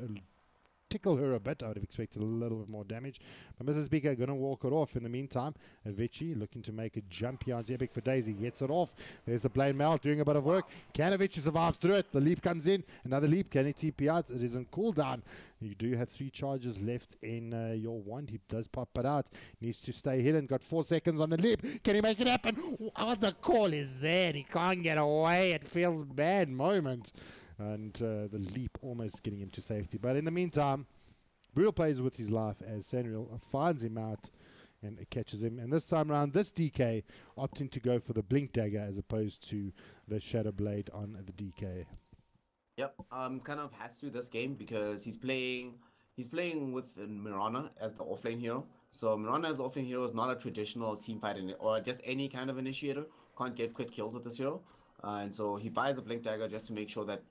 tickle her a bit. I would have expected a little bit more damage. But Mrs. Speaker going to walk it off. In the meantime, Avicii looking to make a jump here onto Epic for Daisy. Gets it off. There's the Blade Mail doing a bit of work. Avicii survives through it. The leap comes in. Another leap. Can he TP out? It is in cooldown. You do have 3 charges left in your wand. He does pop it out. Needs to stay hidden. Got 4 seconds on the leap. Can he make it happen? Oh, the call is there. He can't get away. It feels bad moment. And the leap almost getting him to safety. But in the meantime, Brutal plays with his life as Samuel finds him out and catches him. And this time around, this DK opting to go for the Blink Dagger as opposed to the Shadow Blade on the DK. Yep, kind of has to this game because he's playing with Mirana as the offlane hero. So Mirana as the offlane hero is not a traditional team fight or just any kind of initiator. Can't get quick kills with this hero. And so he buys a Blink Dagger just to make sure that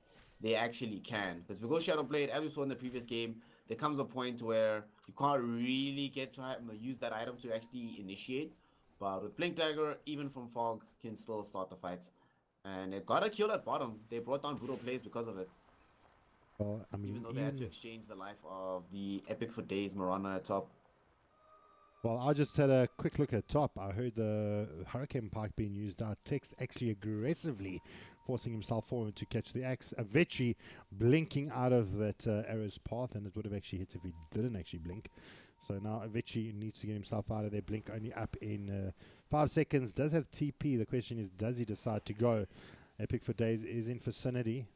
they actually can. Because if we go Shadow Blade, as we saw in the previous game, there comes a point where you can't really get to use that item to actually initiate. But with Blink Dagger, even from Fog, can still start the fights. And it got a kill at bottom. They brought down Brutal Plays because of it. Well, I mean, even though they had to exchange the life of the Epic for Days Mirana at top. Well, I just had a quick look at top. I heard the Hurricane Pike being used out. Tex actually aggressively forcing himself forward to catch the axe. Avicii blinking out of that arrow's path, and it would have actually hit if he didn't actually blink. So now Avicii needs to get himself out of there. Blink only up in 5 seconds. Does have TP. The question is, does he decide to go? Epic for Days is in vicinity.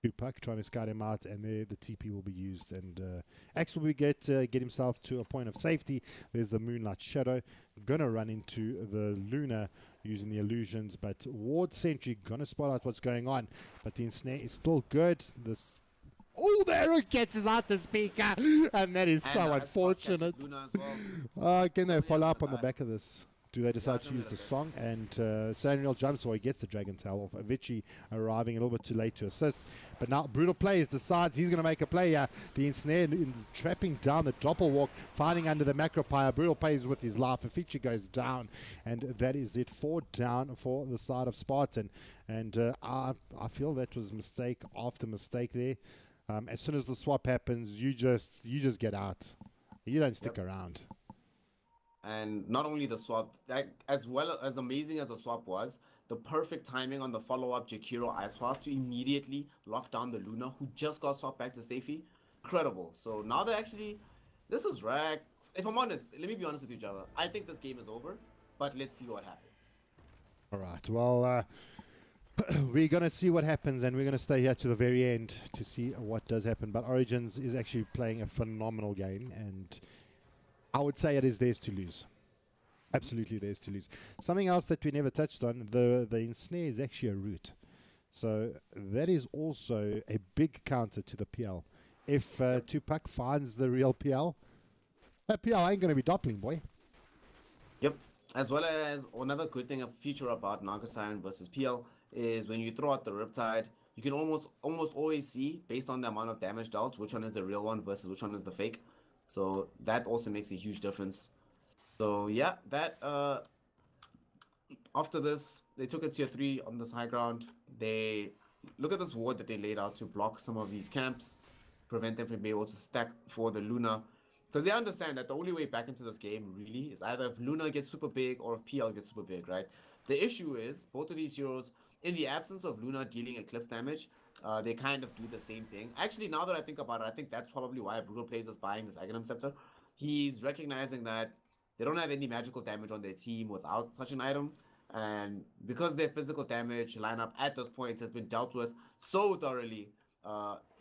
Tupac trying to scout him out, and there the TP will be used, and Axe will get himself to a point of safety. There's the Moonlight Shadow, gonna run into the Luna using the illusions, but Ward Sentry gonna spot out what's going on, but the ensnare is still good. This the arrow catches out the speaker, and that is so unfortunate. Can they follow up on the back of this? Do they decide to use the song? And Samuel jumps while he gets the Dragon Tail off. Avicii arriving a little bit too late to assist. But now Brutal Plays decides he's going to make a play here. The ensnare trapping down the doppelwalk, finding under the Macropire. Brutal Plays with his life. Avicii goes down. And that is it. 4 down for the side of Spartan. And I feel that was mistake after mistake there. As soon as the swap happens, you just get out. You don't stick around. And not only the swap, that as well as amazing as the swap was, the perfect timing on the follow-up Jakiro Ice Path to immediately lock down the Luna, who just got swapped back to safety. Incredible. So now they're actually, this is Rax. If I'm honest, let me be honest with you, Java. I think this game is over, but let's see what happens. All right. Well, we're going to see what happens, and we're going to stay here to the very end to see what does happen. But Origins is actually playing a phenomenal game, and I would say it is theirs to lose. Absolutely theirs to lose. Something else that we never touched on, the ensnare is actually a root. So that is also a big counter to the PL. If Tupac finds the real PL, that PL ain't going to be doppling, boy. Yep. As well as another good thing, a feature about Nagasine versus PL is when you throw out the Riptide, you can almost always see based on the amount of damage dealt which one is the real one versus which one is the fake. So that also makes a huge difference. So yeah, that after this, they took a tier 3 on this high ground. They look at this ward that they laid out to block some of these camps, prevent them from being able to stack for the Luna. Because they understand that the only way back into this game really is either if Luna gets super big or if PL gets super big, right? The issue is both of these heroes, in the absence of Luna dealing Eclipse damage, they kind of do the same thing. Actually, now that I think about it, I think that's probably why Brutal Plays is buying this Aghanim Scepter. He's recognizing that they don't have any magical damage on their team without such an item. And because their physical damage lineup at this point has been dealt with so thoroughly,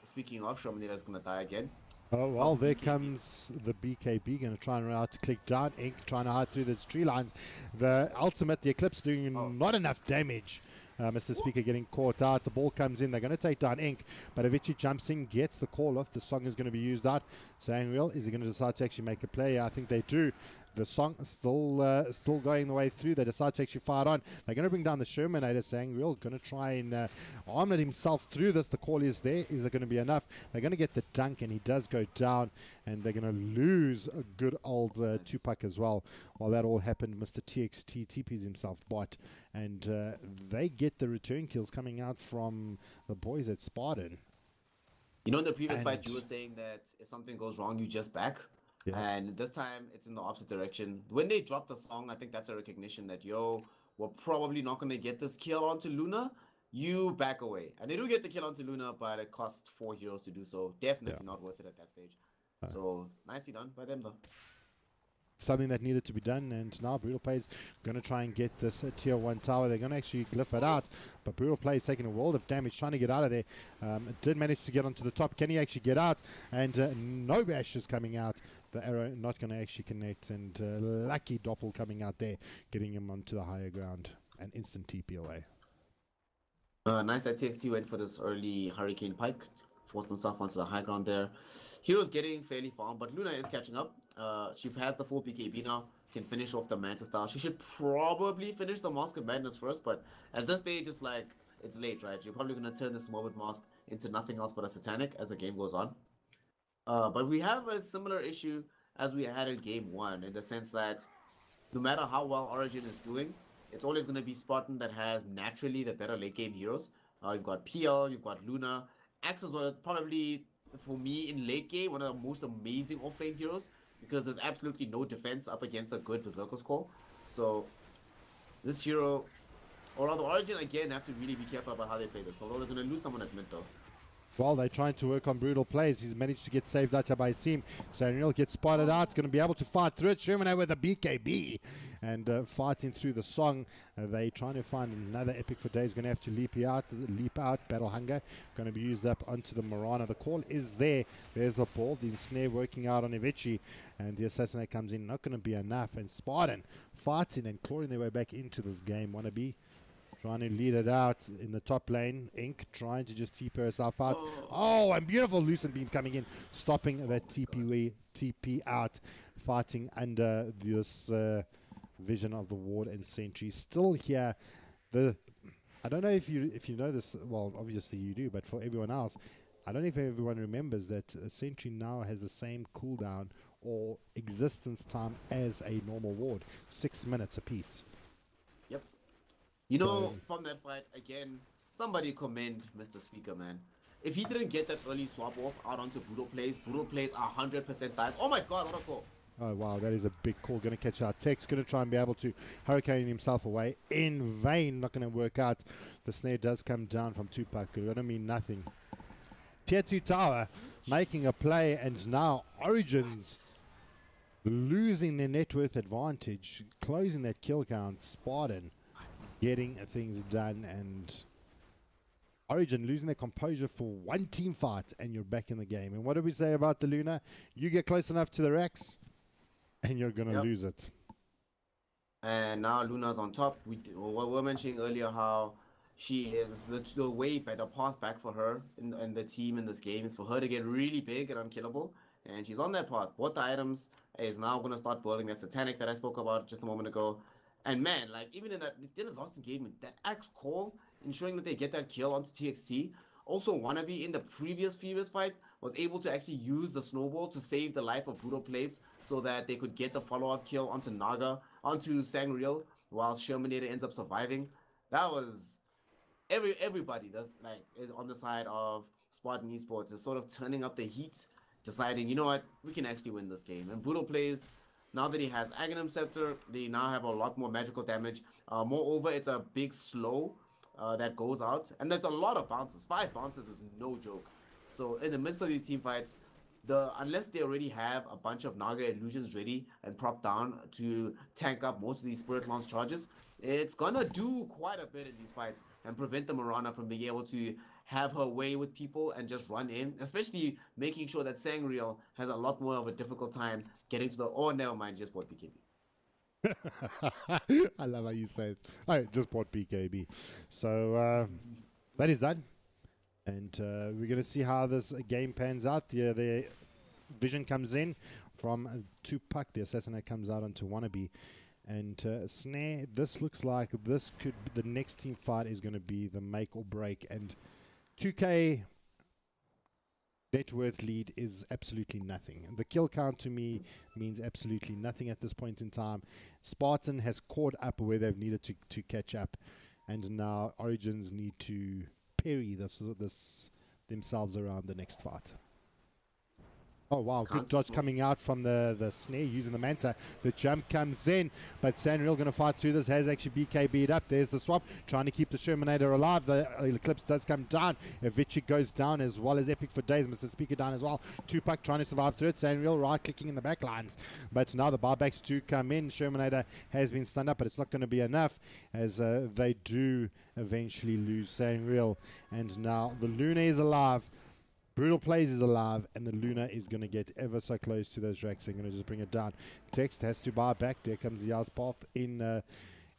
speaking of, Shomanita is going to die again. Oh, well, there comes the BKB, going to try and run out to click down. Ink trying to hide through those tree lines. The ultimate, the Eclipse doing not enough damage. Mr. Speaker getting caught out. The ball comes in. They're going to take down Ink, but Avicii jumps in, gets the call off. The song is going to be used out. Saying, real, is he going to decide to actually make a play? I think they do. The song is still going the way through. They decide to actually fire on. They're going to bring down the Shermanator, saying, real, going to try and armlet himself through this. The call is there. Is it going to be enough? They're going to get the dunk, and he does go down, and they're going to lose a good old Tupac as well. While that all happened, Mr. TXT TPs himself bot, and they get the return kills coming out from the boys at Spartan. You know, in the previous fight, you were saying that if something goes wrong, you just back. Yeah. And this time, it's in the opposite direction. When they drop the song, I think that's a recognition that, yo, we're probably not going to get this kill onto Luna. You back away. And they do get the kill onto Luna, but it costs 4 heroes to do so. Definitely not worth it at that stage. So, nicely done by them, though. Something that needed to be done, and now Brutal Plays going to try and get this tier 1 tower. They're going to actually glyph it out, but Brutal Plays taking a world of damage, trying to get out of there. Did manage to get onto the top. Can he actually get out? And no bash is coming out. The arrow not going to actually connect, and lucky Doppel coming out there, getting him onto the higher ground. An instant TP away. Nice that TXT went for this early Hurricane Pike, forced himself onto the high ground there. Hero's getting fairly farmed, but Luna is catching up. She has the full BKB now, can finish off the Manta style. She should probably finish the Mask of Madness first, but at this stage, it's like, it's late, right? You're probably going to turn this Morbid Mask into nothing else but a Satanic as the game goes on. But we have a similar issue as we had in game 1, in the sense that no matter how well Origin is doing, it's always going to be Spartan that has naturally the better late game heroes. You've got PL, you've got Luna. Axe is probably, for me, in late game, one of the most amazing off-lane heroes, because there's absolutely no defense up against a good Berserker's Call. So this hero, or rather Origin, again, have to really be careful about how they play this, although they're going to lose someone at mid though. Well, they're trying to work on Brutal Plays. He's managed to get saved out by his team. So Unreal gets spotted out. He's going to be able to fight through it. Sherman with a BKB. And fighting through the song. They trying to find another epic for days. Going to have to leap out. Battle Hunger. Going to be used up onto the Marana. The call is there. There's the ball. The ensnare working out on Avicii. And the Assassinate comes in. Not going to be enough. And Spartan fighting and clawing their way back into this game. Wannabe trying to lead it out in the top lane. Ink trying to just TP herself out. Oh, and beautiful Lucent Beam coming in, stopping that TP out, fighting under this vision of the ward and sentry. Still here, I don't know if you know this. Well, obviously you do, but for everyone else, I don't know if everyone remembers that a sentry now has the same cooldown or existence time as a normal ward, 6 minutes apiece. You know, from that fight, again, somebody commend Mr. Speaker, man. If he didn't get that early swap off out onto Brutal Plays are 100% dies. Oh my god, what a call. Oh wow, that is a big call. Going to catch out Tex. Going to try and be able to hurricane himself away. In vain, not going to work out. The snare does come down from Tupac. Going to mean nothing. Tier 2 tower making a play, and now Origins losing their net worth advantage, closing that kill count. Spartan getting things done, and Origin losing their composure for one team fight, and you're back in the game. And what did we say about the Luna? You get close enough to the racks, and you're going to lose it. And now Luna's on top. We were mentioning earlier how she is the way, the path back for her and the team in this game is for her to get really big and unkillable. And she's on that path. Both the items is now going to start building that Satanic that I spoke about just a moment ago. And man, like even in that, they didn't lost engagement. That axe call, ensuring that they get that kill onto TXT. Also, Wannabe in the previous fight was able to actually use the snowball to save the life of Brutal Place so that they could get the follow-up kill onto Naga, onto Sangreal, while Shermanator ends up surviving. That was everybody that like is on the side of Spartan Esports is sort of turning up the heat, deciding, you know what, we can actually win this game. And Brutal plays, now that he has Aghanim Scepter, they now have a lot more magical damage. Moreover, it's a big slow that goes out, and that's a lot of bounces. 5 bounces is no joke. So in the midst of these team fights, unless they already have a bunch of Naga illusions ready and propped down to tank up most of these Spirit Lance charges, it's gonna do quite a bit in these fights and prevent the Mirana from being able to have her way with people and just run in, especially making sure that Sangreal has a lot more of a difficult time getting to the, oh, never mind, just bought BKB. I love how you say it. I just bought BKB. So that is done. And we're going to see how this game pans out. The vision comes in from Tupac. The assassinate comes out onto Wannabe. And Snare, this looks like this could be the next team fight is going to be the make or break. And 2K net worth lead is absolutely nothing. The kill count to me means absolutely nothing at this point in time. Spartan has caught up where they've needed to catch up. And now Origins need to parry this themselves around the next fight. Oh wow, good dodge coming out from the snare using the Manta. The jump comes in, but Sangreal going to fight through this, has actually BKB'd up. There's the swap, trying to keep the Shermanator alive. The Eclipse does come down. Avicii goes down as well as Epic for Days. Mr. Speaker down as well. Tupac trying to survive through it. Sangreal right-clicking in the back lines. But now the buybacks do come in. Shermanator has been stunned up, but it's not going to be enough as they do eventually lose Sangreal. And now the Luna is alive. Brutal Plays is alive, and the Luna is going to get ever so close to those racks. They're going to just bring it down. Text has to buy back. There comes the Aspath in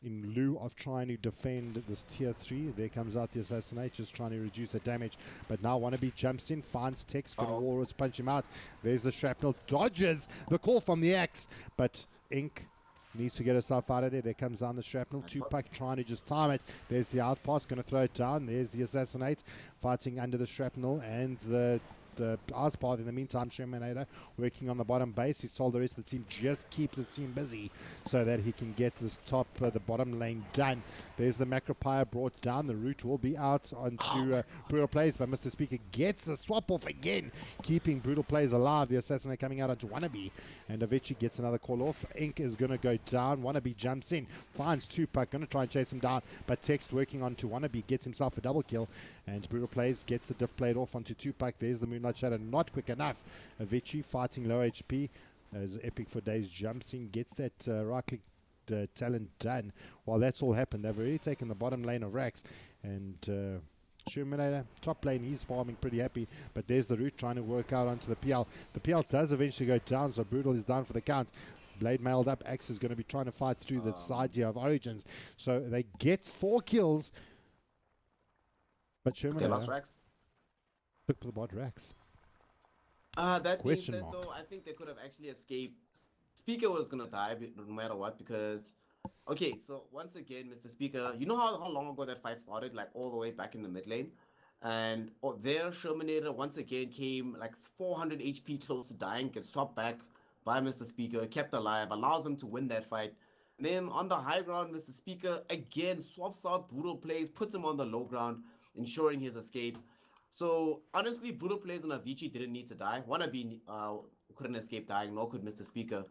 lieu of trying to defend this tier 3. There comes out the Assassinate, just trying to reduce the damage. But now Wannabe jumps in, finds Text, going to Walrus punch him out. There's the Shrapnel, dodges the call from the Axe, but Ink needs to get herself out of there. There comes down the Shrapnel. Tupac trying to just time it. There's the outpass, going to throw it down. There's the Assassinate fighting under the Shrapnel and the Aspath. In the meantime, Shermanator working on the bottom base. He's told the rest of the team just keep this team busy so that he can get this the bottom lane done. There's the Macropire brought down. The root will be out onto Brutal Plays, but Mr. Speaker gets the swap off again, keeping Brutal Plays alive. The Assassinate coming out onto Wannabe, and Avicii gets another call off. Ink is going to go down. Wannabe jumps in, finds Tupac, going to try and chase him down, but Text working onto Wannabe gets himself a double kill, and Brutal Plays gets the diff blade off onto Tupac. There's the Moonlight Shadow, not quick enough. Avicii fighting low HP as Epic for Days jumps in, gets that right click talent done. While that's all happened, they've already taken the bottom lane of Rax, and Shermanator, top lane, he's farming pretty happy, but there's the root trying to work out onto the PL. The PL does eventually go down, so Brutal is down for the count. Blade mailed up. Axe is going to be trying to fight through the side here of Origins, so they get 4 kills. But Shermanator, they lost Rax. took the bot Rax. That Question being said, mark. though, I think they could have actually escaped. Speaker was gonna die no matter what, because okay, so once again, Mr. Speaker, you know how long ago that fight started, like all the way back in the mid lane, and their Shermanator once again came like 400 HP close to dying, gets swapped back by Mr. Speaker, kept alive, allows him to win that fight. And then on the high ground, Mr. Speaker again swaps out Brutal Plays, puts him on the low ground, ensuring his escape. So honestly, Brutal Plays and Avicii didn't need to die. Wannabe couldn't escape dying, nor could Mr. Speaker.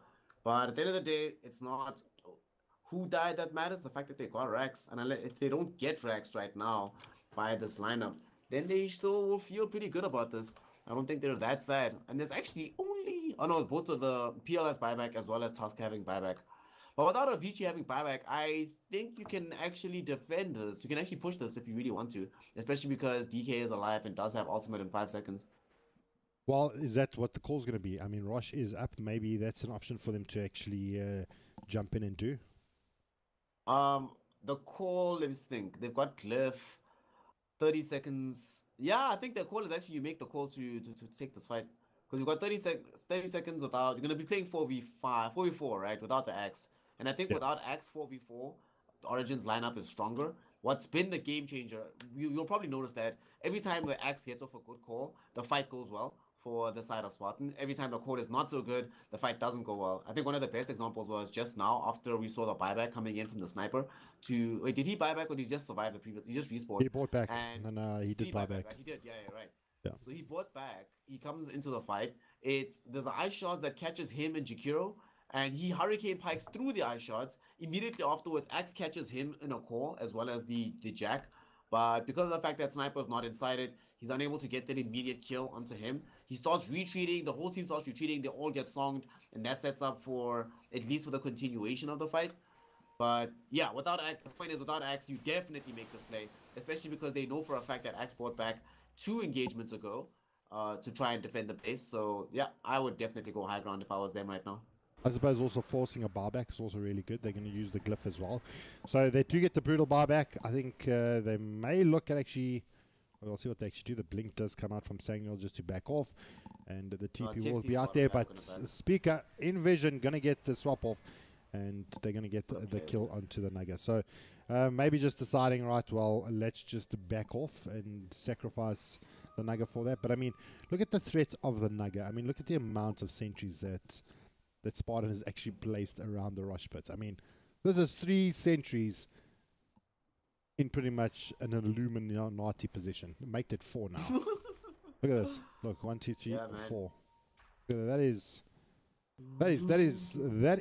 But at the end of the day, it's not who died that matters, the fact that they got Rex. And if they don't get Rex right now by this lineup, then they still will feel pretty good about this. I don't think they're that sad. And there's actually only, oh no, both of the PLS buyback as well as Tusk having buyback. But without Avicii having buyback, I think you can actually defend this. You can actually push this if you really want to, especially because DK is alive and does have ultimate in 5 seconds. Well, is that what the call's going to be? I mean, Rosh is up. Maybe that's an option for them to actually jump in and do. The call, let me think. They've got Glyph, 30 seconds. Yeah, I think the call is actually you make the call to take this fight. Because you've got 30 seconds without, you're going to be playing 4v5, 4v4, right? Without the axe. And I think Yeah. without Axe 4v4, the Origins lineup is stronger. What's been the game changer, you'll probably notice that every time the Axe gets off a good call, the fight goes well for the side of Spartan. Every time the call is not so good, the fight doesn't go well. I think one of the best examples was just now after we saw the buyback coming in from the sniper to wait, did he buy back or did he just survive the previous? He just respawned. He bought back. And No, he did buy back. right? He did, yeah, right. Yeah. So he bought back. He comes into the fight. There's an ice shot that catches him and Jakiro, and he hurricane pikes through the ice shots. Immediately afterwards, Axe catches him in a core as well as the Jack. But because of the fact that Sniper's not inside it, he's unable to get that immediate kill onto him. He starts retreating. The whole team starts retreating. They all get songed, and that sets up for at least for the continuation of the fight. But yeah, without Axe, the point is without Axe, you definitely make this play, especially because they know for a fact that Axe brought back 2 engagements ago to try and defend the base. So yeah, I would definitely go high ground if I was them right now. I suppose also forcing a buyback is also really good. They're going to use the glyph as well. So they do get the brutal buyback. I think they may look at actually... We'll see what they actually do. The blink does come out from Samuel just to back off. And the TP will be out there. But Speaker in vision going to get the swap off. And they're going to get the kill onto the Naga. So maybe just deciding, right, well, let's just back off and sacrifice the Naga for that. But I mean, look at the threat of the Naga. I mean, look at the amount of sentries that Spartan has actually placed around the rush pit. I mean, this is 3 sentries in pretty much an Illuminati position. Make that 4 now. Look at this. Look, 1, 2, 3, 4. That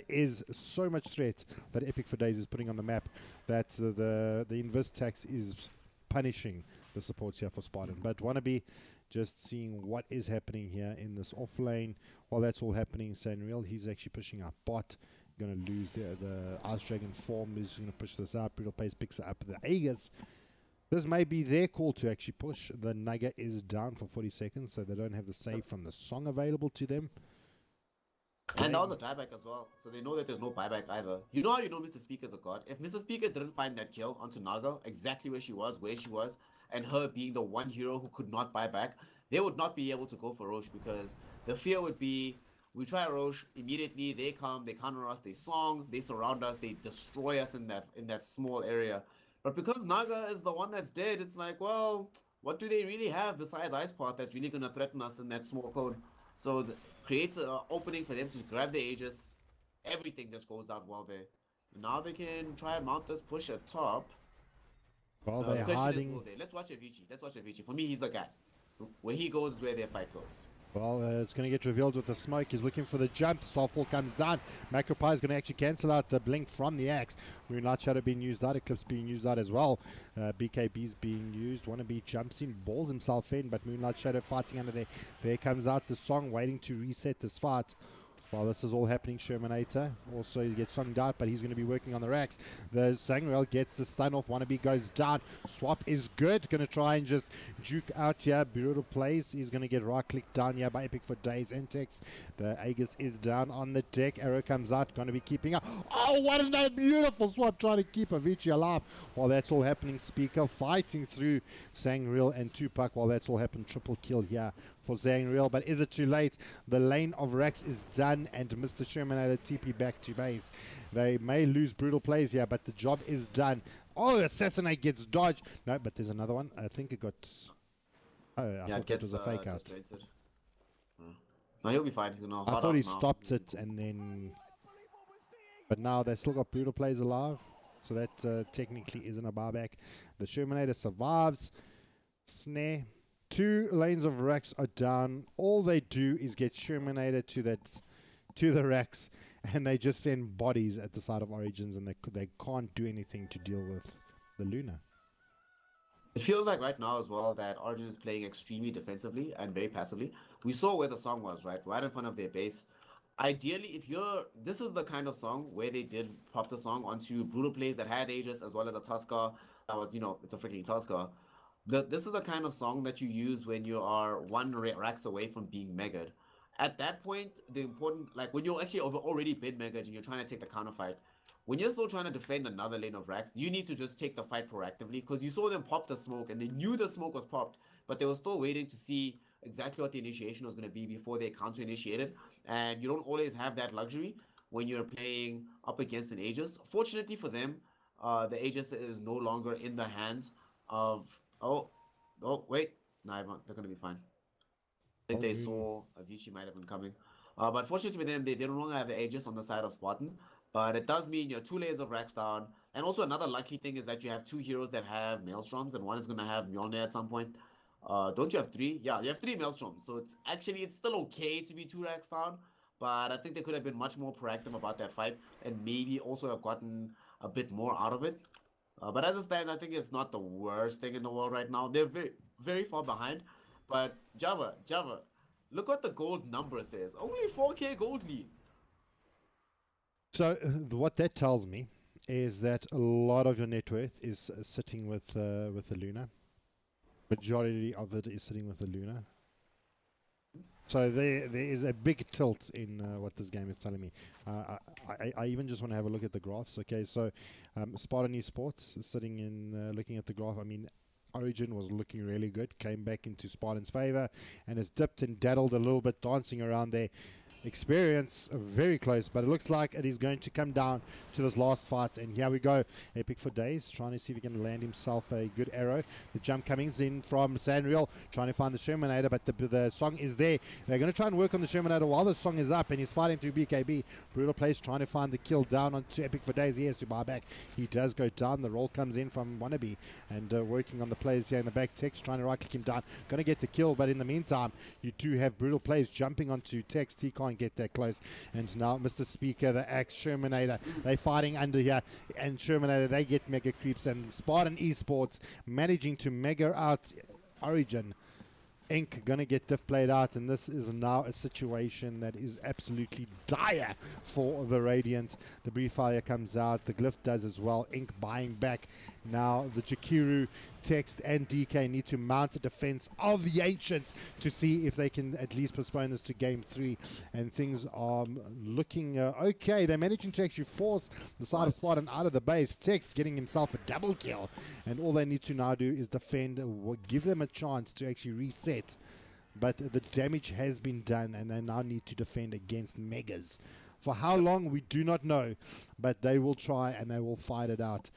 is so much threat that Epic for Days is putting on the map that the Invis tax is punishing the supports here for Spartan. But Wannabe just seeing what is happening here in this off lane. While that's all happening, Sanreal, he's actually pushing up bot. Going to lose the Ice Dragon form. Is going to push this up. Brutal Pace picks up the Aegis. This may be their call to actually push. The Naga is down for 40 seconds, so they don't have the save from the song available to them. And that was a dieback as well, so they know that there's no buyback either. You know how you know Mr. Speaker's a god? If Mr. Speaker didn't find that kill onto Naga, exactly where she was, and her being the one hero who could not buy back, they would not be able to go for Roche, because the fear would be, we try Roche, immediately they come, they counter us, they song, they surround us, they destroy us in that small area. But because Naga is the one that's dead, it's like, well, what do they really have besides Ice Path that's really going to threaten us in that small code? So creates an opening for them to grab the Aegis. Everything just goes out well there. Now they can try and mount this push at top. Well, they're hiding. Let's watch Avicii. For me, he's the guy. Where he goes is where their fight goes. Well, it's going to get revealed with the smoke. He's looking for the jump. Starfall comes down. Macropie is going to actually cancel out the blink from the axe. Moonlight Shadow being used out. Eclipse being used out as well. BKB's being used. Wannabe jumps in, balls himself in, but Moonlight Shadow fighting under there. There comes out the song, waiting to reset this fight. While this is all happening, Shermanator also gets songed out, but he's going to be working on the racks. The Sangreal gets the stun off. Wannabe goes down. Swap is good. Going to try and just juke out here. Brutal plays. He's going to get right-clicked down here by Epic for Days and Tex. The Aegis is down on the deck. Arrow comes out. Going to be keeping up. Oh, what a beautiful swap trying to keep Avicii alive. While that's all happening, Speaker fighting through Sangreal and Tupac. While that's all happened, triple kill here for Sangreal. But is it too late? The lane of racks is done, and Mr. Shermanator TP back to base. They may lose brutal plays here, but the job is done. Oh, Assassinate gets dodged. No, but there's another one. I think it got... Oh, I thought it was a fake out. No, he'll be fine. He's gonna I thought he stopped it and then... But now they still got brutal plays alive. So that technically isn't a buyback. The Shermanator survives. Snare. 2 lanes of racks are down. All they do is get Shermanator to the racks, and they just send bodies at the side of Origins, and they can't do anything to deal with the Luna. It feels like right now as well that Origin is playing extremely defensively and very passively. We saw where the song was, right in front of their base. Ideally, this is the kind of song where they did pop the song onto brutal plays that had Aegis as well as a Tusker. That was, it's a freaking Tusker. This is the kind of song that you use when you are 1 racks away from being megaed. At that point, the important, like when you're actually already been megaed and you're trying to take the counter fight, when you're still trying to defend another lane of racks, you need to just take the fight proactively, because you saw them pop the smoke and they knew the smoke was popped, but they were still waiting to see exactly what the initiation was going to be before they counter initiated. And you don't always have that luxury. when you're playing up against an Aegis. Fortunately for them, the Aegis is no longer in the hands of... Oh, wait. Nah, they're going to be fine. I think they saw Avicii might have been coming. But fortunately for them, they no longer have the Aegis on the side of Spartan. But it does mean you're 2 layers of racks down. And also another lucky thing is that you have 2 heroes that have Maelstroms, and one is going to have Mjolnir at some point. Don't you have 3? Yeah, you have 3 Maelstroms. So it's still okay to be 2 racks down. But I think they could have been much more proactive about that fight and maybe also have gotten a bit more out of it. But as it stands, I think it's not the worst thing in the world right now. They're very, very far behind. But Java, look what the gold number says. Only 4K gold lead. So what that tells me is that a lot of your net worth is sitting with the Luna. Majority of it is sitting with the Luna. So there is a big tilt in what this game is telling me. I even just want to have a look at the graphs. Okay, so Spartan Esports sitting in looking at the graph. I mean, Origin was looking really good, came back into Spartan's favor, and has dipped and daddled a little bit, dancing around there. Experience very close, but it looks like it is going to come down to this last fight. And here we go, Epic for Days trying to see if he can land himself a good arrow. The jump coming in from Sanriel, trying to find the Shermanator, but the song is there. They're going to try and work on the Shermanator while the song is up, and he's fighting through BKB. Brutal Place trying to find the kill down onto Epic for Days. He has to buy back. He does go down. The roll comes in from Wannabe, and working on the players here in the back. Tex trying to right click him down, going to get the kill, but in the meantime you do have Brutal Place jumping onto Tex. He can't get that close, and now Mr. Speaker, the Axe, Shermanator, they fighting under here, and Shermanator, they get mega creeps, and Spartan Esports managing to mega out Origin. Inc. gonna get diff played out, and this is now a situation that is absolutely dire for the Radiant. The Brief Fire comes out, the Glyph does as well. Inc. buying back. Now the Jakiru, Text, and DK need to mount a defense of the Ancients to see if they can at least postpone this to game 3, and things are looking okay. They're managing to actually force the side of Spartan out of the base. Text getting himself a double kill, and all they need to now do is defend, give them a chance to actually reset. But the damage has been done, and they now need to defend against Megas. For how long, we do not know, but they will try and they will fight it out.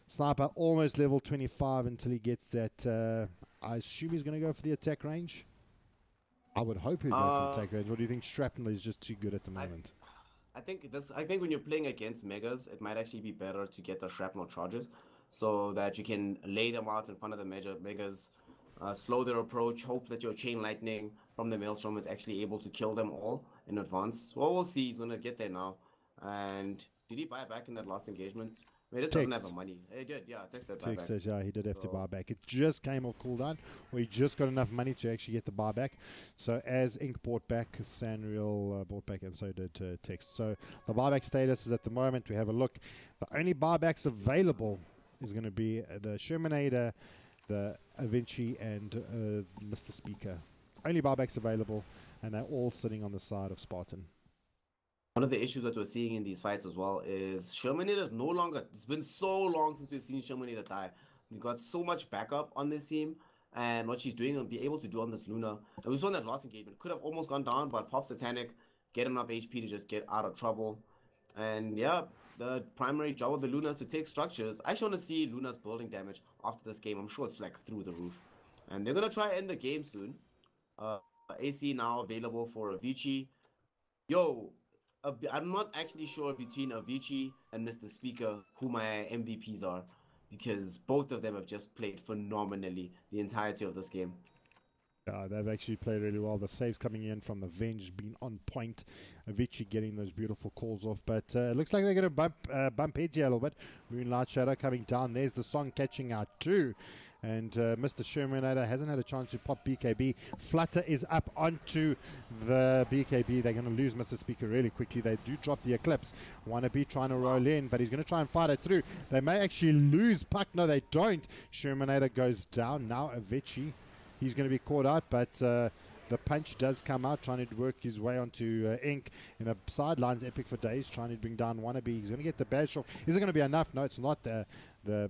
Sniper almost level 25 until he gets that. I assume he's going to go for the attack range. I would hope he'd go for the attack range. Or do you think Shrapnel is just too good at the moment? I think when you're playing against Megas, it might actually be better to get the Shrapnel charges so that you can lay them out in front of the Megas. Slow their approach, hope that your Chain Lightning from the Maelstrom is actually able to kill them all in advance. Well, we'll see. He's going to get there now. And did he buy back in that last engagement? I mean, he doesn't have the money. He did, yeah. Text says, yeah, he did have to buy back. It just came off cooldown, or he just got enough money to actually get the buyback. So as Inc. bought back, Sanriel bought back, and so did Text. So the buyback status is at the moment, we have a look. The only buybacks available is going to be the Shermanator, the Avicii, and Mr. Speaker. Only buybacks available, and they're all sitting on the side of Spartan. One of the issues that we're seeing in these fights as well is Shermanator is no longer... It's been so long since we've seen Shermanator die. We've got so much backup on this team, and what she's doing and be able to do on this Luna. And we saw in that last engagement, could have almost gone down, but pop Satanic, get enough HP to just get out of trouble. And yeah, the primary job of the Luna is to take structures. I actually want to see Luna's building damage after this game. I'm sure it's like through the roof. And they're going to try to end the game soon. AC now available for Avicii. Yo, I'm not actually sure between Avicii and Mr. Speaker who my MVPs are, because both of them have just played phenomenally the entirety of this game. They've actually played really well. The saves coming in from the Venge being on point. Avicii getting those beautiful calls off. But it looks like they're going to bump heads here a little bit. Moonlight Shadow coming down. There's the song catching out too. And Mr. Shermanator hasn't had a chance to pop BKB. Flutter is up onto the BKB. They're going to lose Mr. Speaker really quickly. They do drop the Eclipse. Wannabe trying to roll in, but he's going to try and fight it through. They may actually lose Puck. No, they don't. Shermanator goes down. Now Avicii. He's going to be caught out, but the punch does come out, trying to work his way onto Inc. In the sidelines. Epic for Days trying to bring down Wannabe. He's going to get the badge off. Is it going to be enough? No, it's not. The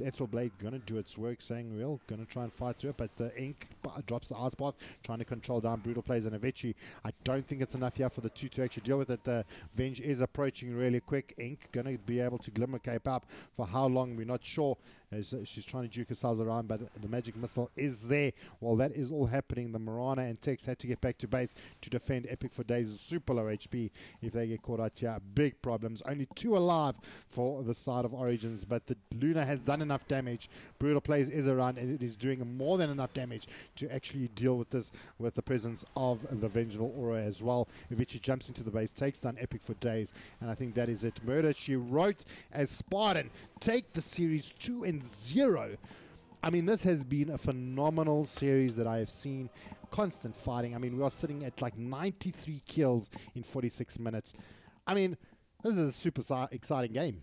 Ethereal Blade going to do its work, saying, well, going to try and fight through it, but the Ink drops the Ice Path, trying to control down Brutal Plays and Avicii. I don't think it's enough here for the two to actually deal with it. The Venge is approaching really quick. Ink going to be able to Glimmer Cape up. For how long, we're not sure. As she's trying to juke herself around, but the magic missile is there. While that is all happening, the Marana and Tex had to get back to base to defend Epic for Days. Super low HP. If they get caught out here, big problems. Only 2 alive for the side of Origins, but the Luna has done enough damage. Brutal Plays is around, and it is doing more than enough damage to actually deal with this, with the presence of the Vengeful Aura as well. Avicii jumps into the base, takes down Epic for Days, and I think that is it. Murder, She Wrote, as Spartan take the series 2-0. I mean, this has been a phenomenal series that I have seen. Constant fighting. I mean, we are sitting at like 93 kills in 46 minutes. I mean, this is a super exciting game.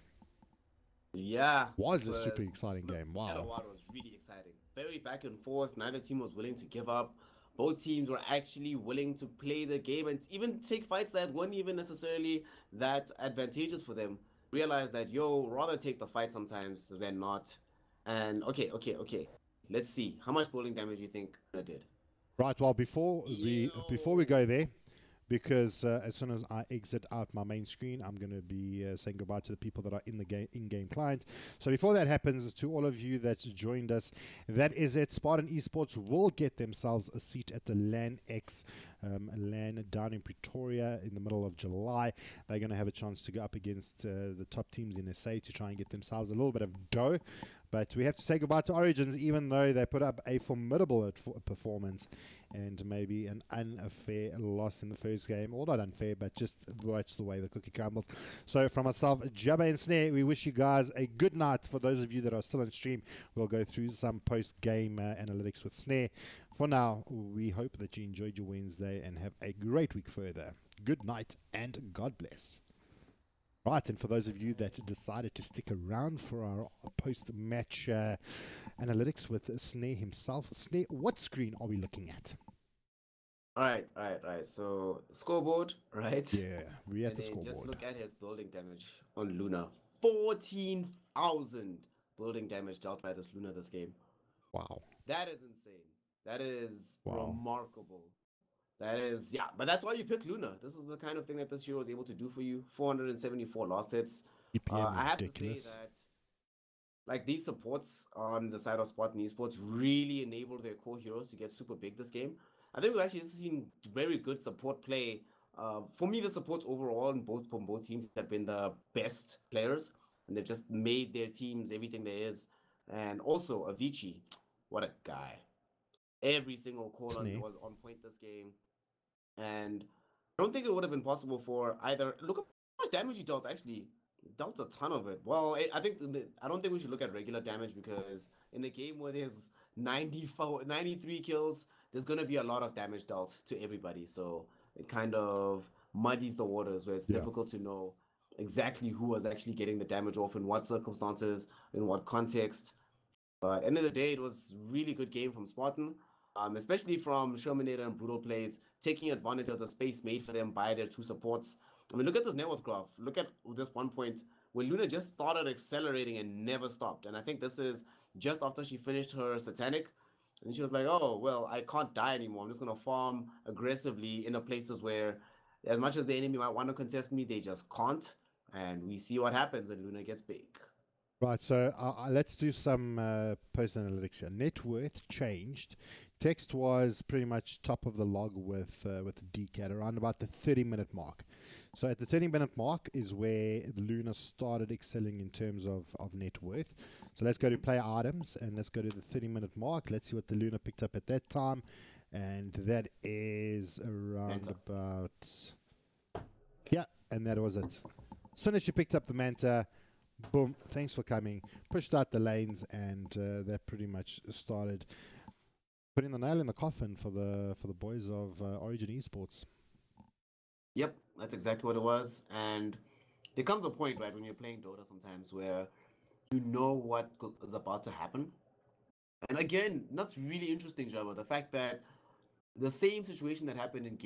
Yeah. Was a super exciting game. Wow. It was really exciting. Very back and forth. Neither team was willing to give up. Both teams were actually willing to play the game and even take fights that weren't even necessarily that advantageous for them. Realize that, rather take the fight sometimes than not. And okay. Let's see. How much bowling damage do you think it did? Right, well, before we go there, because as soon as I exit out my main screen, I'm going to be saying goodbye to the people that are in the in-game client. So before that happens, to all of you that joined us, that is it. Spartan Esports will get themselves a seat at the LanX LAN down in Pretoria in the middle of July. They're going to have a chance to go up against the top teams in SA to try and get themselves a little bit of dough. But we have to say goodbye to Origins, even though they put up a formidable performance and maybe an unfair loss in the first game. Or not unfair, but just that's the way the cookie crumbles. So from myself, Jabba and Snare, we wish you guys a good night. For those of you that are still on stream, we'll go through some post-game analytics with Snare. For now, we hope that you enjoyed your Wednesday and have a great week further. Good night and God bless. Right, and for those of you that decided to stick around for our post-match analytics with Snare himself, Snare, what screen are we looking at? All right. So scoreboard, right? Yeah, we at the scoreboard. Just look at his building damage on Luna. 14,000 building damage dealt by this Luna this game. Wow. That is insane. That is remarkable. That is, but that's why you pick Luna. This is the kind of thing that this hero is able to do for you. 474 last hits. I have to say that, like, these supports on the side of Spartan Esports really enabled their core heroes to get super big this game. I think we've actually seen very good support play. For me, the supports overall from both teams have been the best players, and they've just made their teams everything there is. And also, Avicii, what a guy. Every single call was on point this game. And I don't think it would have been possible for either. Look at how much damage he dealt, actually. He dealt a ton of it. Well, I don't think we should look at regular damage, because in a game where there's 93 kills, there's going to be a lot of damage dealt to everybody. So it kind of muddies the waters, where it's difficult to know exactly who was actually getting the damage off, in what circumstances, in what context. But at the end of the day, it was a really good game from Spartan. Especially from Shermanator and Brutal Plays, taking advantage of the space made for them by their two supports. I mean, look at this net worth graph. Look at this one point where Luna just started accelerating and never stopped. And I think this is just after she finished her Satanic. And she was like, oh, well, I can't die anymore. I'm just going to farm aggressively in the places where, as much as the enemy might want to contest me, they just can't. And we see what happens when Luna gets big. Right, so let's do some post analytics here. Net worth changed. Text was pretty much top of the log with the DCAT around about the 30-minute mark. So at the 30-minute mark is where Luna started excelling in terms of net worth. So let's go to player items and let's go to the 30-minute mark. Let's see what the Luna picked up at that time. And that is around about... Yeah, and that was it. As soon as she picked up the Manta, boom, thanks for coming, pushed out the lanes, and that pretty much started putting the nail in the coffin for the boys of Origin Esports. Yep, that's exactly what it was. And there comes a point, right, when you're playing Dota sometimes where you know what is about to happen. And again, that's really interesting, Java, the fact that the same situation that happened in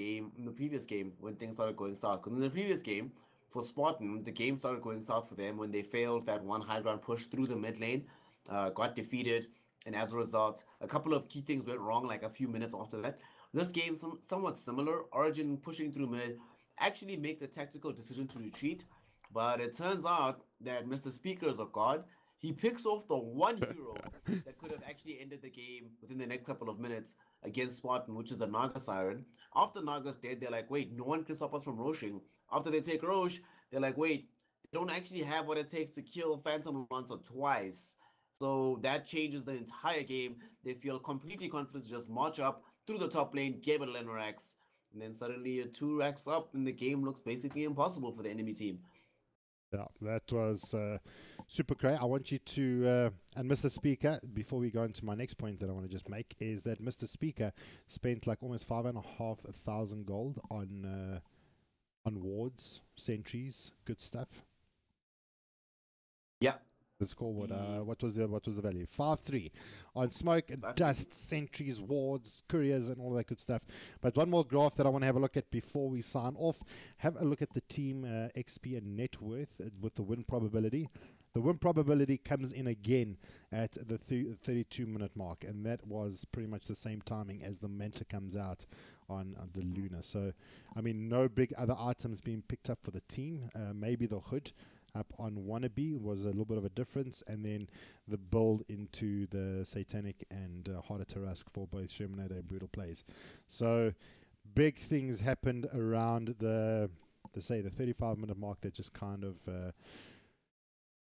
the previous game when things started going south. Because in the previous game, for Spartan, the game started going south for them when they failed that one high ground push through the mid lane. got defeated, and as a result, a couple of key things went wrong like a few minutes after that. This game, somewhat similar. Origin pushing through mid, actually make the tactical decision to retreat, but it turns out that Mr. Speaker is a god. He picks off the one hero that could have actually ended the game within the next couple of minutes against Spartan, which is the Naga Siren. After Naga's dead, they're like, wait, no one can stop us from Roshing. After they take Rosh, they're like, wait, they don't actually have what it takes to kill Phantom once or twice. So that changes the entire game. They feel completely confident to just march up through the top lane, get a LanX, and then suddenly you're 2 racks up, and the game looks basically impossible for the enemy team. Yeah, that was super great. I want you to, and Mr. Speaker, before we go into my next point that I want to just make, is that Mr. Speaker spent like almost 5,500 gold on wards, sentries, good stuff. Yeah. The scoreboard, what was the value? 5-3 on smoke and dust, sentries, wards, couriers, and all that good stuff. But one more graph that I want to have a look at before we sign off. Have a look at the team XP and net worth with the win probability. The win probability comes in again at the 32-minute mark, and that was pretty much the same timing as the Manta comes out on the Luna. So, I mean, no big other items being picked up for the team. Maybe the hood up on Wannabe was a little bit of a difference, and then the build into the Satanic and Harder Tarask for both Shermanator and Brutal plays. So big things happened around the 35-minute mark that just kind of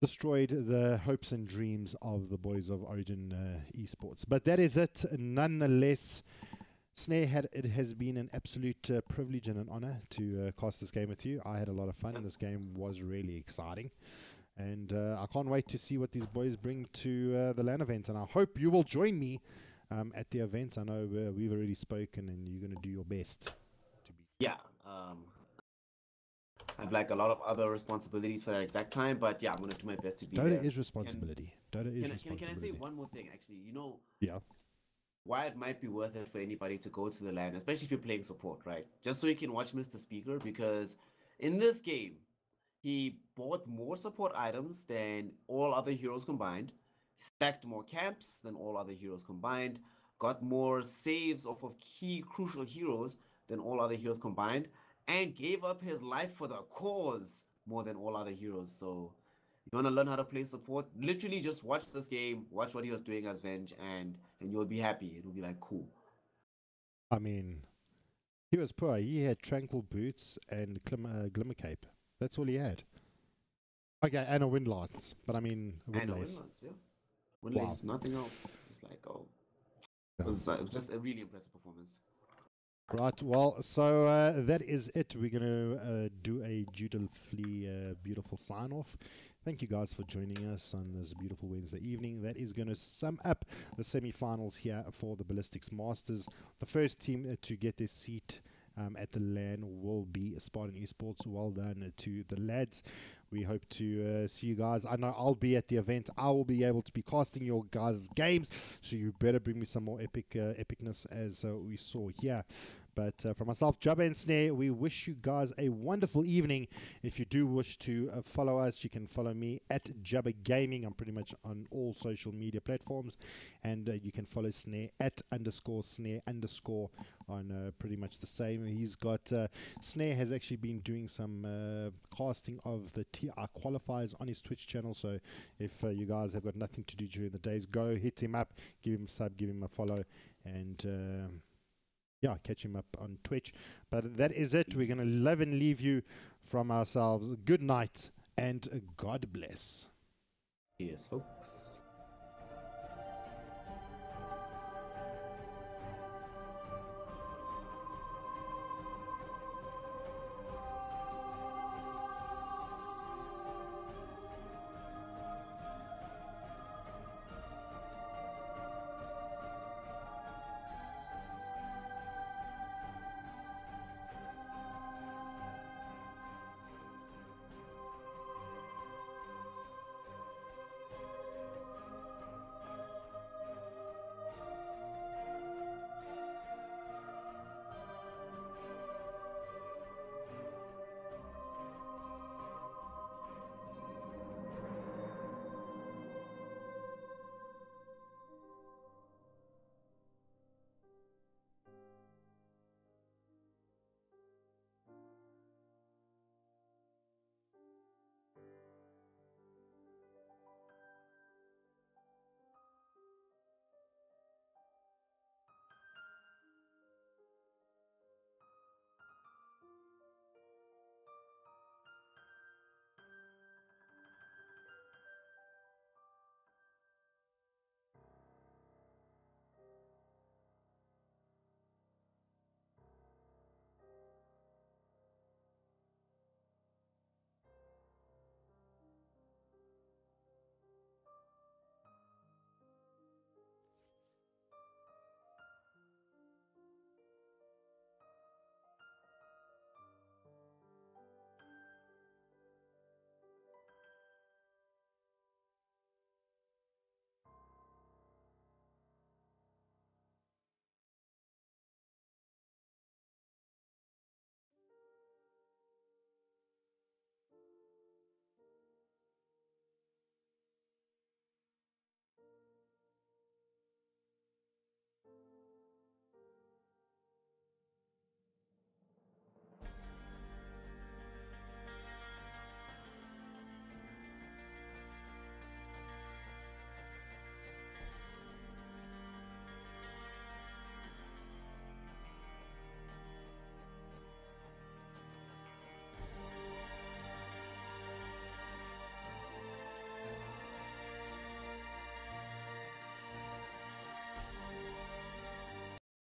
destroyed the hopes and dreams of the boys of Origin Esports. But that is it nonetheless. Snare, it has been an absolute privilege and an honor to cast this game with you. I had a lot of fun. This game was really exciting. And I can't wait to see what these boys bring to the LAN event. And I hope you will join me at the event. I know we've already spoken and you're going to do your best to be. Yeah. I have like a lot of other responsibilities for that exact time. But yeah, I'm going to do my best to be Dota there. is responsibility. Dota is responsibility. Can I say one more thing, actually? You know... Yeah. Why it might be worth it for anybody to go to the LAN, especially if you're playing support, right? Just so you can watch Mr. Speaker, because in this game, he bought more support items than all other heroes combined, stacked more camps than all other heroes combined, got more saves off of key crucial heroes than all other heroes combined, and gave up his life for the cause more than all other heroes. So you want to learn how to play support, literally just watch this game, watch what he was doing as Venge, and you'll be happy. It'll be like, cool. I mean, he was poor. He had Tranquil Boots and Glimmer Cape. That's all he had. Okay, and a Wind Lance. But I mean, a Wind Lace. Yeah. Wind Lace, nothing else. Just like, oh. Yeah. It was just a really impressive performance. Right, well, so that is it. We're going to do a dutifully beautiful sign-off. Thank you guys for joining us on this beautiful Wednesday evening. That is going to sum up the semi-finals here for the Ballistix Masters. The first team to get their seat at the LAN will be Spartan Esports. Well done to the lads. We hope to see you guys. I know I'll be at the event. I will be able to be casting your guys' games, so you better bring me some more epicness as we saw here. But for myself, Jabba and Snare, we wish you guys a wonderful evening. If you do wish to follow us, you can follow me at Jabba Gaming. I'm pretty much on all social media platforms. And you can follow Snare at _Snare_ on pretty much the same. He's got, Snare has actually been doing some casting of the TI qualifiers on his Twitch channel. So if you guys have got nothing to do during the days, go hit him up, give him a sub, give him a follow, and yeah, catch him up on Twitch. But that is it. We're going to love and leave you from ourselves. Good night and God bless. Yes, folks.